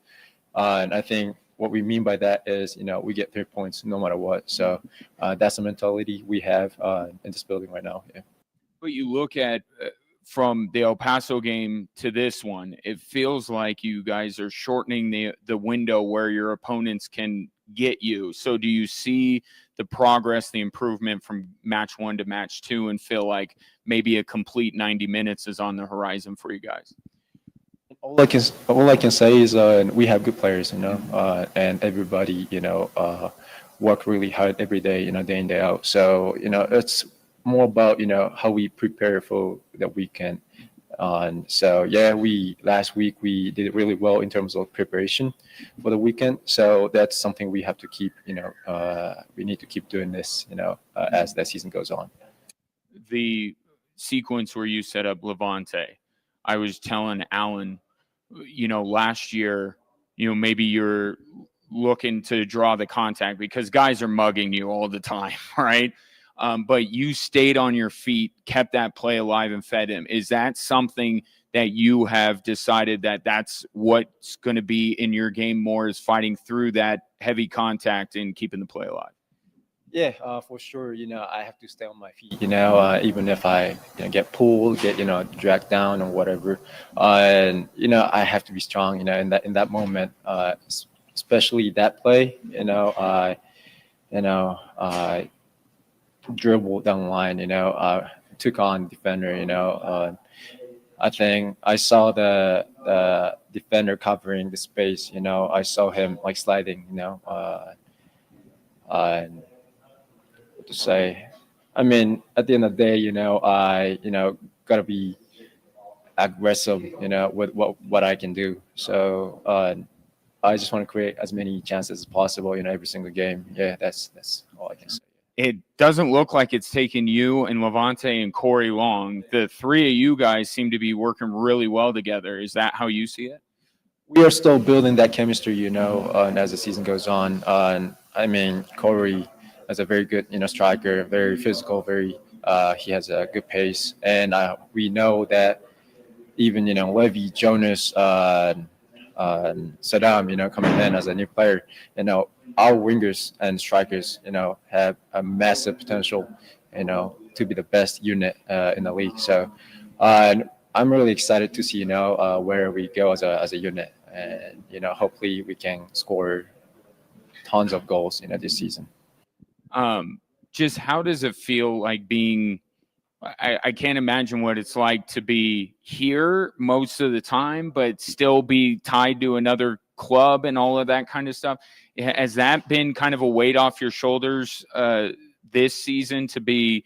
and I think what we mean by that is, we get 3 points no matter what. So that's the mentality we have in this building right now. Yeah. But you look at from the El Paso game to this one, it feels like you guys are shortening the window where your opponents can get you. So do you see the progress, the improvement from match 1 to match 2, and feel like maybe a complete 90 minutes is on the horizon for you guys? All I can say is we have good players, and everybody, work really hard every day, day in, day out. So, it's more about, how we prepare for the weekend. So, yeah, last week we did really well in terms of preparation for the weekend. So that's something we have to keep, we need to keep doing this, as that season goes on. The sequence where you set up Levante, I was telling Alan, last year, maybe you're looking to draw the contact because guys are mugging you all the time, right? But you stayed on your feet, kept that play alive, and fed him. Is that something that you have decided that that's what's going to be in your game more, is fighting through that heavy contact and keeping the play alive? Yeah, for sure. I have to stay on my feet. Even if I get pulled, get dragged down or whatever, and I have to be strong. In that moment, especially that play. I dribbled down the line. Took on defender. I think I saw the defender covering the space. I saw him like sliding. And to say, I mean, at the end of the day, I gotta be aggressive, with what I can do. So I just want to create as many chances as possible, every single game. Yeah, that's all I can say. It doesn't look like it's taken you and Levante and Corey long. The 3 of you guys seem to be working really well together. Is that how you see it? We are still building that chemistry, and as the season goes on. I mean, Corey is a very good, striker, very physical, he has a good pace, and we know that even Levy, Jonas, Saddam, coming in as a new player, our wingers and strikers, have a massive potential, to be the best unit in the league. So I'm really excited to see, where we go as a unit, and hopefully we can score tons of goals, this season. Just how does it feel like being? I can't imagine what it's like to be here most of the time, but still be tied to another club and all of that kind of stuff. Has that been kind of a weight off your shoulders this season to be,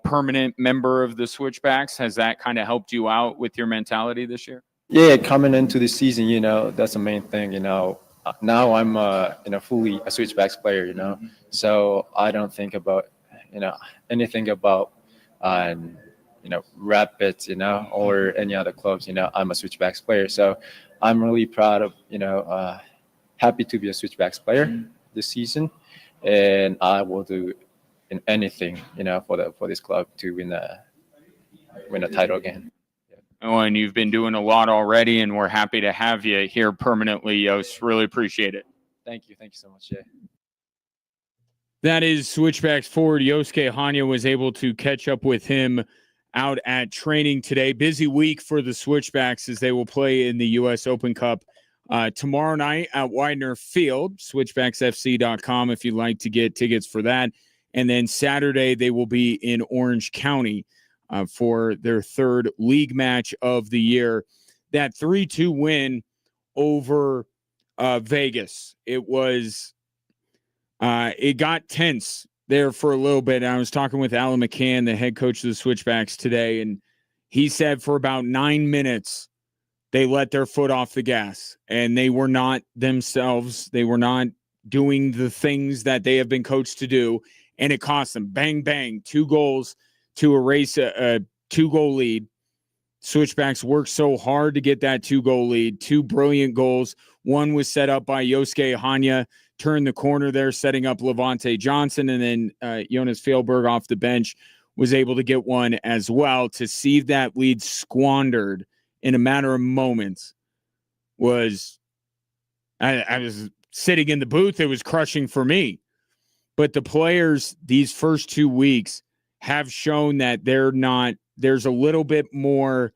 permanent member of the Switchbacks? Has that kind of helped you out with your mentality this year? Yeah, coming into the season, that's the main thing. Now I'm fully a Switchbacks player. So I don't think about anything about Rapids, or any other clubs. I'm a Switchbacks player, so I'm really proud of, happy to be a Switchbacks player this season, and I will do anything, for this club to win a title again. Oh, and you've been doing a lot already, and we're happy to have you here permanently, Yost. Really appreciate it. Thank you so much, Jay. That is Switchbacks forward Yosuke Hanya. Was able to catch up with him out at training today. Busy week for the Switchbacks as they will play in the U.S. Open Cup tomorrow night at Widener Field. SwitchbacksFC.com if you'd like to get tickets for that. And then Saturday they will be in Orange County for their third league match of the year. That 3-2 win over Vegas. It got tense there for a little bit. I was talking with Alan McCann, the head coach of the Switchbacks today, and he said for about 9 minutes they let their foot off the gas, and they were not themselves. They were not doing the things that they have been coached to do, and it cost them. Bang, bang, 2 goals to erase a 2-goal lead. Switchbacks worked so hard to get that 2-goal lead. 2 brilliant goals. One was set up by Yosuke Hanya, turned the corner there, setting up Levante Johnson, and then Jonas Fjellberg off the bench was able to get one as well. To see that lead squandered in a matter of moments was, I was sitting in the booth. It was crushing for me. But the players these first 2 weeks have shown that there's a little bit more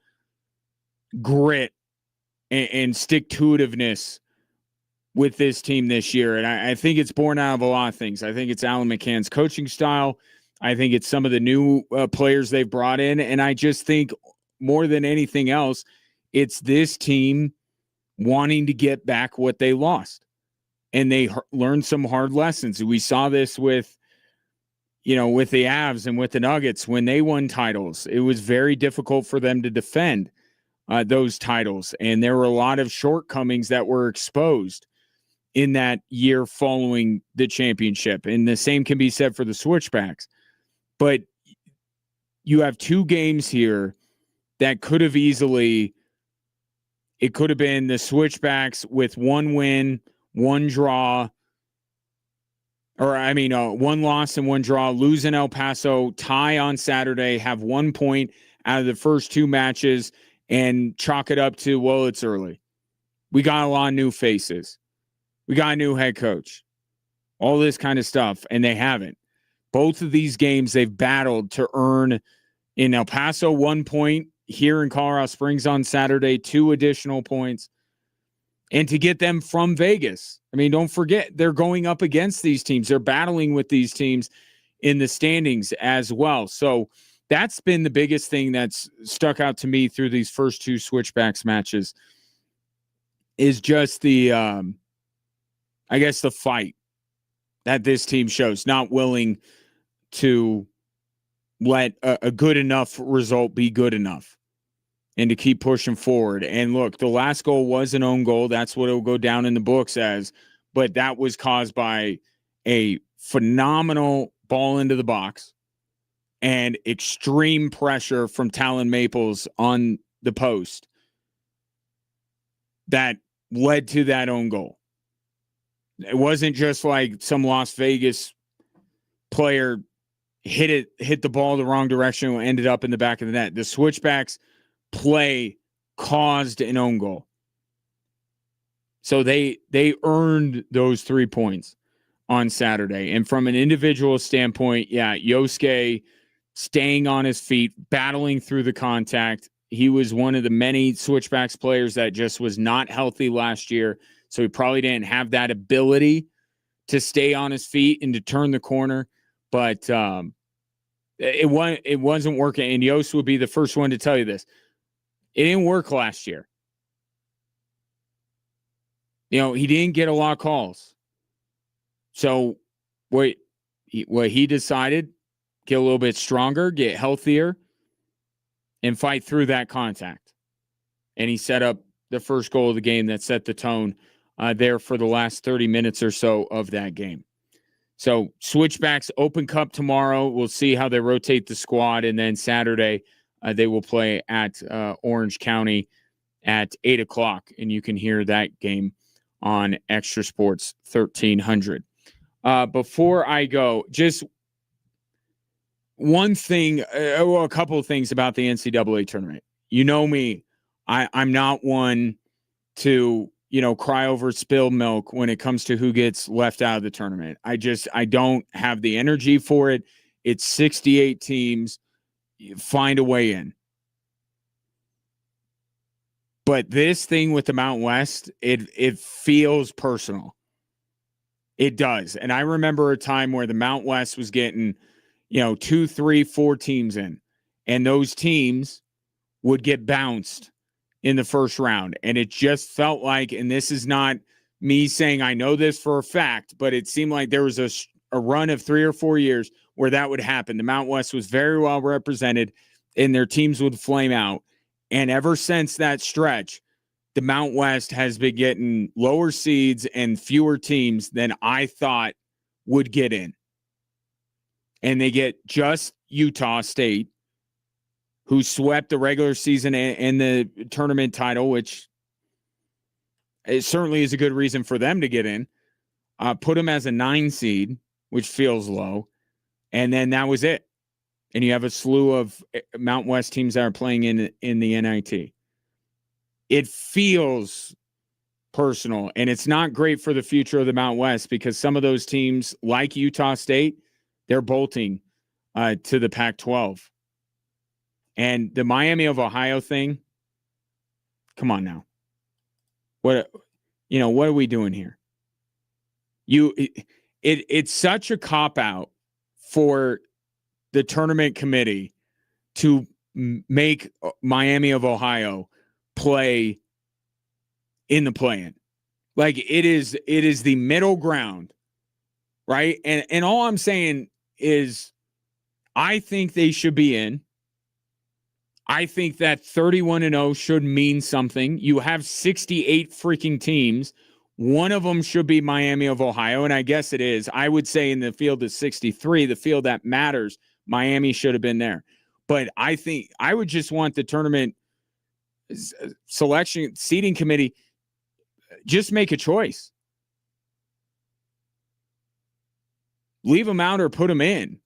grit and stick-to-itiveness with this team this year. And I think it's born out of a lot of things. I think it's Alan McCann's coaching style. I think it's some of the new players they've brought in. And I just think more than anything else, it's this team wanting to get back what they lost. And they learned some hard lessons. We saw this with the Avs and with the Nuggets when they won titles. It was very difficult for them to defend those titles. And there were a lot of shortcomings that were exposed in that year following the championship. And the same can be said for the Switchbacks. But you have 2 games here that could have easily, it could have been the Switchbacks with 1 win, 1 draw, or 1 loss and 1 draw, lose in El Paso, tie on Saturday, have 1 point out of the first 2 matches, and chalk it up to, well, it's early. We got a lot of new faces. We got a new head coach. All this kind of stuff, and they haven't. Both of these games they've battled to earn in El Paso 1 point, here in Colorado Springs on Saturday 2 additional points, and to get them from Vegas. I mean, don't forget, they're going up against these teams. They're battling with these teams in the standings as well. So that's been the biggest thing that's stuck out to me through these first 2 Switchbacks matches is just the fight that this team shows, not willing to let a good enough result be good enough and to keep pushing forward. And look, the last goal was an own goal. That's what it'll go down in the books as, but that was caused by a phenomenal ball into the box and extreme pressure from Talon Maples on the post that led to that own goal. It wasn't just like some Las Vegas player hit the ball the wrong direction and ended up in the back of the net. The Switchbacks play caused an own goal. So they earned those 3 points on Saturday. And from an individual standpoint, Yosuke staying on his feet, battling through the contact. He was one of the many Switchbacks players that just was not healthy last year. So he probably didn't have that ability to stay on his feet and to turn the corner. But it wasn't working. And Yost would be the first one to tell you this. It didn't work last year. He didn't get a lot of calls. So what he decided, get a little bit stronger, get healthier, and fight through that contact. And he set up the first goal of the game that set the tone there for the last 30 minutes or so of that game. So Switchbacks Open Cup tomorrow. We'll see how they rotate the squad. And then Saturday, they will play at Orange County at 8 o'clock. And you can hear that game on Extra Sports 1300. Before I go, just one thing, a couple of things about the NCAA tournament. You know me, I'm not one to, cry over spilled milk when it comes to who gets left out of the tournament. I don't have the energy for it. It's 68 teams. Find a way in. But this thing with the Mountain West, it feels personal. It does. And I remember a time where the Mountain West was getting, 2, 3, 4 teams in. And those teams would get bounced in the first round. And it just felt like, and this is not me saying I know this for a fact, but it seemed like there was a run of 3 or 4 years where that would happen. The Mount West was very well represented and their teams would flame out. And ever since that stretch, the Mount West has been getting lower seeds and fewer teams than I thought would get in. And they get just Utah State, who swept the regular season and the tournament title, which it certainly is a good reason for them to get in. Put them as a 9 seed, which feels low. And then that was it. And you have a slew of Mount West teams that are playing in the NIT. It feels personal, and it's not great for the future of the Mount West because some of those teams, like Utah State, they're bolting to the Pac-12. And the Miami of Ohio thing, come on now. What are we doing here? It's such a cop-out for the tournament committee to make Miami of Ohio play in the play-in. Like it is the middle ground, right? And all I'm saying is I think they should be in. I think that 31-0 should mean something. You have 68 freaking teams. One of them should be Miami of Ohio, and I guess it is. I would say in the field of 63, the field that matters, Miami should have been there. But I think I would just want the tournament selection seating committee just make a choice. Leave them out or put them in.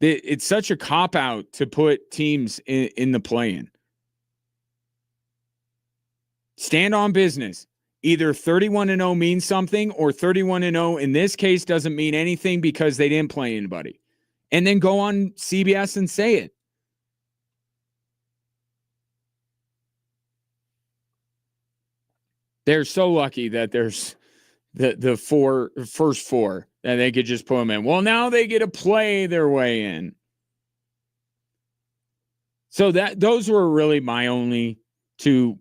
It's such a cop-out to put teams in the play-in. Stand on business. Either 31-0 means something or 31-0 in this case doesn't mean anything because they didn't play anybody. And then go on CBS and say it. They're so lucky that there's the first four that they could just put them in. Well, now they get to play their way in. So those were really my only two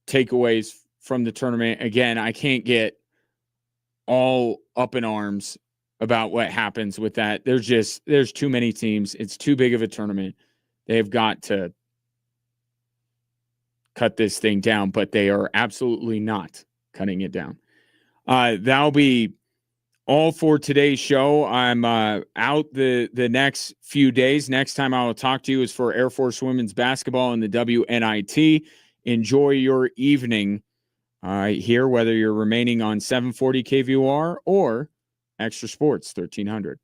takeaways from the tournament. Again, I can't get all up in arms about what happens with that. There's too many teams. It's too big of a tournament. They've got to cut this thing down, but they are absolutely not cutting it down. That'll be all for today's show. I'm out the next few days. Next time I will talk to you is for Air Force women's basketball in the WNIT. Enjoy your evening here, whether you're remaining on 740 KVOR or Extra Sports 1300.